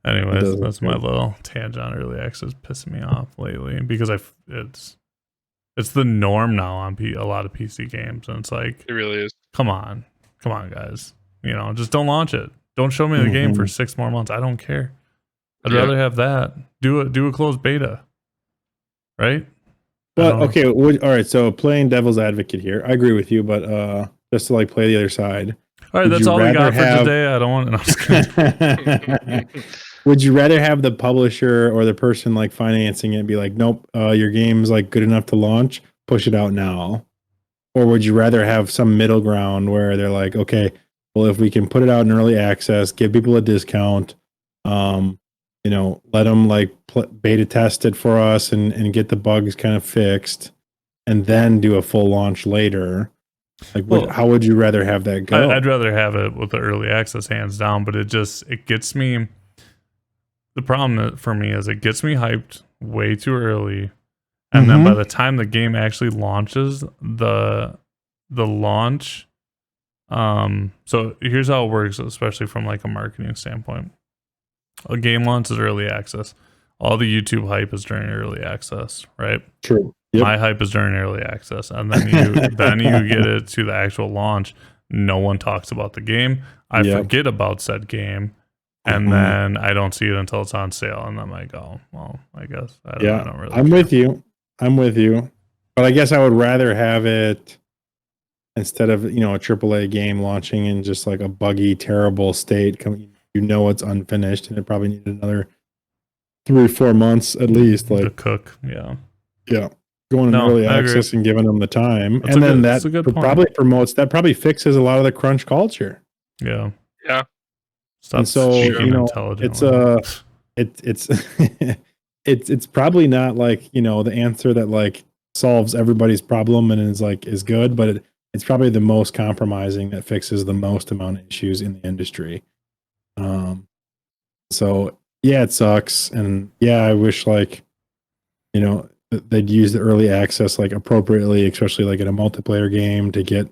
anyways, does look that's my good. little tangent on early access pissing me off lately because it's the norm now on a lot of PC games, and it's like, It really is. come on, guys, just don't launch it. Don't show me the game for Mhm. 6 more months. I don't care. I'd Yeah. rather have that. Do a closed beta, right? But okay, all right. So playing devil's advocate here, I agree with you, but just to like play the other side, All right, would that's you all we rather got for have? today. I don't want. No, I'm just kidding. Would you rather have the publisher or the person like financing it be like, nope, your game's like good enough to launch, push it out now? Or would you rather have some middle ground where they're like, okay, well, if we can put it out in early access, give people a discount, um, let them like beta test it for us and get the bugs kind of fixed, and then do a full launch later? Like, Well, how would you rather have that go? I'd rather have it with the early access hands down, but it gets me. The problem for me is it gets me hyped way too early, and then by the time the game actually launches, the launch. So here's how it works, especially from like a marketing standpoint. A game launch is early access. All the YouTube hype is during early access, right? True. My hype is during early access, and then you get it to the actual launch. No one talks about the game. I forget about said game, and then I don't see it until it's on sale, and I'm like, oh, well, I guess I don't really. I'm with you. But I guess I would rather have it instead of a AAA game launching in just like a buggy, terrible state. It's unfinished, and it probably needed another 3 or 4 months at least. The Like, cook, yeah. Going in early I agree. access and giving them the time, That's and then that's a good point. probably promotes. That probably fixes a lot of the crunch culture. Yeah. Yeah. Stop And so cheating intelligently. it's it's probably not like the answer that like solves everybody's problem and is good, but it's probably the most compromising that fixes the most amount of issues in the industry. So yeah, it sucks, and yeah, I wish like they'd use the early access like appropriately, especially like in a multiplayer game, to get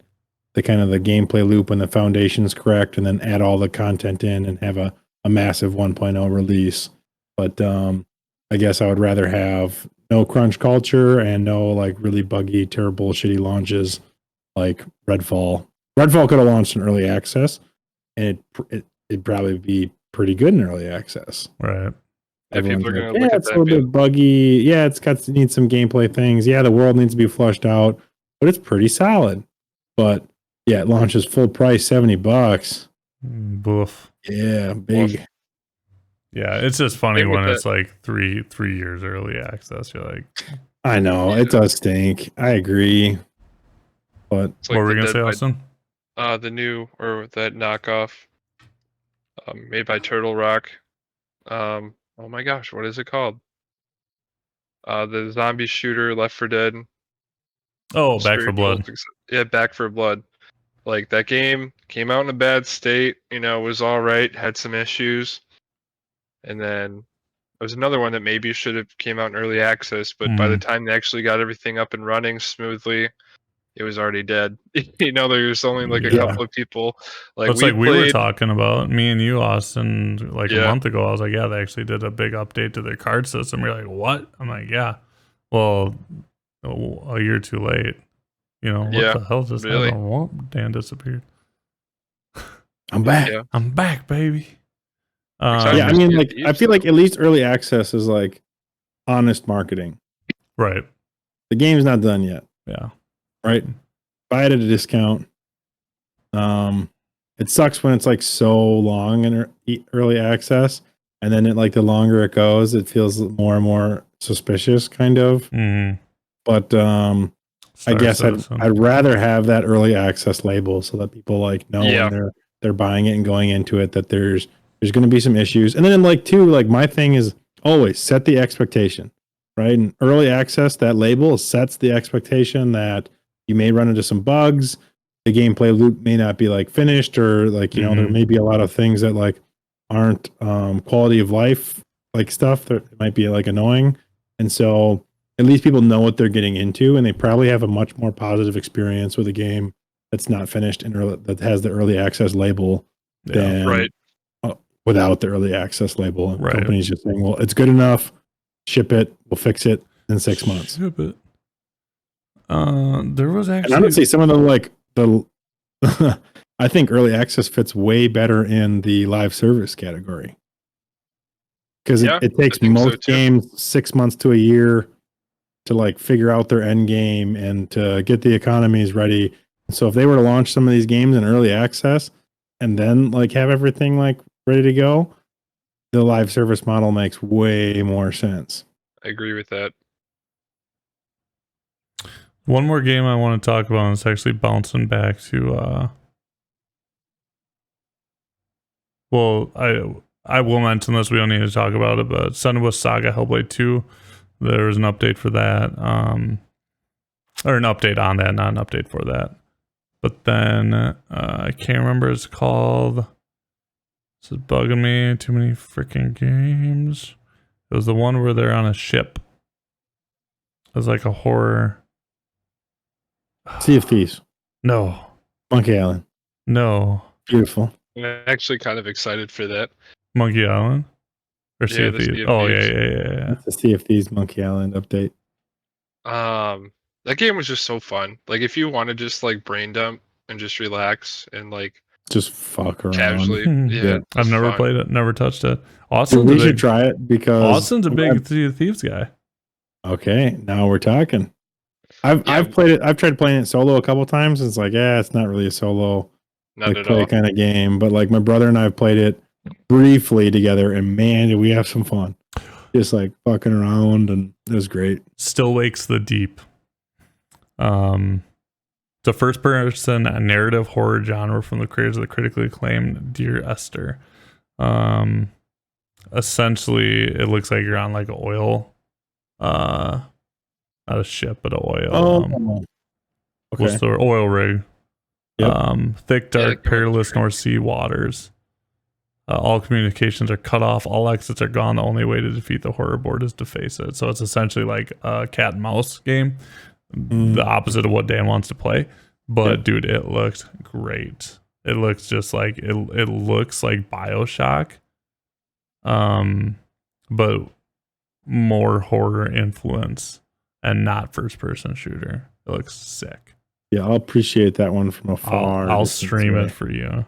the kind of the gameplay loop and the foundations correct, and then add all the content in and have a massive 1.0 release. But I guess I would rather have no crunch culture and no like really buggy, terrible, shitty launches like Redfall. Redfall could have launched in early access, and it'd probably be pretty good in early access. Right. Yeah, people are going to yeah, look at it's that a little bit buggy. Yeah, needs some gameplay things. Yeah, the world needs to be flushed out, but it's pretty solid. But yeah, it launches full price, $70. Boof. Yeah, big. Woof. Yeah, it's just funny Same with when that. it's like three years early access. You're like, I know it does stink. I agree, but It's what like were we the gonna say, Dead Austin? by the new or that knockoff made by Turtle Rock. Oh my gosh, what is it called? The zombie shooter Left 4 Dead. Oh, Back for Blood. Yeah, Back for Blood. Like that game came out in a bad state, was all right, had some issues. And then there was another one that maybe should have came out in early access, but by the time they actually got everything up and running smoothly, it was already dead. There's only like a Yeah. couple of people. It's we like we were played. talking about, me and you, Austin, like a Yeah. month ago. I was like, yeah, they actually did a big update to their card system. You're like, what? I'm like, yeah. Well, a year too late. What Yeah, the hell just really. happened? Well, Dan disappeared. I'm back. Yeah. I'm back, baby. Excited Yeah, I for mean, Sea of like, I Thieves, feel like though. at least early access is like honest marketing. Right. The game's not done yet, Yeah. right? Buy it at a discount. It sucks when it's like so long in early access, and then the longer it goes, it feels more and more suspicious, kind of. Mm-hmm. But I guess I'd rather have that early access label so that people know when they're buying it and going into it that there's going to be some issues. And then my thing is always set the expectation, right? And early access, that label sets the expectation that you may run into some bugs. The gameplay loop may not be finished, or there may be a lot of things that aren't quality of life stuff that might be annoying. And so at least people know what they're getting into, and they probably have a much more positive experience with a game that's not finished and that has the early access label than without the early access label. Right. Companies just saying, well, it's good enough, ship it, we'll fix it in 6 months. Ship it. There was actually, and I would say some of the I think early access fits way better in the live service category, because it takes most games 6 months to a year to figure out their end game and to get the economies ready. So if they were to launch some of these games in early access and then have everything ready to go, the live service model makes way more sense. I agree with that. One more game I want to talk about, and it's actually bouncing back to well, I will mention this, we don't need to talk about it, but Senua's Saga Hellblade 2, there was an update for that, or an update on that, not an update for that. But then I can't remember what it's called. This is bugging me. Too many freaking games. It was the one where they're on a ship. It was like a horror. Sea of Thieves. No. Monkey Island. No. Beautiful. I'm actually kind of excited for that. Monkey Island? Or Sea of Thieves? Oh, yeah. It's a Sea of Thieves Monkey Island update. That game was just so fun. If you want to just brain dump and just relax and just fuck around casually. Yeah. I've never played it, never touched it. We should try it because Austin's a big Sea of Thieves guy. Okay, now we're talking. I've played it. I've tried playing it solo a couple times. It's it's not really a solo play kind of game. But my brother and I have played it briefly together, and man, did we have some fun. Just fucking around, and it was great. Still wakes the deep. The first person narrative horror genre from the creators of the critically acclaimed Dear Esther. Essentially, it looks like you're on an oil, not a ship, but an oil. Okay. What's the oil rig? Yep. Thick, dark, perilous North Sea waters. All communications are cut off. All exits are gone. The only way to defeat the horror board is to face it. So it's essentially like a cat and mouse game. The opposite of what Dan wants to play. But dude, it looks great. It looks just like it looks like BioShock. But more horror influence and not first person shooter. It looks sick. Yeah, I'll appreciate that one from afar. I'll stream it for you.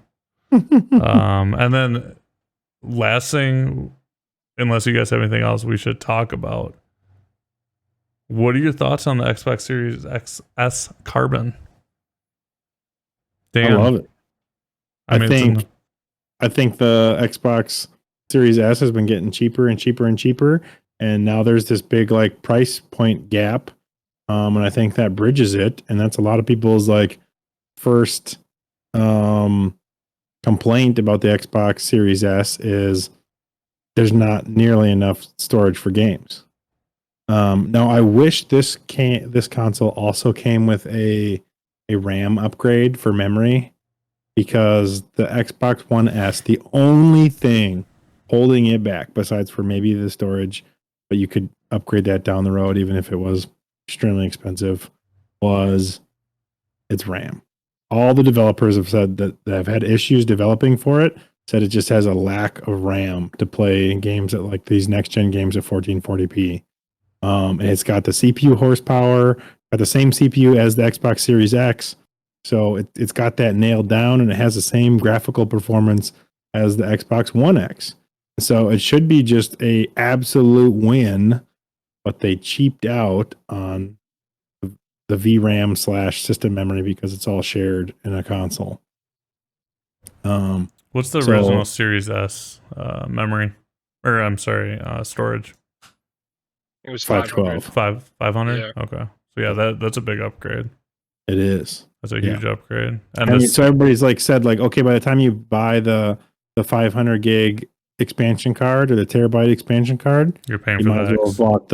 And then last thing, unless you guys have anything else we should talk about, what are your thoughts on the Xbox Series XS Carbon? Dan, I love it. I think the Xbox Series S has been getting cheaper and cheaper and cheaper, and now there's this big price point gap, and I think that bridges it, and that's a lot of people's first complaint about the Xbox Series S is there's not nearly enough storage for games. Now I wish this console also came with a RAM upgrade for memory, because the Xbox One S, the only thing holding it back, besides for maybe the storage, but you could upgrade that down the road even if it was extremely expensive, was it's RAM. All the developers have said that have had issues developing for it, said it just has a lack of RAM to play games at like these next gen games at 1440p. And it's got the CPU horsepower, got the same CPU as the Xbox Series X. So it's got that nailed down, and it has the same graphical performance as the Xbox One X. So it should be just a absolute win, but they cheaped out on the VRAM / system memory because it's all shared in a console. What's the original Series S memory? Or I'm sorry, storage. It was 512. 500? Yeah. Okay. So yeah, that's a big upgrade. It is. That's a huge upgrade. And I mean, so everybody's like said like, okay, by the time you buy the 500 gig expansion card or the terabyte expansion card, you're paying you for might the as well X. have bought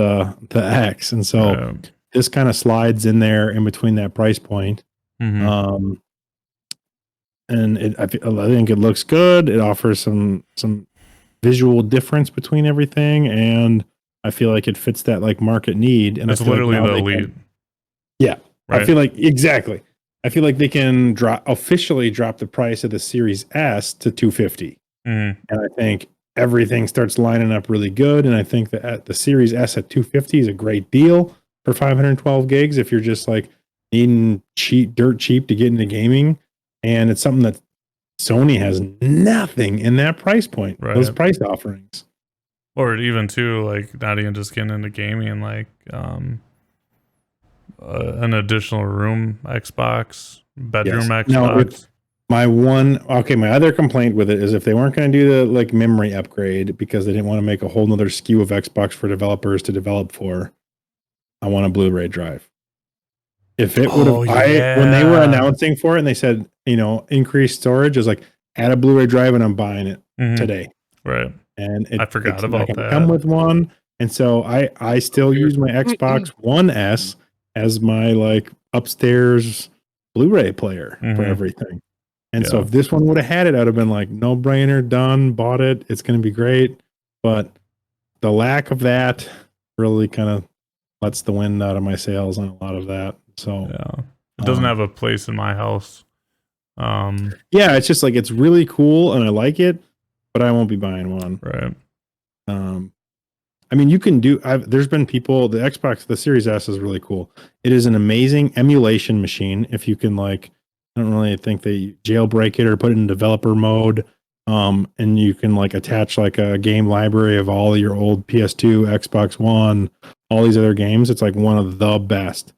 the X. And so this kind of slides in there in between that price point. Mm-hmm. And I think it looks good. It offers some visual difference between everything, and I feel like it fits that like market need. And it's I feel literally like the Elite. Right? I feel like exactly. I feel like they can officially drop the price of the Series S to $250, and I think everything starts lining up really good. And I think that the Series S at $250 is a great deal for 512 gigs if you're just like needing dirt cheap to get into gaming. And it's something that Sony has nothing in that price point, those price offerings. Or even too, like not even just getting into gaming, like an additional room Xbox, bedroom Xbox. Now, my other complaint with it is if they weren't going to do the like memory upgrade because they didn't want to make a whole nother SKU of Xbox for developers to develop for, I want a Blu-ray drive. If it would have, when they were announcing for it and they said, increased storage, is like add a Blu-ray drive and I'm buying it today. Right. And I forgot about that. Come with one. And so I still use my Xbox One S as my like upstairs Blu-ray player for everything. And so if this one would have had it, I'd have been like, no brainer, done, bought it. It's going to be great. But the lack of that really kind of lets the wind out of my sails on a lot of that. So it doesn't have a place in my house. It's just like, it's really cool and I like it, but I won't be buying one. Right. I mean, you can do, there's been people, the Xbox, the Series S is really cool. It is an amazing emulation machine. If you can like, I don't really think they jailbreak it or put it in developer mode. And you can like attach like a game library of all your old PS2, Xbox One, all these other games. It's like one of the best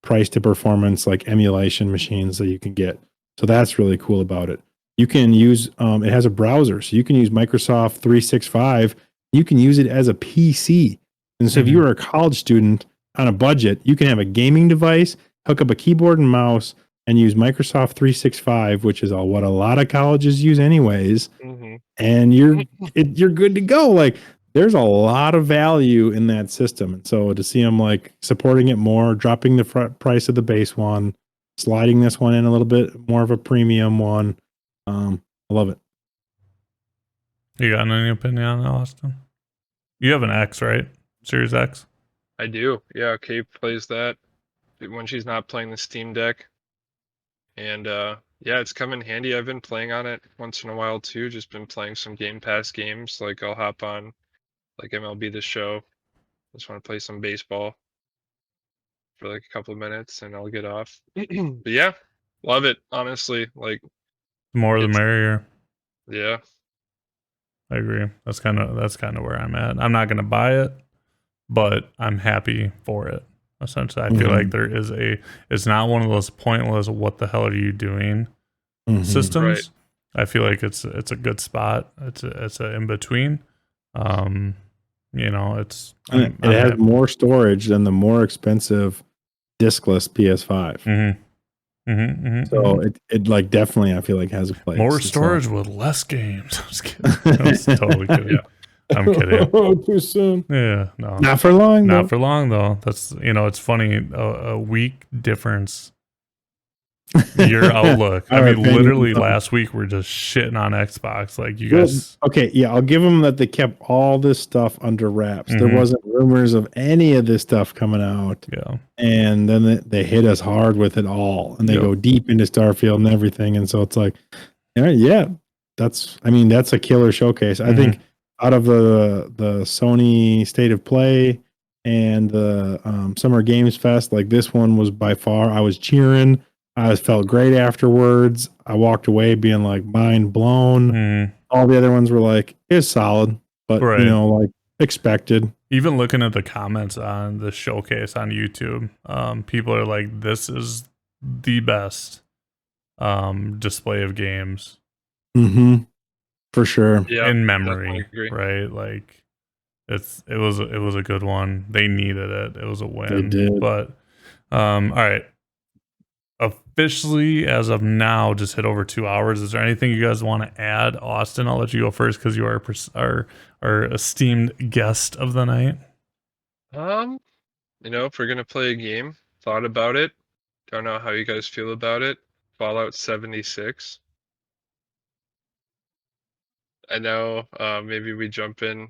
price to performance, like emulation machines that you can get. So that's really cool about it. You can use, it has a browser, so you can use Microsoft 365. You can use it as a PC. And so if you were a college student on a budget, you can have a gaming device, hook up a keyboard and mouse, and use Microsoft 365, which is what a lot of colleges use anyways. And you're good to go. Like there's a lot of value in that system. And so to see them like supporting it more, dropping the price of the base one, sliding this one in a little bit more of a premium one. I love it. You got any opinion on that, Austin? You have an X, right? Series X? I do. Yeah, Kate plays that when she's not playing the Steam Deck. And it's come in handy. I've been playing on it once in a while too. Just been playing some Game Pass games. Like I'll hop on like MLB The Show. Just want to play some baseball for like a couple of minutes and I'll get off. But yeah, love it. Honestly, like the more the merrier. Yeah. I agree. That's kind of where I'm at. I'm not going to buy it, but I'm happy for it. Essentially, I feel like it's not one of those pointless, what the hell are you doing systems. Right. I feel like it's a good spot. It's a in between. It has more storage than the more expensive diskless PS5. So it like definitely I feel like has a place. More storage with less games. I'm just kidding. I was totally kidding. I'm kidding. Too soon. Yeah, no. Not for long. Not for long though. That's it's funny. A week difference Your outlook. I Our mean, opinions literally on- last week we're just shitting on Xbox. Like you Well, guys. okay, yeah, I'll give them that they kept all this stuff under wraps. There Mhm. wasn't rumors of any of this stuff coming out, Yeah. and then they hit us hard with it all, and they Yep. go deep into Starfield and everything, and so it's like, yeah, that's a killer showcase. I think out of the Sony State of Play and the Summer Games Fest, like this one was by far. I was cheering. I felt great afterwards. I walked away being like mind blown. Mhm. All the other ones were like, it's solid, but Right. like expected. Even looking at the comments on the showcase on YouTube, people are like, "This is the best display of games Mm-hmm. For sure. Yeah, in definitely memory." agree. Right? Like it was a good one. They needed it. It was a win. They did. But all right. Officially, as of now, just hit over 2 hours. Is there anything you guys want to add, Austin? I'll let you go first because you are our esteemed guest of the night. If we're gonna play a game, thought about it. Don't know how you guys feel about it. Fallout 76. I know, maybe we jump in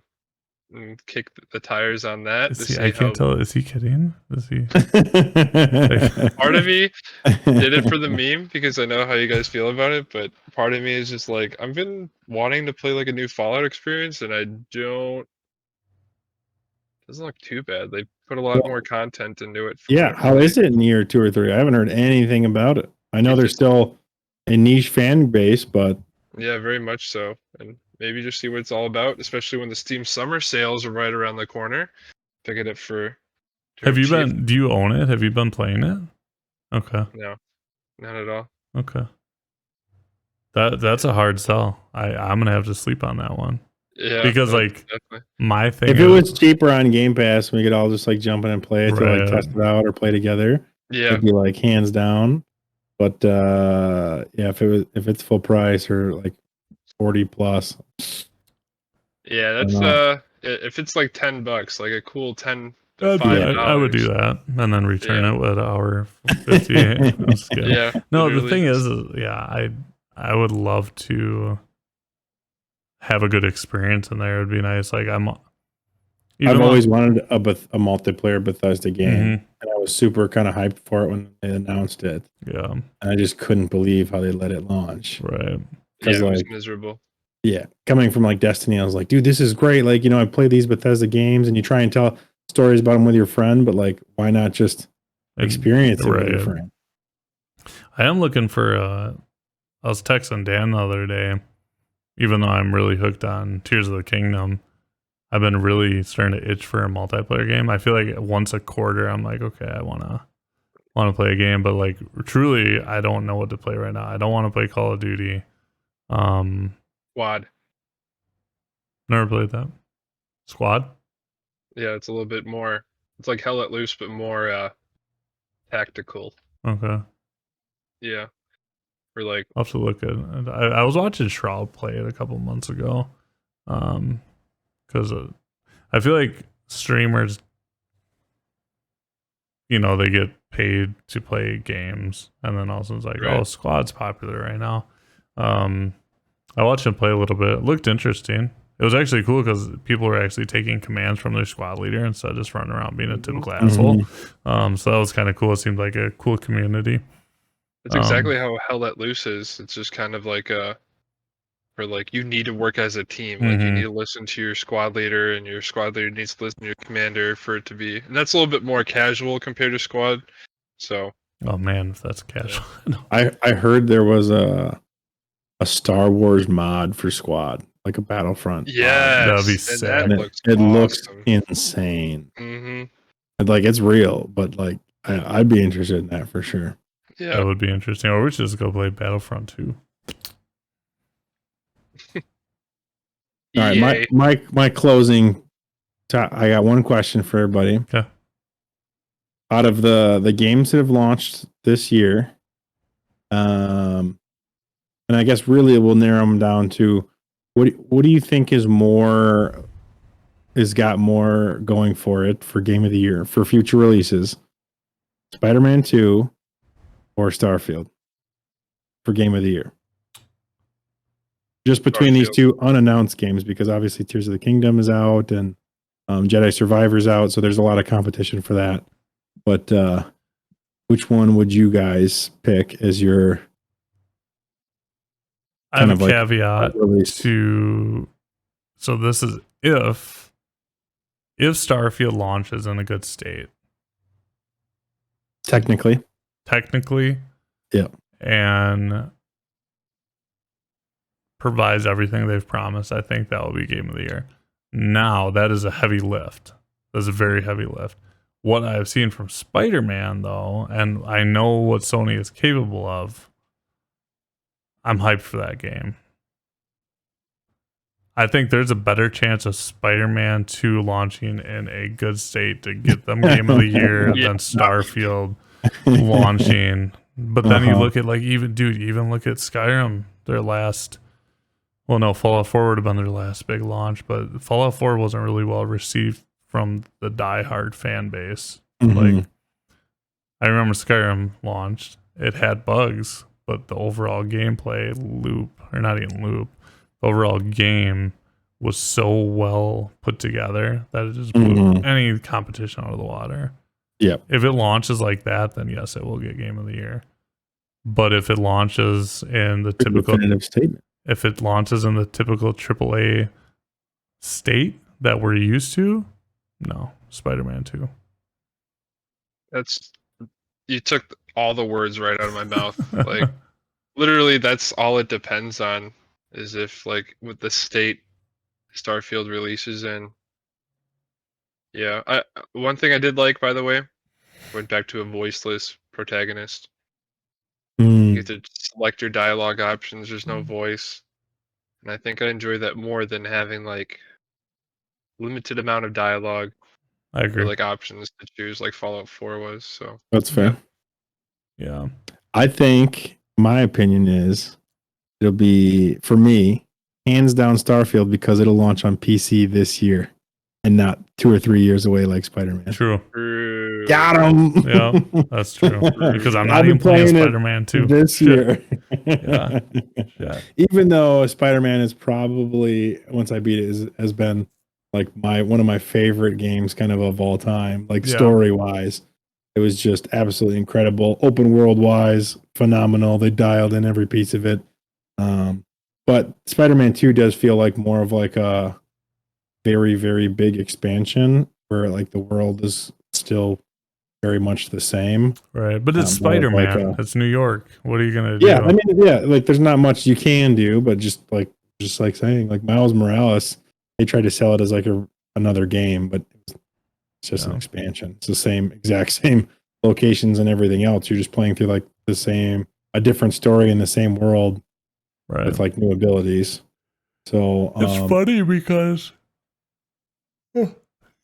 and kick the tires on that to Is he? see I how. can't tell. Is he kidding? Is he? Part of me did it for the meme because I know how you guys feel about it, but part of me is just like I've been wanting to play like a new Fallout experience, and I don't. Doesn't look too bad. They put a lot Well, more content into it. From Yeah, what how they- is it in year 2 or 3? I haven't heard anything about it. I know It there's just- still a niche fan base, but Yeah, very much so. And maybe just see what it's all about, especially when the Steam summer sales are right around the corner. Pick it up for. Have you cheap. been? Do you own it? Have you been playing it? Okay. No, not at all. Okay. That's a hard sell. I'm gonna have to sleep on that one Yeah, because no, like definitely. my thing. if it was cheaper on Game Pass, we could all just like jump in and play it to like Right. test it out or play together. Yeah, It'd be like hands down. But yeah, if it's full price or like 40 plus, yeah. don't That's know. if it's like $10, like a cool 10 to I would do $5. that and then return Yeah. it with hour 50. I'm just kidding. Yeah. No, the literally thing just- is, yeah, I would love to have a good experience in there. It'd be nice. Like I've always wanted a multiplayer Bethesda game, Mhm. and I was super kind of hyped for it when they announced it. Yeah. And I just couldn't believe how they let it launch. Right. yeah, it was like- miserable. Yeah, coming from like Destiny, I was like, dude, this is great. Like, I play these Bethesda games, and you try and tell stories about them with your friend, but like, why not just experience it with your Right. friend? I am looking for. I was texting Dan the other day. Even though I'm really hooked on Tears of the Kingdom, I've been really starting to itch for a multiplayer game. I feel like once a quarter, I'm like, okay, I wanna play a game, but like truly, I don't know what to play right now. I don't want to play Call of Duty. Quad. Never played that. Squad. Yeah, it's a little bit more. It's like Hell Let Loose, but more tactical. Okay, Yeah, or like I'll have to look at it. I was watching Shroud play it a couple months ago, because I feel like streamers, they get paid to play games, and then also it's like, Right. oh, Squad's popular right now. I watched him play a little bit. It looked interesting. It was actually cool because people were actually taking commands from their squad leader instead of just running around being a typical asshole. So that was kind of cool. It seemed like a cool community. it's exactly how Hell Let Loose is. It's just kind of like for like you need to work as a team. Like you Mhm. need to listen to your squad leader, and your squad leader needs to listen to your commander for it to be. And that's a little bit more casual compared to squad. So Oh man, if that's casual. I heard there was a Star Wars mod for Squad, like a Battlefront. mod. yes, That'd be and sick. that And looks it looks awesome. insane. Mm-hmm. And, like, it's real, but like I'd be interested in that for sure. Yeah. That would be interesting. Or we should just go play Battlefront 2. All right, EA. my closing. I got one question for everybody. Okay. Out of the games that have launched this year, and I guess really we'll narrow them down to what do you think is got more going for it for game of the year for future releases? Spider-Man 2 or Starfield? for Game of the Year? Just between these Starfield. two unannounced games, because obviously Tears of the Kingdom is out and Jedi Survivor's out, so there's a lot of competition for that. But which one would you guys pick as your I have kind a of like caveat release? to. So this is if Starfield launches in a good state, Technically, yeah, and provides everything they've promised, I think that will be Game of the Year. Now, that is a heavy lift. That's a very heavy lift. What I've seen from Spider-Man, though, and I know what Sony is capable of, I'm hyped for that game. I think there's a better chance of Spider-Man 2 launching in a good state to get them Game of the Year Yeah. than Starfield launching. But then you look at even look at Skyrim, their last. Well, no, Fallout 4 would have been their last big launch, but Fallout 4 wasn't really well received from the diehard fan base. Like, I remember Skyrim launched; it had bugs, but the overall gameplay loop, or not even loop, the overall game was so well put together that it just blew any competition out of the water. Yeah. If it launches like that, then yes, it will get Game of the Year. But if it launches in the typical definitive statement, if it launches in the typical AAA state that we're used to, no, Spider-Man 2. You took all the words right out of my mouth. Like, literally, that's all it depends on, is if, like, with the state Starfield releases in. Yeah, one thing I did like, by the way, went back to a voiceless protagonist. You get to select your dialogue options. There's no voice, and I think I enjoy that more than having like limited amount of dialogue I agree. or like options to choose, like Fallout 4 was. So that's fair. Yeah. I think my opinion is it'll be, for me, hands down Starfield, because it'll launch on PC this year and not 2 or 3 years away like Spider-Man. True. Got him. Yeah, that's true. Because I'm not I'll be even playing playing it Spider-Man 2 this year. Yeah. Yeah. Even though Spider-Man is probably, once I beat it, has been like one of my favorite games kind of all time, like story wise. It was just absolutely incredible. Open world wise, phenomenal. They dialed in every piece of it. But Spider-Man 2 does feel like more of like a very, very big expansion where like the world is still very much the same. Right. But it's Spider-Man. It's New York. What are you going to do? Yeah, I mean, like there's not much you can do, but just like saying, like Miles Morales, they tried to sell it as like another game, but it's just an expansion. It's the exact same locations and everything else. You're just playing through like a different story in the same world, right, with like new abilities. So it's funny because excuse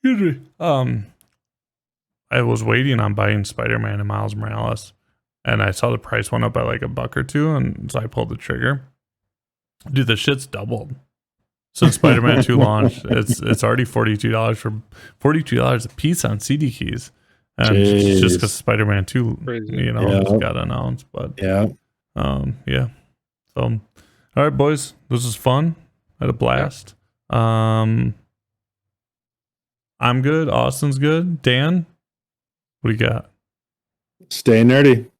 me. I was waiting on buying Spider-Man and Miles Morales, and I saw the price went up by like $1 or $2, and so I pulled the trigger. Dude, the shit's doubled since Spider-Man 2 launched. It's already $42 for $42 a piece on CD keys, and it's just because Spider-Man 2, just got announced. But yeah. So, all right, boys, this was fun. I had a blast. I'm good. Austin's good. Dan, what do you got? Stay nerdy.